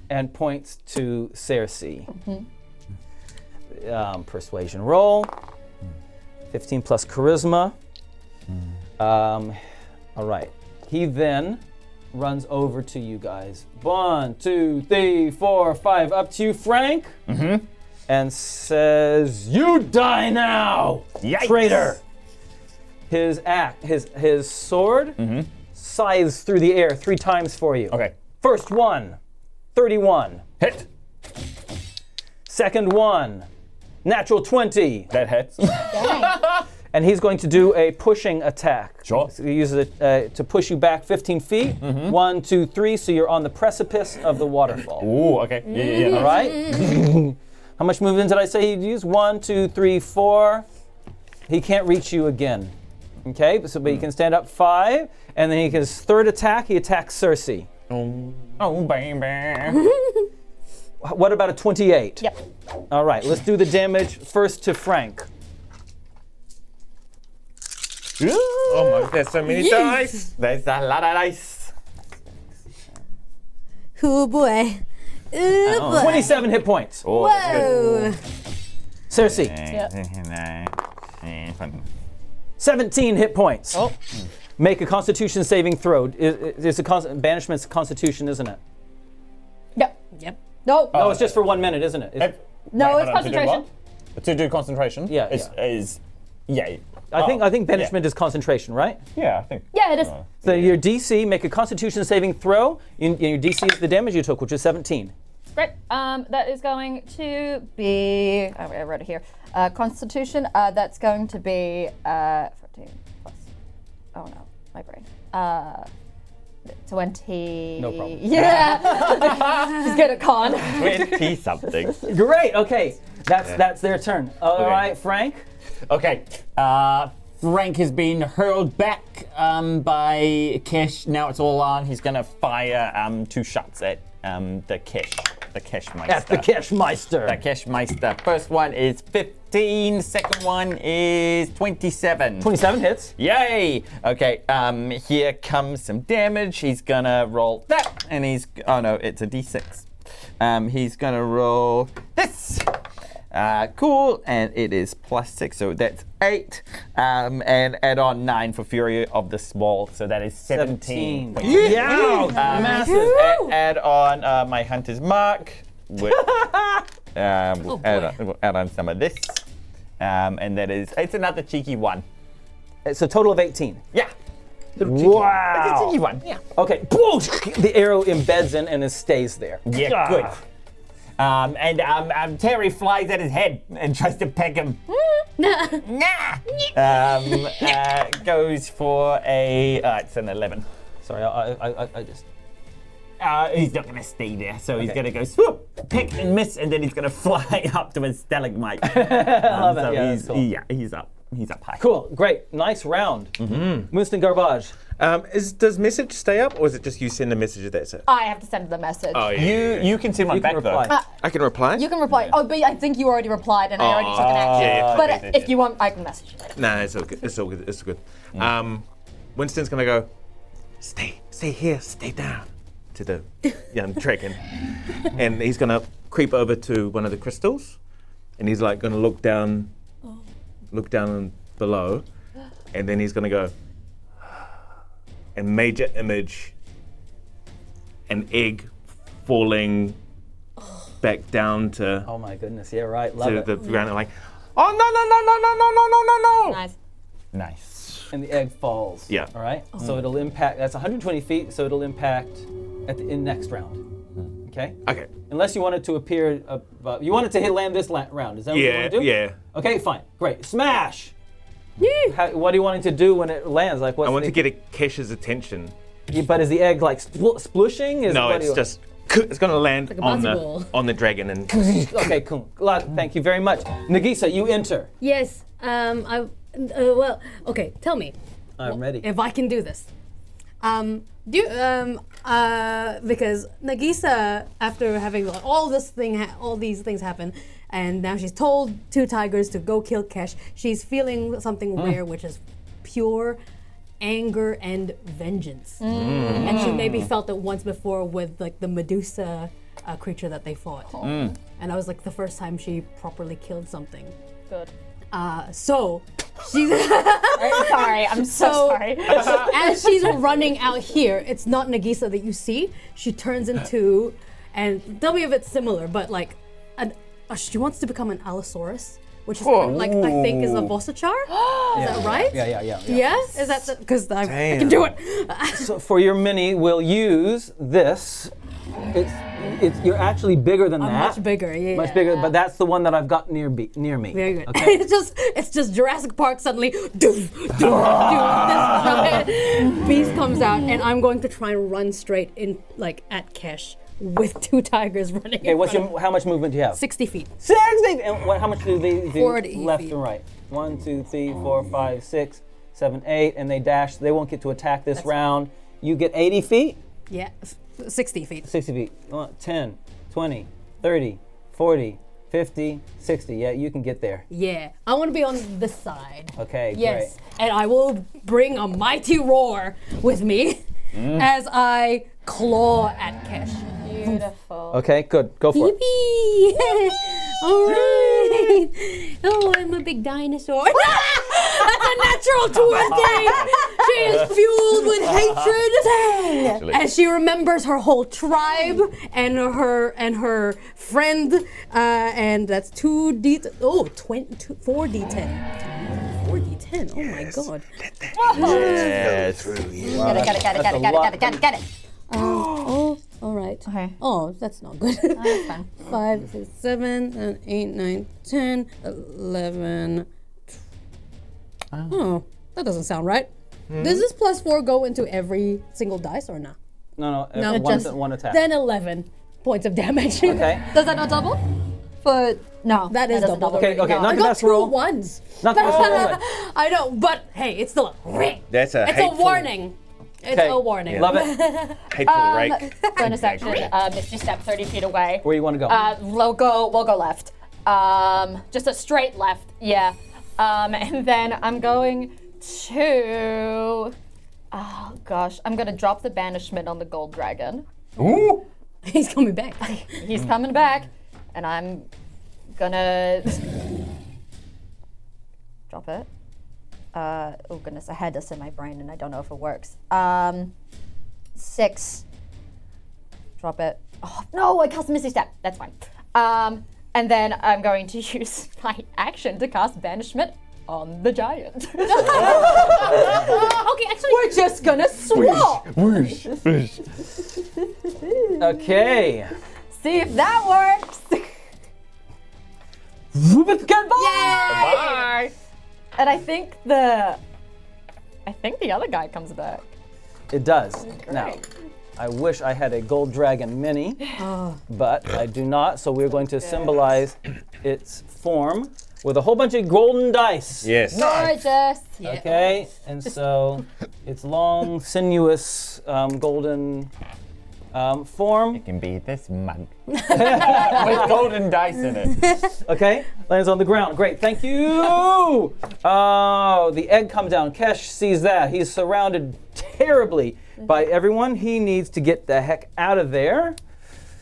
and points to Cerci. Persuasion roll. 15 plus charisma. All right. He then runs over to you guys. 1, 2, 3, 4, 5. Up to you, Frank. And says, "You die now, Yikes. traitor." His sword scythes through the air 3 times for you. Okay. First one, 31. Hit. Second one, natural 20. That hits. And he's going to do a pushing attack. Sure. So he uses it to push you back 15 feet. 1, 2, 3, so you're on the precipice of the waterfall. Ooh, okay. Yeah. All right? How much movement did I say he'd use? 1, 2, 3, 4. He can't reach you again. Okay, but he can stand up 5, and then his third attack, he attacks Cerci. Oh, baby. What about a 28? Yep. All right, let's do the damage first to Frank. Oh my, there's so many dice. There's a lot of dice. Oh boy. Oh boy. 27 hit points. Oh, that's good. Whoa. Cerci, 17 hit points. Oh. Make a Constitution saving throw. Banishment's Constitution, isn't it? Yep. Yep. No. No, it's just for 1 minute, isn't it? No, Wait, it's hold on, to do concentration. what? To do concentration? Yeah, Is yeah. I think banishment is concentration, right? Yeah, I think. Yeah, it is. So your DC, make a Constitution saving throw. Your DC is the damage you took, which is 17. Great. That is going to be. I wrote it here. Constitution. That's going to be 14 plus. Oh no, my brain. 20. No problem. Yeah. She's good at con. 20 something. Great. Okay, that's their turn. All right, Frank. Okay. Frank has been hurled back by Kesh. Now it's all on. He's gonna fire 2 shots at the Keshmeister. That's the Keshmeister. The Keshmeister. First one is 15. Second one is 27. 27 hits. Yay! Okay, here comes some damage. He's gonna roll that, and oh no, it's a d6. He's gonna roll this. Cool, and it is +6, so that's 8. And add on 9 for Fury of the Small, so that is 17. Yeah! Massive. Add on my Hunter's Mark. We'll add on some of this. And it's another cheeky 1. It's a total of 18. Yeah. Wow. It's a cheeky 1. Yeah. Okay. The arrow embeds in and it stays there. Yeah, good. And Terry flies at his head and tries to peck him. Goes for it's an 11. Sorry, I just. He's not going to stay there, so he's going to go swoop, pick and miss, and then he's going to fly up to his stalagmite. I love that. So Yeah, that's cool. he's up. He's up high. Cool. Great. Nice round. Winston Garbage. Does message stay up, or is it just you send a message? That's it. I have to send the message. Oh yeah. You can send one You can back though. reply. I can reply. You can reply. Oh, but I think you already replied, and I already took an action. yeah, But okay. if you want, I can message you. Nah, it's all good. It's all good. It's all good. Winston's gonna go. Stay here. Stay down. To the young dragon, and he's gonna creep over to one of the crystals, and he's like going to look down below, and then he's going to go, and major image an egg falling back down to Oh my goodness, yeah, right, love it. the ground, and like, oh no. Nice. Nice. And the egg falls. Yeah. All right. So it'll impact. That's 120 feet. So it'll impact in next round. Okay. Okay. Unless you want it to appear. You want it to land this round. Is that what you want to do? Yeah. Okay. Fine. Great. Smash. What are you wanting to do when it lands? Like what? I want to get Kesh's attention. But is the egg like splushing? No, it's just it's going to land Like a on basketball. the dragon and Okay. Cool. Thank you very much, Nagiisa. You enter. Yes. Well. Okay. Tell me. I'm ready. If I can do this. Because Nagiisa, after having all these things happen, and now she's told 2 tigers to go kill Kesh, she's feeling something rare, which is pure anger and vengeance. And she maybe felt it once before with like the Medusa creature that they fought. And that was like the first time she properly killed something. Good. So she's Sorry, I'm so sorry. as she's running out here, it's not Nagiisa that you see. She turns into, and tell me if it's similar, but like, she wants to become an Allosaurus, which is like I think is a Vossachar. Is that right? Yeah. Yeah. Is that because I can do it? So for your mini, we'll use this. You're actually bigger than that. Much bigger. Yeah. Much bigger, but that's the one that I've got near me. Very good. Okay. it's just Jurassic Park suddenly. This giant beast comes out, and I'm going to try and run straight in, like at Kesh, with 2 tigers running. Okay, how much movement do you have? 60 feet. 60. And how much do they do 40 left feet. and right? 1, 2, 3, 4, 5, 6, 7, 8, and they dash. They won't get to attack this round. You get 80 feet. Yeah, 60 feet. 60 feet. 10, 20, 30, 40, 50, 60. Yeah, you can get there. Yeah, I want to be on this side. Okay, Yes, great. and I will bring a mighty roar with me as I claw at Kesh. Beautiful. Okay, good. Go for it. Yippee! All right. Oh, I'm a big dinosaur. That's a natural 20. She is fueled with hatred, and she remembers her whole tribe and her friend, and that's 4d10. 4d10. Oh my god. Yes. Get it. Oh, all right. Okay. Oh, that's not good. That's fine. 5, 6, 7, 8, 9, 10, 11. Oh, that doesn't sound right. Does this +4 go into every single dice or not? No, No, one attack. Then 11 points of damage. Okay. Does that not double? No. That is doesn't double. Okay, No. not I the got best 2 roll. ones. Not the best roll. I know, but hey, it's still That's a it's a hateful, warning. It's Okay. a warning. Love it. hateful rake. Bonus action. Misty step 30 feet away. Where you want to go? We'll go left. Just a straight left. Yeah. And then I'm going to. Oh gosh, I'm gonna drop the banishment on the gold dragon. Ooh. He's coming back. He's coming back, and I'm gonna drop it. Oh goodness, I had this in my brain and I don't know if it works. 6. Drop it. Oh no, I cast Misty Step. That's fine. And then I'm going to use my action to cast banishment on the giant. Okay, actually, We're just gonna swap. Okay. See if that works. Goodbye. And I think the other guy comes back. It does. Now, I wish I had a gold dragon mini, but I do not. So we're going to symbolize its form with a whole bunch of golden dice. Yes. Gorgeous. Okay, and so its long, sinuous, golden form. It can be this mug with golden dice in it. Okay, lands on the ground. Great, thank you. Oh, the egg comes down. Kesh sees that. He's surrounded terribly by everyone. He needs to get the heck out of there.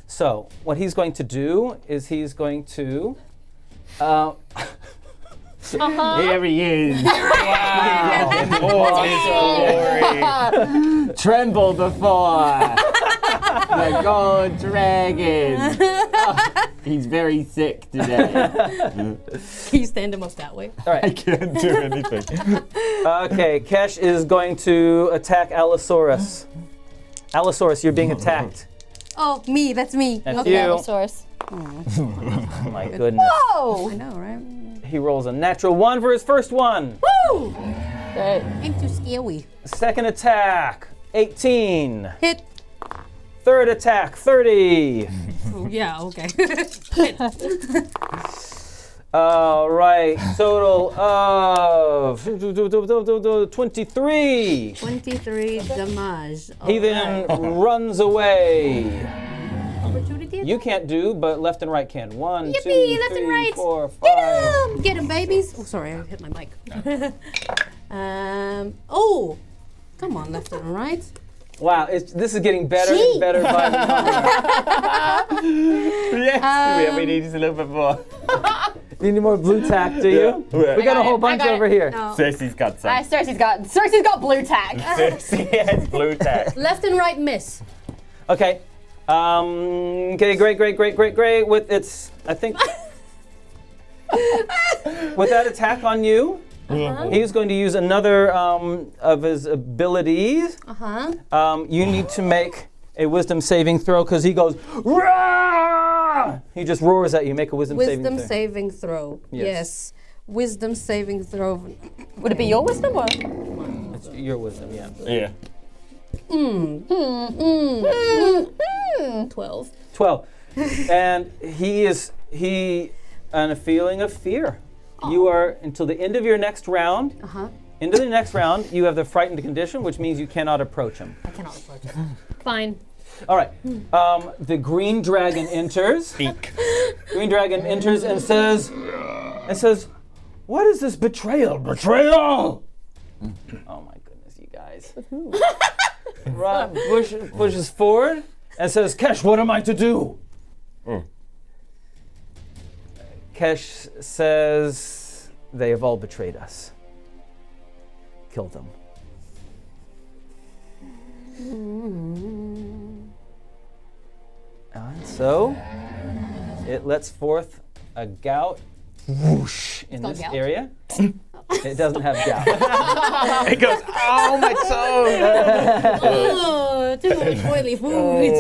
So what he's going to do is he's going to. Here he is. Glory. Tremble before the gold dragon. Oh, he's very sick today. Can you stand him up that way? All I right. can't do anything. Okay, Kesh is going to attack Allosaurus. Allosaurus, you're being attacked. Oh, me. That's me. That's Okay. you. Allosaurus. Oh my goodness. Oh! I know, right? He rolls a natural 1 for his first one. Woo! Great. I'm too scary. Second attack, 18. Hit. Third attack, 30. Oh, yeah, okay. All right, total of 23. 23 damage. He then runs away. Opportunity attack? You can't do, but left and right can. 1, 2, Yippee, left and 3, right. 4, 5. Get him, babies. Oh, sorry, I hit my mic. Oh, come on, left and right. Wow, this is getting better and better by the moment. Yes, we need just a little bit more. You need more blue tack, do you? Yeah. We got a whole I bunch got it. over here. No. Cerci's got some. Cerci's got blue tack. Cerci has blue tack. Left and right miss. Okay. Okay, great. With its, I think, with that attack on you, he's going to use another of his abilities. You need to make a wisdom saving throw because he goes, "Rah!" He just roars at you. Make a wisdom saving Wisdom throw. saving throw. Yes. Wisdom saving throw. Would it be your wisdom or? It's your wisdom, yeah. Yeah. 12. 12. And he on a feeling of fear. You are, until the end of your next round, into the next round, you have the frightened condition, which means you cannot approach him. I cannot approach it. Fine. All right. The green dragon enters. Green dragon enters and says, "What is this betrayal? Betrayal!" Oh my goodness, you guys. Pushes forward and says, "Kesh, what am I to do?" Kesh says, "They have all betrayed us. Kill them." And so it lets forth a gout whoosh in called this gout? area. It doesn't have gout. It goes, oh my toe! Oh, too many oily foods.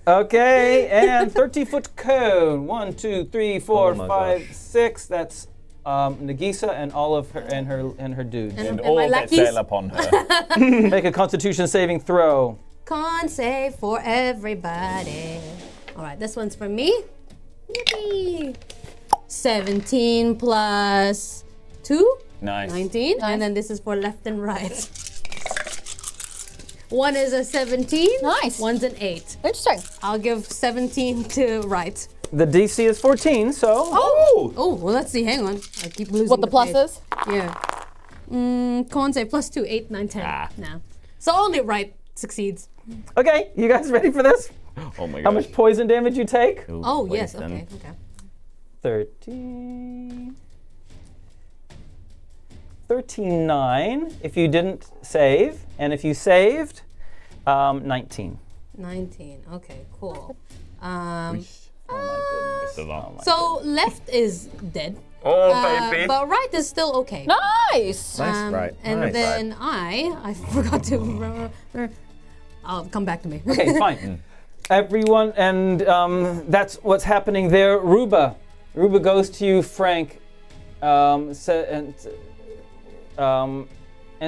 Okay, and 30-foot cone. 1, 2, 3, 4, Oh my 5, gosh. 6. That's Nagiisa and all of her and her dudes. And And all my that lackeys? sail upon her. Make a Constitution saving throw. Con save for everybody. All right, this one's for me. Yippee. 17 plus 2, Nice. 19. And then this is for left and right. One is a 17. Nice. One's an 8. Interesting. I'll give 17 to right. The DC is 14, so Oh, well, let's see. Hang on. I keep losing What the plus page. is? Yeah. Con save plus 2, 8, 9, 10. Ah. No. So only right succeeds. okay. You guys ready for this? Oh my How gosh. much poison damage you take? Ooh, Oh, yes. poison. Okay. 13. 39 if you didn't save, and if you saved, 19. 19. Okay, cool. Oh my goodness. It's a lot. Oh my So left is dead, Oh, baby. but right is still okay. Nice. Nice, right. And Nice. then I forgot to. I'll come back to me. Okay, fine. Everyone, and that's what's happening there. Ruba goes to you, Frank, and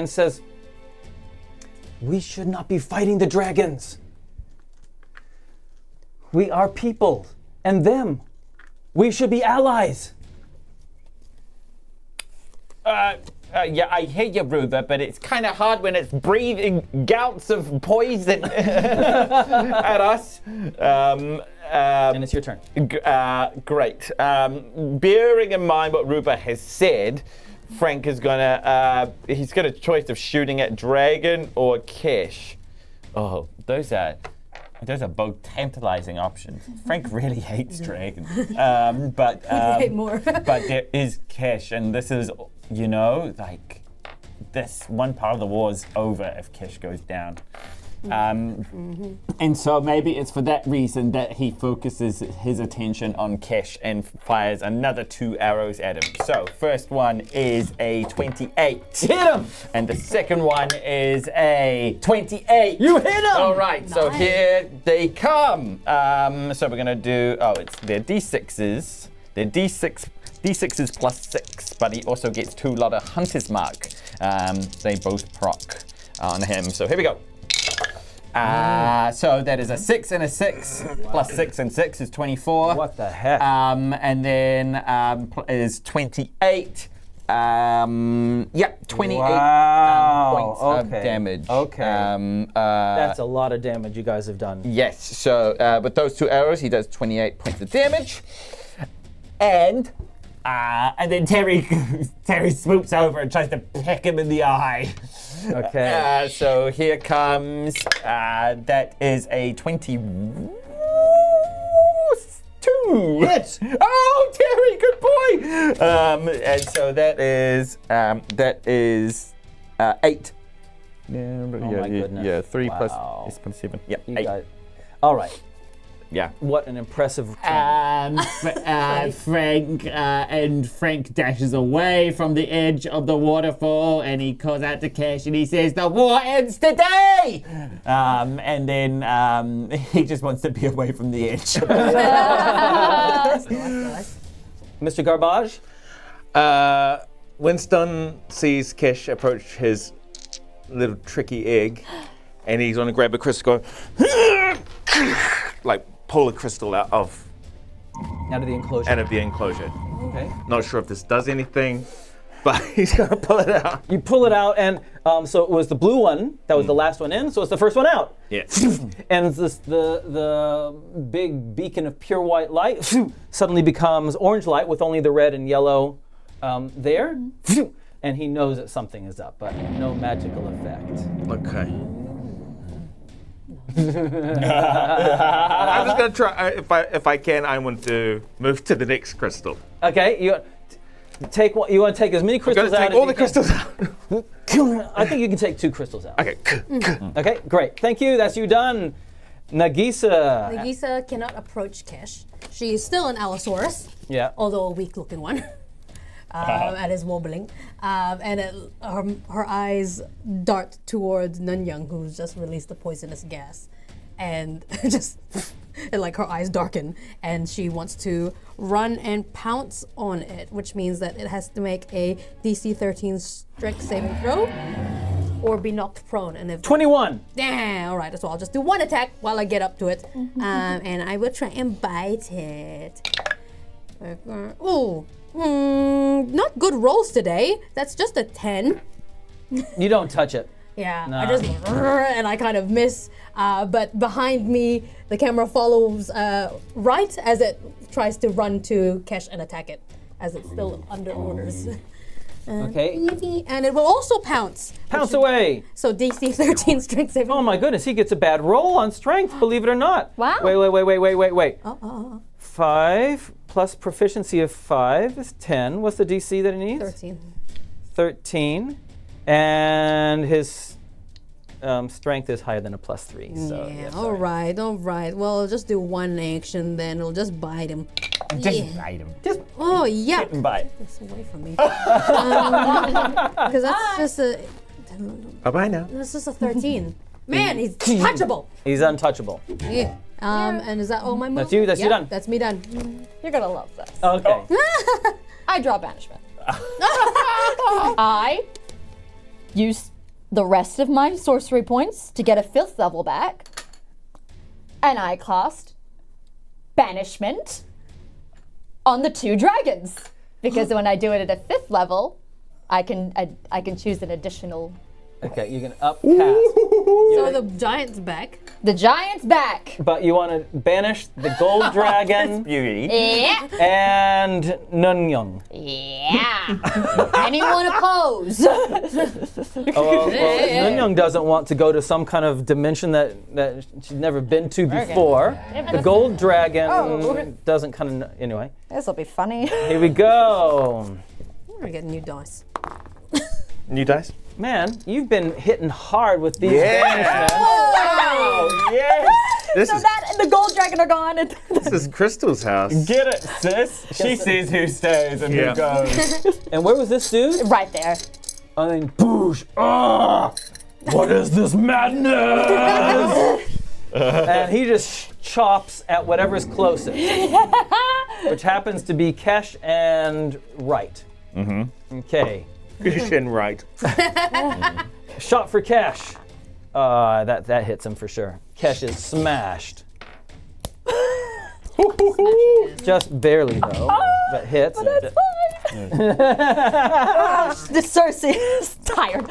says, "We should not be fighting the dragons. We are people, and them. We should be allies." Yeah, I hear you, Ruba, but it's kind of hard when it's breathing gouts of poison at us. And it's your turn. Great. Bearing in mind what Ruba has said, Frank is he's got a choice of shooting at Dragon or Kesh. Oh, those are Those are both tantalizing options. Frank really hates dragons. But hate more. but there is Kish, and this is, like, this one part of the war is over if Kish goes down. And so maybe it's for that reason that he focuses his attention On Kish and fires another 2 arrows at him. So first one is a 28. Hit him! And the second one is a 28. You hit him! All right, so here they come. So we're gonna do, they're D6s. They're D6s plus 6, but he also gets 2 lot of Hunter's Mark. They both proc on him. So here we go. So that is a 6 and a 6, plus 6 and 6 is 24. What the heck? And then is 28. 28 Wow, points of okay, damage. okay. That's a lot of damage you guys have done. Yes, so with those 2 arrows, he does 28 points of damage. And then Terry swoops over and tries to peck him in the eye. Okay. so here comes, that is a 22. Hit! Oh, Terry, good boy! And so that is 8. Yeah, my goodness. Yeah, 3 Wow. plus 7. Yeah, You 8. guys. All right. Yeah. What an impressive training. Frank dashes away from the edge of the waterfall, and he calls out to Cash, and he says, "The war ends today!" And then he just wants to be away from the edge. Mr. Garbage? Winston sees Kish approach his little tricky egg, and he's going to grab a crystal, go, like pull a crystal out of Out of the enclosure. Okay. Not sure if this does anything, but he's going to pull it out. You pull it out, and so it was the blue one that was the last one in, so it's the first one out. Yeah. And the big beacon of pure white light suddenly becomes orange light with only the red and yellow there. And he knows that something is up, but no magical effect. Okay. I'm just gonna try. If I can, I want to move to the next crystal. Okay, you take what you want to take as many I'm crystals gonna out. take all the crystals out. I think you can take 2 crystals out. Okay. Okay, great. Thank you. That's you done. Nagiisa. Nagiisa cannot approach Kish. She is still an Allosaurus, Yeah. although a weak-looking one. And is wobbling. And her eyes dart towards Nunyoung, who's just released the poisonous gas. And like her eyes darken, and she wants to run and pounce on it, which means that it has to make a DC 13 strength saving throw or be knocked prone. And if 21. yeah, all right, so I'll just do 1 attack while I get up to it, and I will try and bite it. Ooh. Not good rolls today. That's just a 10. You don't touch it. Yeah, No. I just and I kind of miss. But behind me, the camera follows right as it tries to run to Kesh and attack it, as it's still under orders. Okay. And it will also pounce. Pounce away. So DC 13 strength saving. Oh my goodness, he gets a bad roll on strength, believe it or not. Wow. Wait. 5 plus proficiency of 5 is 10. What's the DC that he needs? 13. And his strength is higher than a +3. So, Yeah, yes, all right. Well, I'll just do 1 action then. It'll just bite him. Just bite him. Oh, yeah. Bye. This away from me. Because that's just a. Bye-bye now. That's just a 13. Man, he's touchable. He's untouchable. Yeah. And is that all my moves? That's you, that's you done. That's me done. You're gonna love this. Okay. I draw banishment. I use the rest of my sorcery points to get a 5th level back, and I cast banishment on the 2 dragons. Because when I do it at a 5th level, I can choose an additional Okay, you can upcast. So the giant's back. The giant's back. But you want to banish the gold dragon Beauty. Yeah. and Nunyoung. Yeah. Anyone oppose? Well, Nunyoung doesn't want to go to some kind of dimension that she's never been to before. The gold dragon doesn't kind of, anyway. This will be funny. Here we go. We're gonna get new dice. New dice? Man, you've been hitting hard with these Yeah. banishments. Wow! Yes! This So is that and the gold dragon are gone. this is Crystal's house. Get it, sis? She sees who stays and Yeah. who goes. And where was this dude? Right there. I mean, boosh. What is this madness? And he just chops at whatever's closest, which happens to be Kesh and Right. Mm-hmm. Okay. Christian right. Shot for Kesh. That hits him for sure. Kesh is smashed. Just barely though, but hits. That's fine. This Cerci is tired.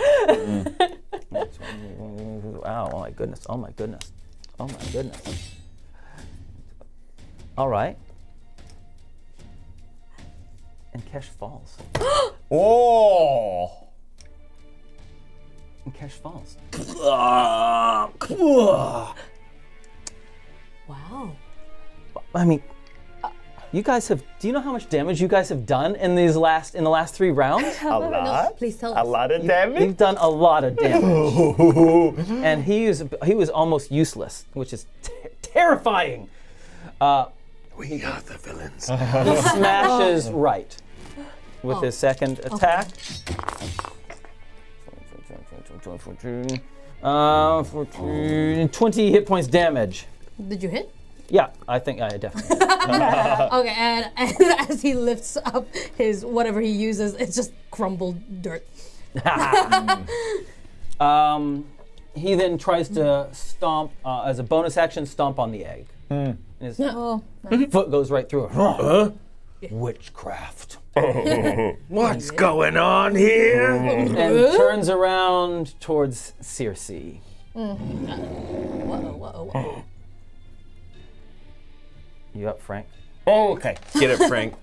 Wow, oh my goodness, oh my goodness, oh my goodness. All right. And Kesh falls. Oh! And Kesh falls. Wow. I mean, you guys have, do you know how much damage you guys have done in the last 3 rounds? A lot? Please tell A us. lot of damage? You've done a lot of damage. And he was almost useless, which is terrifying. We are the villains. He smashes Right with his second attack. 20 hit points damage. Did you hit? Yeah, I think I definitely. Okay, and as he lifts up his whatever he uses, it's just crumbled dirt. He then tries to stomp, as a bonus action, stomp on the egg. And his foot goes right through it. Witchcraft. What's going on here? And turns around towards Cerci. Whoa. You up, Frank? Oh, okay. Get it, Frank.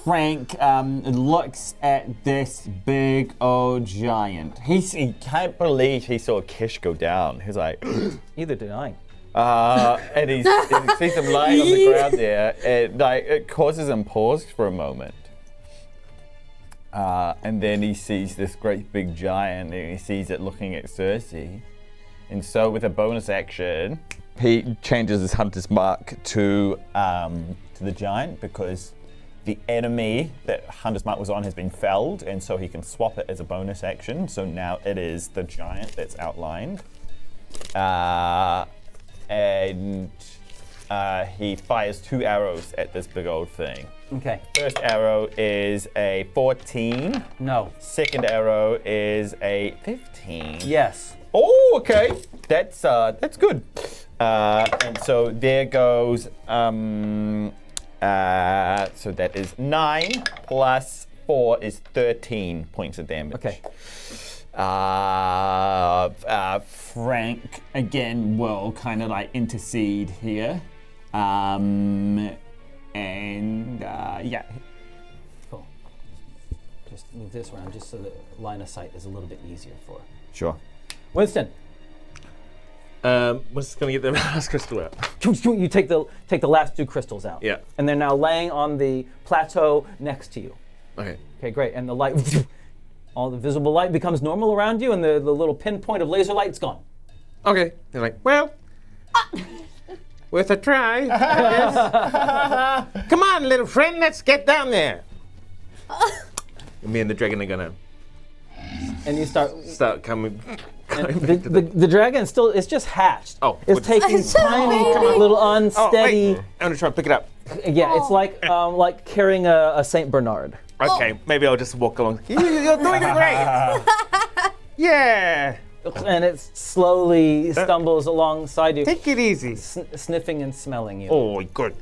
Frank looks at this big old giant. He can't believe he saw Kish go down. He's like, Either did I. and he sees him lying on the ground there. It causes him pause for a moment. And then he sees this great big giant, and he sees it looking at Cerci. And so, with a bonus action, he changes his hunter's mark to the giant because the enemy that hunter's mark was on has been felled, and so he can swap it as a bonus action. So now it is the giant that's outlined. And he fires 2 arrows at this big old thing. Okay. First arrow is a 14. No. Second arrow is a 15. Yes. Oh, okay. That's good. And so there goes. So that is 9 plus 4 is 13 points of damage. Okay. Frank again will kind of like intercede here. Yeah. Cool. Just move this around just so the line of sight is a little bit easier for Sure. Winston. We're just gonna get the last crystal out. You take the last 2 crystals out. Yeah. And they're now laying on the plateau next to you. Okay. Okay, great. And the light, all the visible light becomes normal around you, and the little pinpoint of laser light's gone. Okay. They're like, well, worth a try. I guess. Come on, little friend, let's get down there. Me and the dragon are gonna And you start. coming. The dragon still, it's just hatched. Oh, It's what's- taking tiny, little unsteady. I'm gonna try to pick it up. Yeah, it's like carrying a Saint Bernard. Okay, maybe I'll just walk along. You're doing great. Yeah. And it slowly stumbles alongside you, Take it easy. sniffing and smelling you. Oh, good.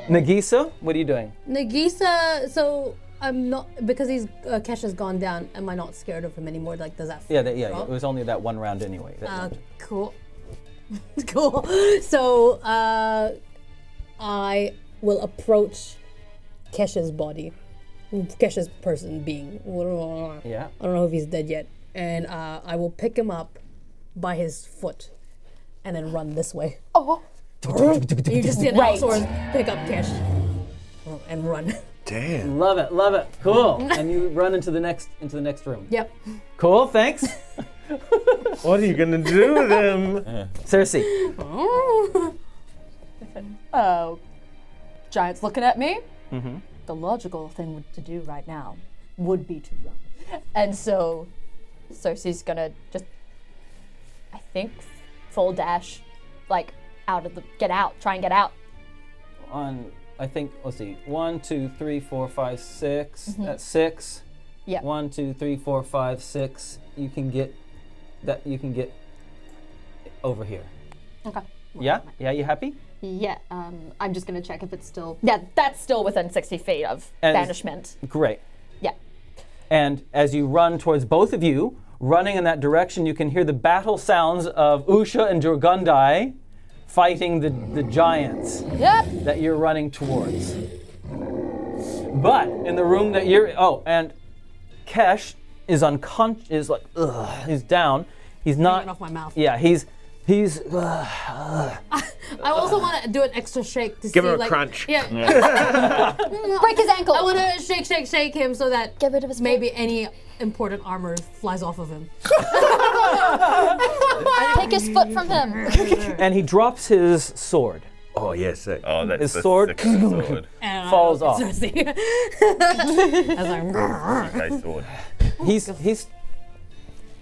Nagiisa, what are you doing? Nagiisa, so I'm not because he's Kesh has gone down. Am I not scared of him anymore? Like, does that? Yeah, it drop? was only that one round anyway. Cool. Cool. So I will approach Kesh's body, Kesh's person being. Yeah. I don't know if he's dead yet, and I will pick him up by his foot, and then run this way. Oh. You just see an outsource pick up Kesh and run. Damn. Love it, love it. Cool. And you run into the next room. Yep. Cool, thanks. What are you gonna do with him? Cersei. Oh, Giant's looking at me. Mm-hmm. The logical thing to do right now would be to run. And so Cersei's gonna just, I think, full dash, like, try and get out. I think, let's see, 1, 2, 3, 4, 5, 6. That's 6. Yeah. 1, 2, 3, 4, 5, 6. You can get over here. Okay. Yeah? Yeah, you happy? Yeah, I'm just gonna check if it's still, that's still within 60 feet of banishment. Great. Yeah. And as you run towards both of you, running in that direction, you can hear the battle sounds of Usha and Jurgundai fighting the giants that you're running towards. But in the room that you're, and Kesh is unconscious, is like, he's down. He's not. Hanging off my mouth. Yeah, he's. I also want to do an extra shake to Give see, him a like, crunch. Yeah. Break his ankle. I want to shake him so that Get rid of his maybe any important armor flies off of him. Take his foot from him. And he drops his sword. Oh yes. Sick. Oh, that's His the sword sickest sword. And falls off. Cersei. As I'm Okay, sword. He's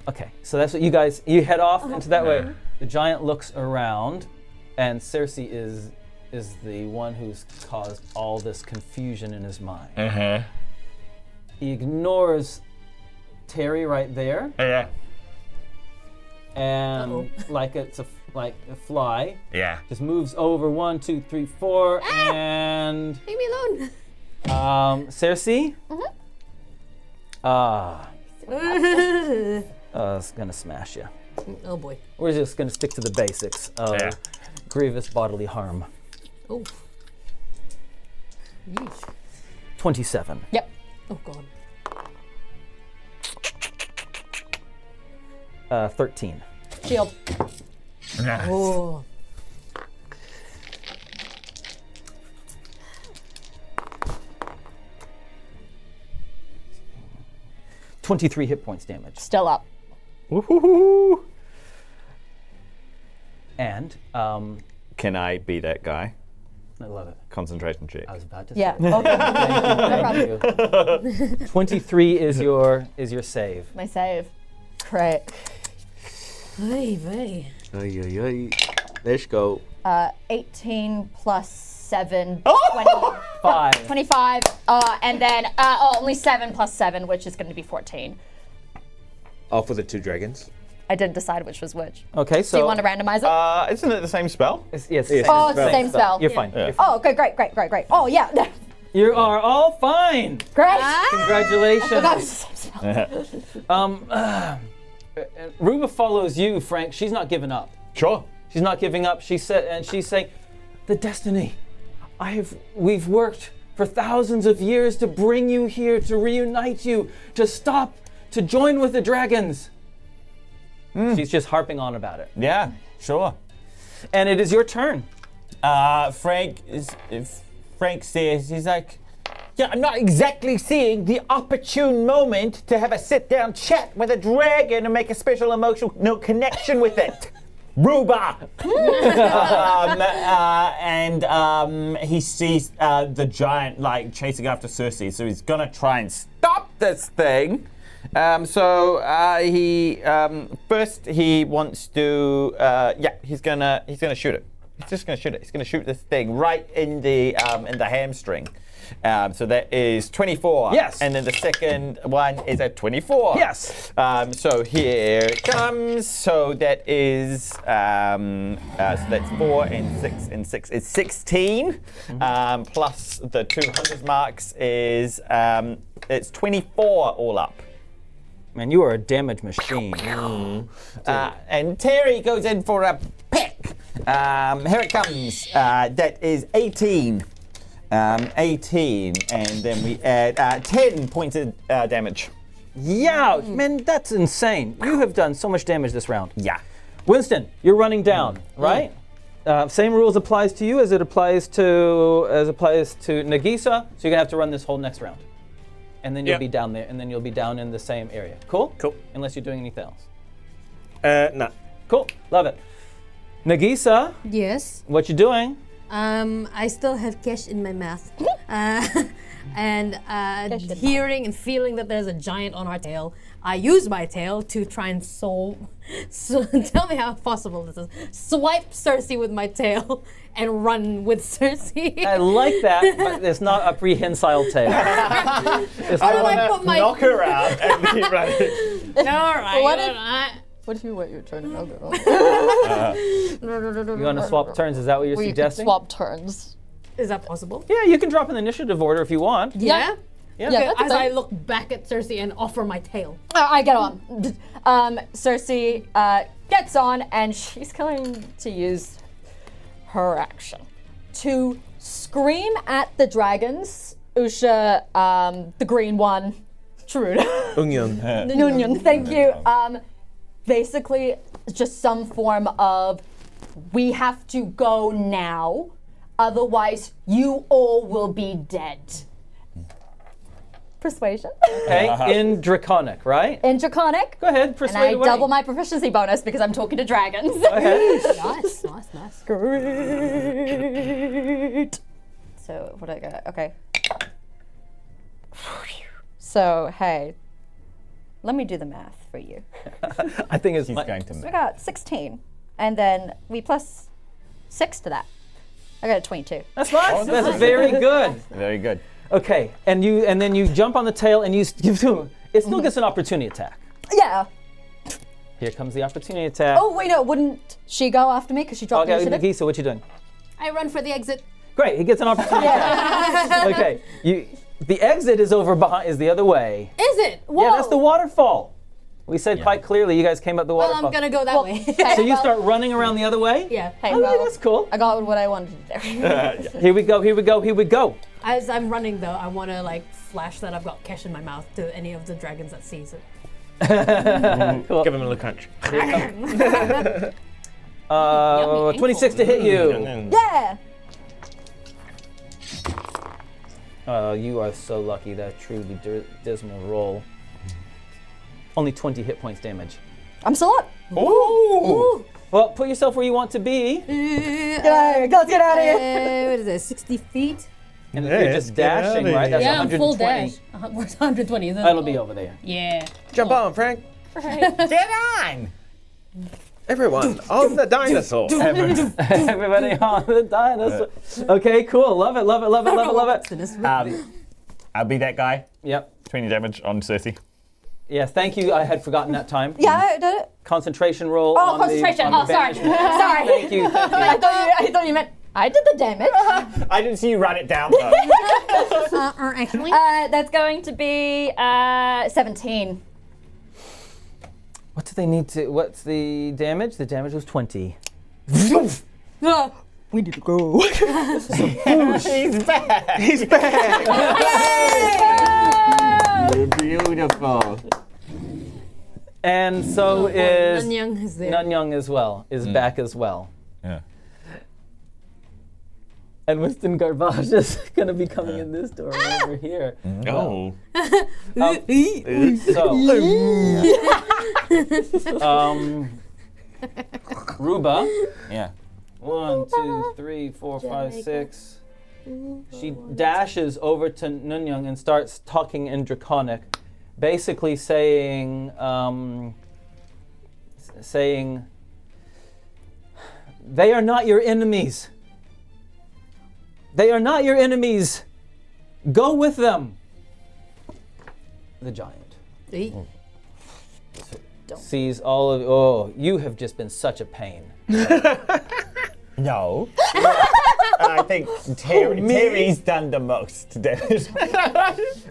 okay. So that's what you head off into that way. The giant looks around, and Cerci is the one who's caused all this confusion in his mind. He ignores Terry right there, Yeah. and like it's a fly, Yeah. just moves over 1, 2, 3, 4, and leave me alone. Cerci. It's gonna smash you. Oh boy. We're just gonna stick to the basics of grievous bodily harm. Oh. Yeesh. 27. Yep. Oh god. 13. Shield. Oh. $23 hit points damage. Still up. Woohoo! And Can I be that guy? I love it. Concentration check. I was about to Yeah. say. Okay. Thank you. 23 is your save. My save. Great. Hey, vey. Let's go. 18 plus 7. 5. 25. And then only 7 plus 7, which is going to be 14. All for the 2 dragons. I didn't decide which was which. Okay, so Do you want to randomize it? Isn't it the same spell? Yes. Oh, it's the same spell. You're fine. Yeah. You're fine. Oh, okay, great. Oh, yeah. You are all fine. Great. Congratulations. Spell. Ruba follows you, Frank. She's not giving up. Sure. She's not giving up. She's saying, the destiny. We've worked for thousands of years to bring you here, to reunite you, to join with the dragons. She's just harping on about it. Yeah, sure. And it is your turn. Frank says, he's like, yeah, I'm not exactly seeing the opportune moment to have a sit-down chat with a dragon and make a special emotional connection with it. Ruba! He sees the giant like chasing after Cerci, so he's gonna try and stop this thing. First he wants to he's gonna shoot it. He's just gonna shoot it. He's gonna shoot this thing right in the hamstring. So that is 24. Yes. And then the second one is a 24. Yes. So here it comes. So that is so that's 4 and 6 and 6 is 16. Plus the 200 marks is It's 24 all up. Man, you are a damage machine. And Terry goes in for a peck. Here it comes. That is 18. 18, and then we add 10 points of damage. Yeah, man, that's insane. You have done so much damage this round. Yeah. Winston, you're running down, right? Same rules applies to you as it applies to Nagiisa. So you're gonna have to run this whole next round, and then you'll be down there, and then you'll be down in the same area. Cool. Cool. Unless you're doing anything else. Nah. Cool. Love it. Nagiisa, Yes. what you doing? I still have cash in my mouth. And hearing and feeling that there's a giant on our tail, I use my tail to try and so tell me how possible this is. Swipe Cerci with my tail and run with Cerci. I like that, but it's not a prehensile tail. It's I not wanna put my Knock her out and keep running. all right. What if you wait your turn and I'll go? You want to swap turns? Is that what you're We could suggesting? swap turns. Is that possible? Yeah, you can drop in the initiative order if you want. Yeah. Yeah, Okay, that's as okay. I look back at Cerci and offer my tail. I get on. Cerci gets on, and she's going to use her action to scream at the dragons. Usha, the green one, Trude. Union, thank you. Basically, just some form of, we have to go now, otherwise you all will be dead. Persuasion. Okay, in Draconic, right? In Draconic. Go ahead, And persuade I away. double my proficiency bonus because I'm talking to dragons. Okay. Nice. Great. So, what do I got? Okay. So, hey, let me do the math for you. I think it's He's going to I got 16, and then we plus 6 to that. I got a 22. That's nice. That's very good. Very good. Okay, and then you jump on the tail and you give to it still gets an opportunity attack. Yeah. Here comes the opportunity attack. Oh, wait, no, wouldn't she go after me because she dropped the Okay, initiative? Nagiisa, what you doing? I run for the exit. Great, he gets an opportunity attack. Okay, the exit is over behind, is the other way. Is it? Whoa. Yeah, that's the waterfall. We said quite clearly you guys came up the Well, waterfall. I'm gonna go that way. So you start running around the other way? Yeah. Hey, Oh, well, that's cool. I got what I wanted to do. Here we go. As I'm running though, I want to like flash that I've got cash in my mouth to any of the dragons that sees it. Cool. Give him a little crunch. 26 to hit you. Yeah. Oh, you are so lucky. That truly dismal roll. Only 20 hit points damage. I'm still up. Ooh. Well, put yourself where you want to be. Let's get out of here. What is it? 60 feet? And if you're just dashing, right? That's Yeah, I'm 120. full dash. Where's 120? Isn't it? That'll be over there. Yeah. Jump on, Frank. Get on! Everyone on the dinosaur. Everybody on the dinosaur. Okay, cool. Love it. I'll be that guy. Yep. 20 damage on Cerci. Yeah, thank you. I had forgotten that time. Yeah, I did it. Concentration roll. Oh, on concentration. The, on Oh, the sorry. banishment. Sorry. Thank you. I thought you meant I did the damage. I didn't see you run it down though. Actually. That's going to be 17. What do they need to? What's the damage? The damage was 20. We need to go. He's back! He's back! Beautiful. And so is Nanyang is there. Nanyang as well. Is back as well. Yeah. And Winston Garbage is going to be coming in this door over here. Oh. Ruba. Yeah. 1, 2, 3, 4, 5, 6. She dashes over to Nanyang and starts talking in Draconic, basically saying, they are not your enemies. They are not your enemies. Go with them. The giant sees all of. Oh, you have just been such a pain. No. I think Terry's done the most damage.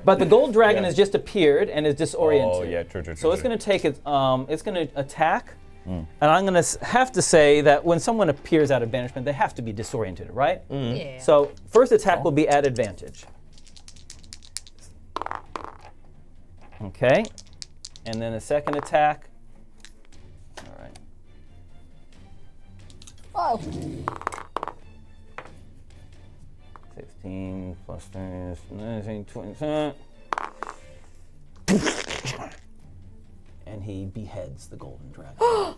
But the gold dragon has just appeared and is disoriented. Oh, yeah, true. So it's going to take its, it's going to attack. And I'm going to have to say that when someone appears out of banishment, they have to be disoriented, right? Yeah. So first attack will be at advantage. Okay. And then a second attack. All right. Oh. 16 plus 19, 20. And he beheads the golden dragon. No.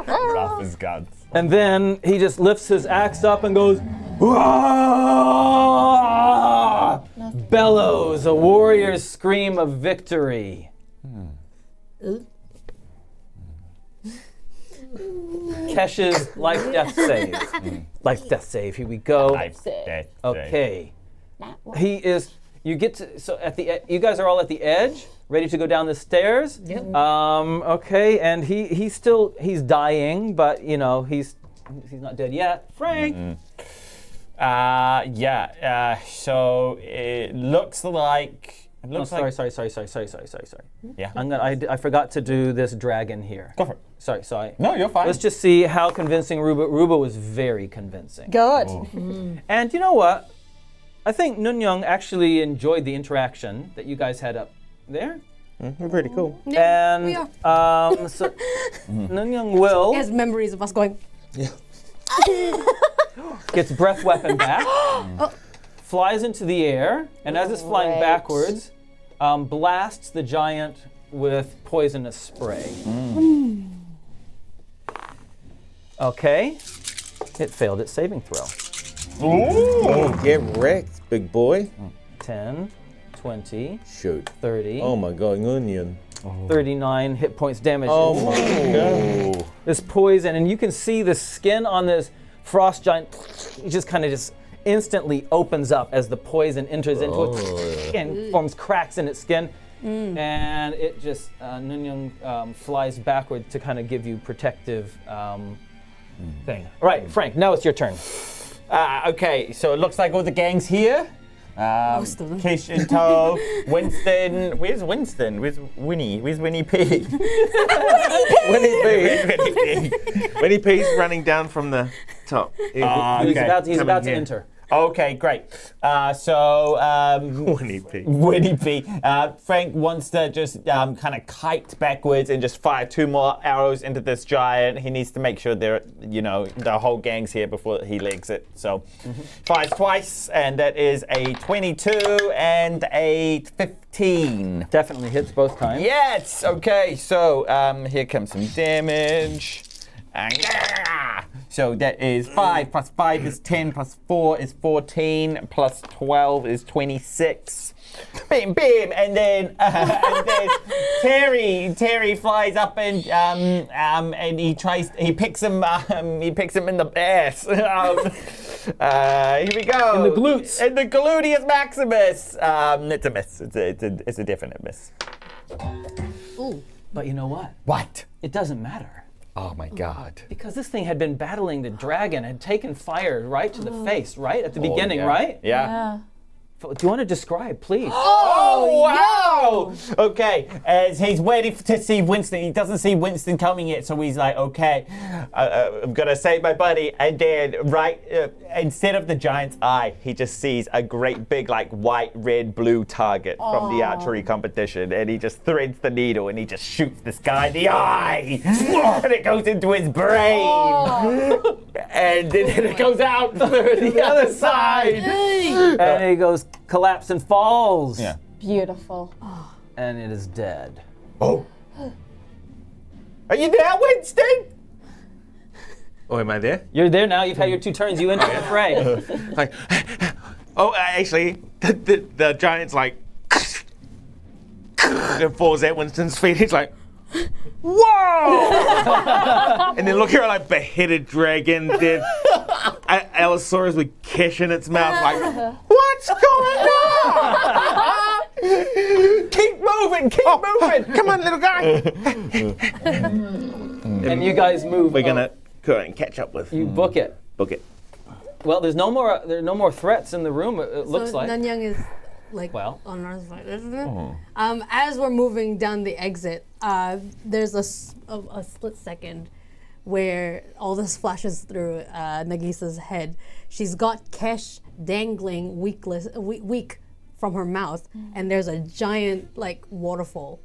Rough as guts. And then he just lifts his axe up and goes, "Wah!" Bellows, a warrior's scream of victory. Kesh's life-death save. Life-death save, here we go. Death. Okay. He is, you get to, so at the, you guys are all at the edge, ready to go down the stairs. Yep. Okay, and he's dying, but you know, he's not dead yet. Frank! So it looks like... Sorry. Yeah. I forgot to do this dragon here. Go for it. Sorry. No, you're fine. Let's just see how convincing Ruba was very convincing. Good. And you know what? I think Nunyang actually enjoyed the interaction that you guys had up there. We're pretty cool. Yeah, we And are. so Nunyang will He has memories of us going. gets breath weapon back, flies into the air, and as it's flying Great. backwards, blasts the giant with poisonous spray. Okay, it failed its saving throw. Oh, get wrecked, big boy. 10, 20, Shoot. 30, Oh my god, onion. 39 hit points damage. Oh my god. This poison, and you can see the skin on this frost giant just kind of just instantly opens up as the poison enters into it and forms cracks in its skin. And it just, Nunyang flies backward to kind of give you protective thing. All right, Frank, now it's your turn. Okay, so it looks like all the gang's here. Most of them. Kish in tow. Winston. Where's Winston? Where's Winnie? Where's Winnie P? Winnie P. Winnie P's running down from the top. He's okay. about Coming to here. enter. Okay, great. Winnie P. Winnie P. Frank wants to just kind of kite backwards and just fire 2 more arrows into this giant. He needs to make sure the whole gang's here before he legs it. So fires twice, and that is a 22 and a 15. Definitely hits both times. Yes. Okay. So here comes some damage. So that is 5 plus 5 is 10 plus 4 is 14 plus 12 is 26. Bim, bim, and then Terry flies up and he picks him in the ass. Here we go. In the glutes. In the gluteus maximus. It's a miss. It's a definite miss. Ooh. But you know what? What? It doesn't matter. Oh my God. Because this thing had been battling the dragon, had taken fire right to the face, right? At the beginning, yeah. right? Yeah. Do you want to describe, please? Oh, wow! Okay, as he's waiting to see Winston, he doesn't see Winston coming yet, so he's like, okay, I'm gonna save my buddy. And then, instead of the giant's eye, he just sees a great big, like, white, red, blue target from the archery competition, and he just threads the needle and he just shoots this guy in the eye, and it goes into his brain, and then it goes out through the other side. And he goes, collapse and falls. Yeah. Beautiful. And it is dead. Oh. Are you there, Winston? Oh, am I there? You're there now. You've had your 2 turns. You enter the fray. Like, actually, the giant's like, and falls at Winston's feet. He's like, whoa! And then look here, like beheaded dragon, dead Allosaurus with Kish in its mouth, like, what's going on? Keep moving! Keep moving! Come on, little guy. And you guys move. We're gonna go and catch up with. You book it. Book it. Well, there are no more threats in the room. It looks like. Nanyang is like Well. on our side, isn't it? As we're moving down the exit, there's a split second where all this flashes through Nagisa's head. She's got Kesh dangling weak from her mouth, and there's a giant like waterfall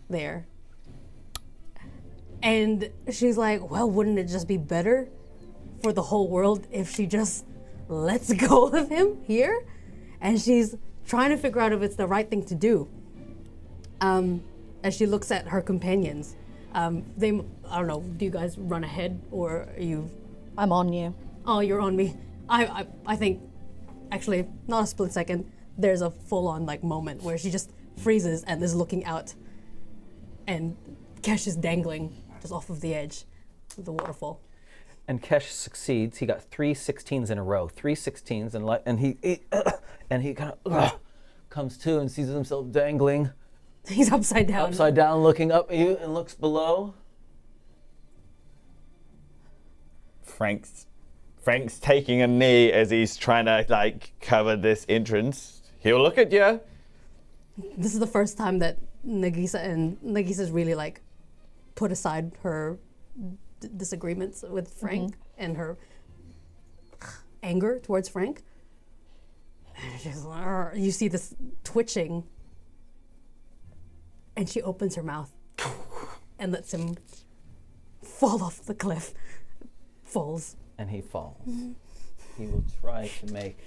there. And she's like, well, wouldn't it just be better for the whole world if she just lets go of him here? And she's trying to figure out if it's the right thing to do. As she looks at her companions, I don't know, do you guys run ahead or are you? I'm on you. Oh, you're on me. I think, actually, not a split second, there's a full-on like moment where she just freezes and is looking out, and Kesh is dangling just off of the edge of the waterfall. And Kesh succeeds. He got 3 16s in a row. 3 16s, and he kind of comes to and sees himself dangling He's upside down. upside down, looking up at you, and looks below. Frank's taking a knee as he's trying to like cover this entrance. He'll look at you. This is the first time that Nagisa's really like put aside her disagreements with Frank and her anger towards Frank. And she's like, "Arr." You see this twitching, and she opens her mouth and lets him fall off the cliff. Falls. And he falls. He will try to make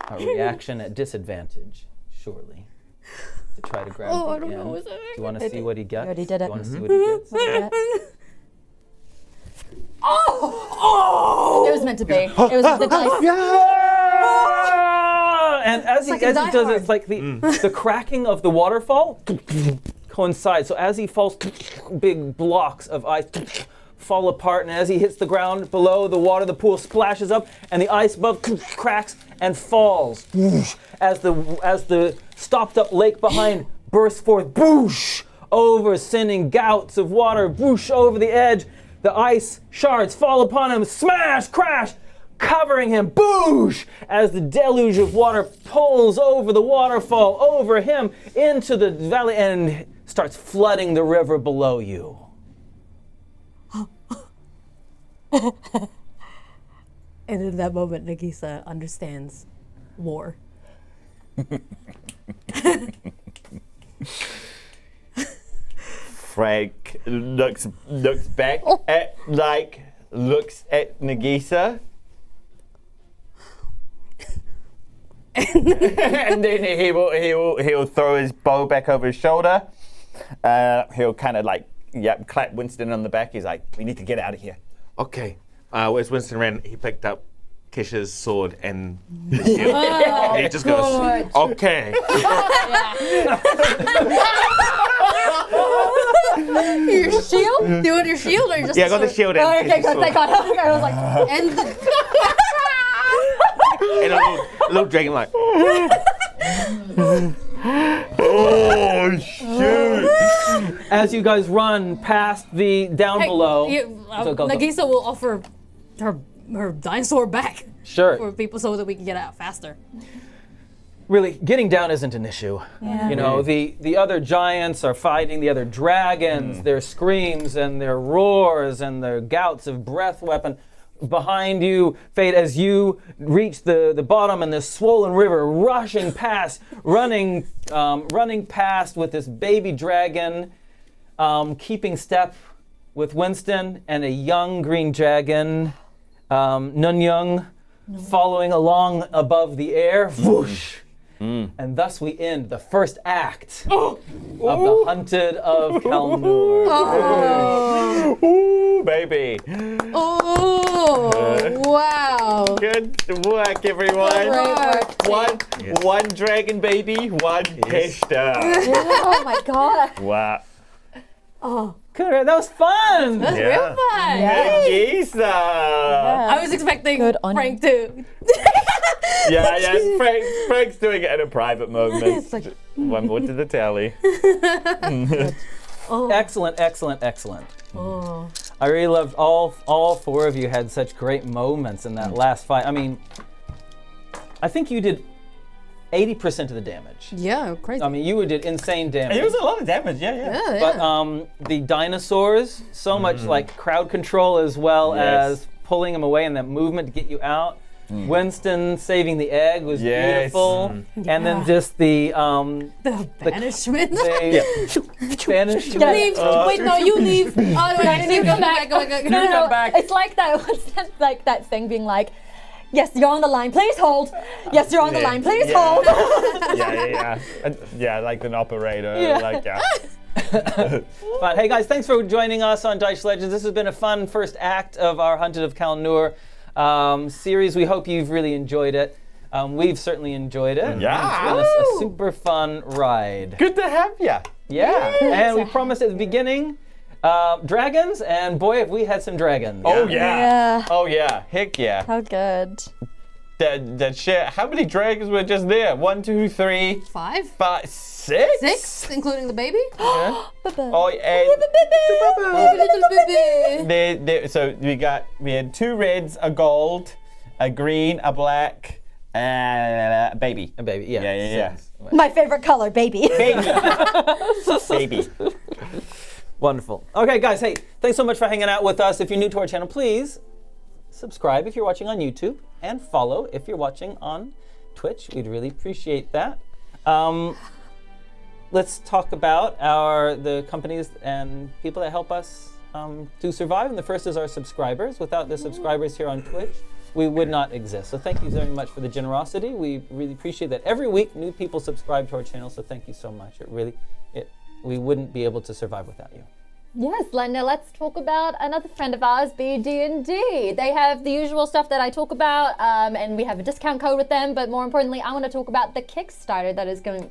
a reaction at disadvantage, surely, to try to grab Oh, the I don't end. know. Do you want to see what he gets? already did it. Do you want to see what he gets? It was meant to be. It was the dice. And as he like a Die does it, Hard. it's like the cracking of the waterfall coincides. So as he falls, big blocks of ice fall apart, and as he hits the ground below, the water, the pool splashes up, and the ice above cracks and falls. As the stopped up lake behind bursts forth, boosh, over, sending gouts of water, boosh, over the edge. The ice shards fall upon him, smash, crash, covering him, boosh, as the deluge of water pulls over the waterfall, over him, into the valley, and starts flooding the river below you. And in that moment, Nagiisa understands war. Frank looks back at looks at Nagiisa. And then he'll throw his bow back over his shoulder. He'll kind of clap Winston on the back. He's like, "We need to get out of here." Okay. As Winston ran, he picked up Kish's sword and the shield. And he just goes, okay. Your shield? Do you want your shield or just Yeah, I got the shield and Okay, Kish's good. sword. Thank God. I was like, And And a little dragon like, Oh shoot! As you guys run past the down below. So go. Nagiisa will offer her dinosaur back Sure. for people so that we can get out faster. Really, getting down isn't an issue. You know, the other giants are fighting the other dragons, their screams and their roars and their gouts of breath weapon. Behind you, Fate, as you reach the bottom and this swollen river rushing past, running past with this baby dragon, keeping step with Winston and a young green dragon, Nanyang, following along above the air. Whoosh! And thus we end the first act of the Hunted of Kalnour. Ooh, baby! Oh, wow. Good work, everyone. One dragon baby, one Hester. oh my God. Wow. Good, that was fun. That's real fun. Nagiisa. I was expecting Good on Frank to Yeah. Frank's doing it in a private moment. It's like- One more to the tally. Oh. Excellent. Oh. I really loved all four of you had such great moments in that last fight. I mean, I think you did 80% of the damage. Yeah, crazy. I mean, you did insane damage. It was a lot of damage, yeah. But the dinosaurs, so much like crowd control as well as pulling them away and that movement to get you out. Winston saving the egg was beautiful. And then just the banishment. banishment. Leave. Wait, no, you leave. Oh, no, I need to come back. Go back. It's like that. What's that? Like that thing being like, yes, you're on the line. Please hold. Yes, you're on the line. Please hold. Yeah, like an operator. But hey guys, thanks for joining us on Dice Legenz. This has been a fun first act of our Hunted of Kalnour series. We hope you've really enjoyed it. We've certainly enjoyed it. Yeah. It's been a super fun ride. Good to have you. Yeah. And we promised at the beginning dragons, and boy, have we had some dragons. Oh yeah. Yeah. Oh yeah. Heck yeah. How good. That shit. How many dragons were just there? 1, 2, 3, 5, 5, 6. 6, including the baby. Oh, and so we had 2 reds, a gold, a green, a black, and a baby. A baby, yeah. Yeah. My favorite color, baby. Baby. Wonderful. Okay, guys, hey, thanks so much for hanging out with us. If you're new to our channel, please subscribe if you're watching on YouTube, and follow if you're watching on Twitch. We'd really appreciate that. Let's talk about the companies and people that help us to survive. And the first is our subscribers. Without the subscribers here on Twitch, we would not exist. So thank you very much for the generosity. We really appreciate that. Every week, new people subscribe to our channel. So thank you so much. We wouldn't be able to survive without you. Yes, Linda, let's talk about another friend of ours, BD&D. They have the usual stuff that I talk about, and we have a discount code with them, but more importantly, I want to talk about the Kickstarter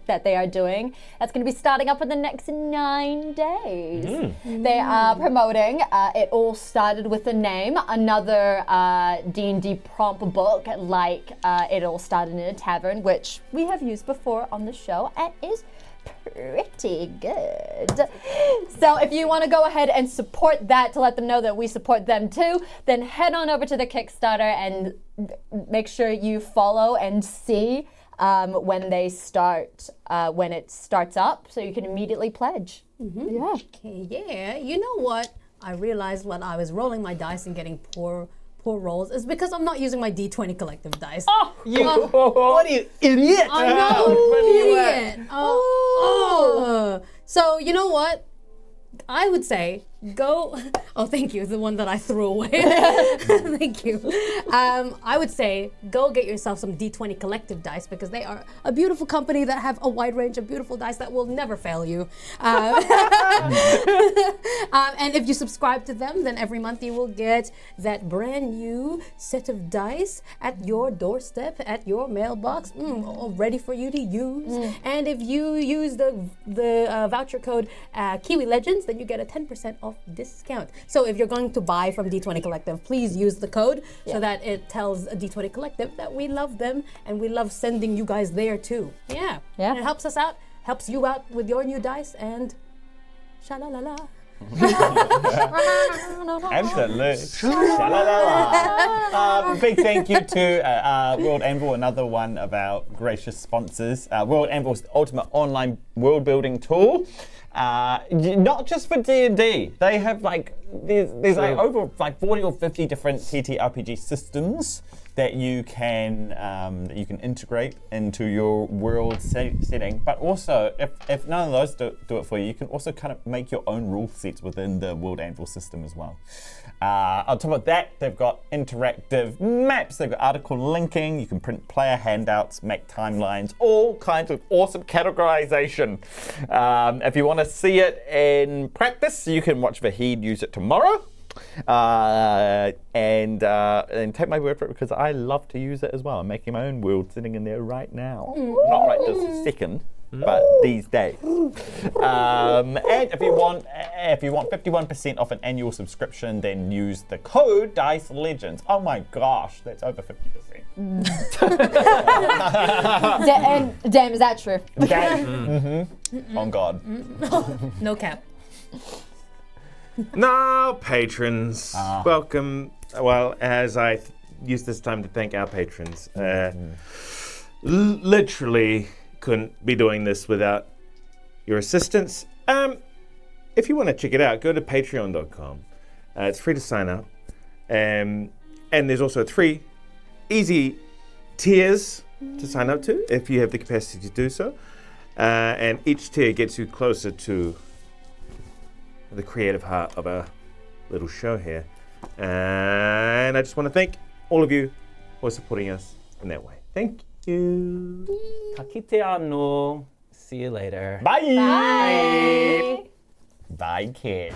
that they are doing. That's going to be starting up in the next 9 days. They are promoting, it all started with the name, another D&D prompt book, like It All Started in a Tavern, which we have used before on the show, and is pretty good. So if you want to go ahead and support that to let them know that we support them too, then head on over to the Kickstarter and make sure you follow and see when they start, when it starts up, so you can immediately pledge. Yeah. Okay, yeah. You know what? I realized when I was rolling my dice and getting poor rolls is because I'm not using my D20 collective dice. Oh, what are you, idiot? I know, idiot. So you know what? I would say go. Oh, thank you. The one that I threw away. Thank you. I would say go get yourself some D20 collective dice because they are a beautiful company that have a wide range of beautiful dice that will never fail you. And if you subscribe to them, then every month you will get that brand new set of dice at your doorstep, at your mailbox, all ready for you to use. And if you use the voucher code Kiwi Legends, then you get a 10% off discount. So if you're going to buy from D20 Collective, please use the code so that it tells D20 Collective that we love them and we love sending you guys there too. Yeah. And it helps us out, helps you out with your new dice, and sha-la-la-la. Absolutely. Big thank you to World Anvil, another one of our gracious sponsors. World Anvil's ultimate online world building tool. Not just for D&D. They have there's like over 40 or 50 different TTRPG systems that you can integrate into your world setting. But also, if none of those do it for you, you can also kind of make your own rule sets within the World Anvil system as well. On top of that, they've got interactive maps, they've got article linking, you can print player handouts, make timelines, all kinds of awesome categorization. If you want to see it in practice, you can watch Vahid use it tomorrow. And take my word for it because I love to use it as well. I'm making my own world sitting in there right now. Not right this second, but these days. And if you want 51% off an annual subscription, then use the code Dice Legenz. Oh my gosh, that's over 50%. Damn, is that true? On God. No cap. Now, patrons, welcome. Well, as I use this time to thank our patrons, literally couldn't be doing this without your assistance. If you want to check it out, go to patreon.com. It's free to sign up. And there's also 3 easy tiers to sign up to if you have the capacity to do so. And each tier gets you closer to the creative heart of our little show here. And I just want to thank all of you for supporting us in that way. Thank you. Ka kite anō. See you later. Bye. Bye. Bye, kid.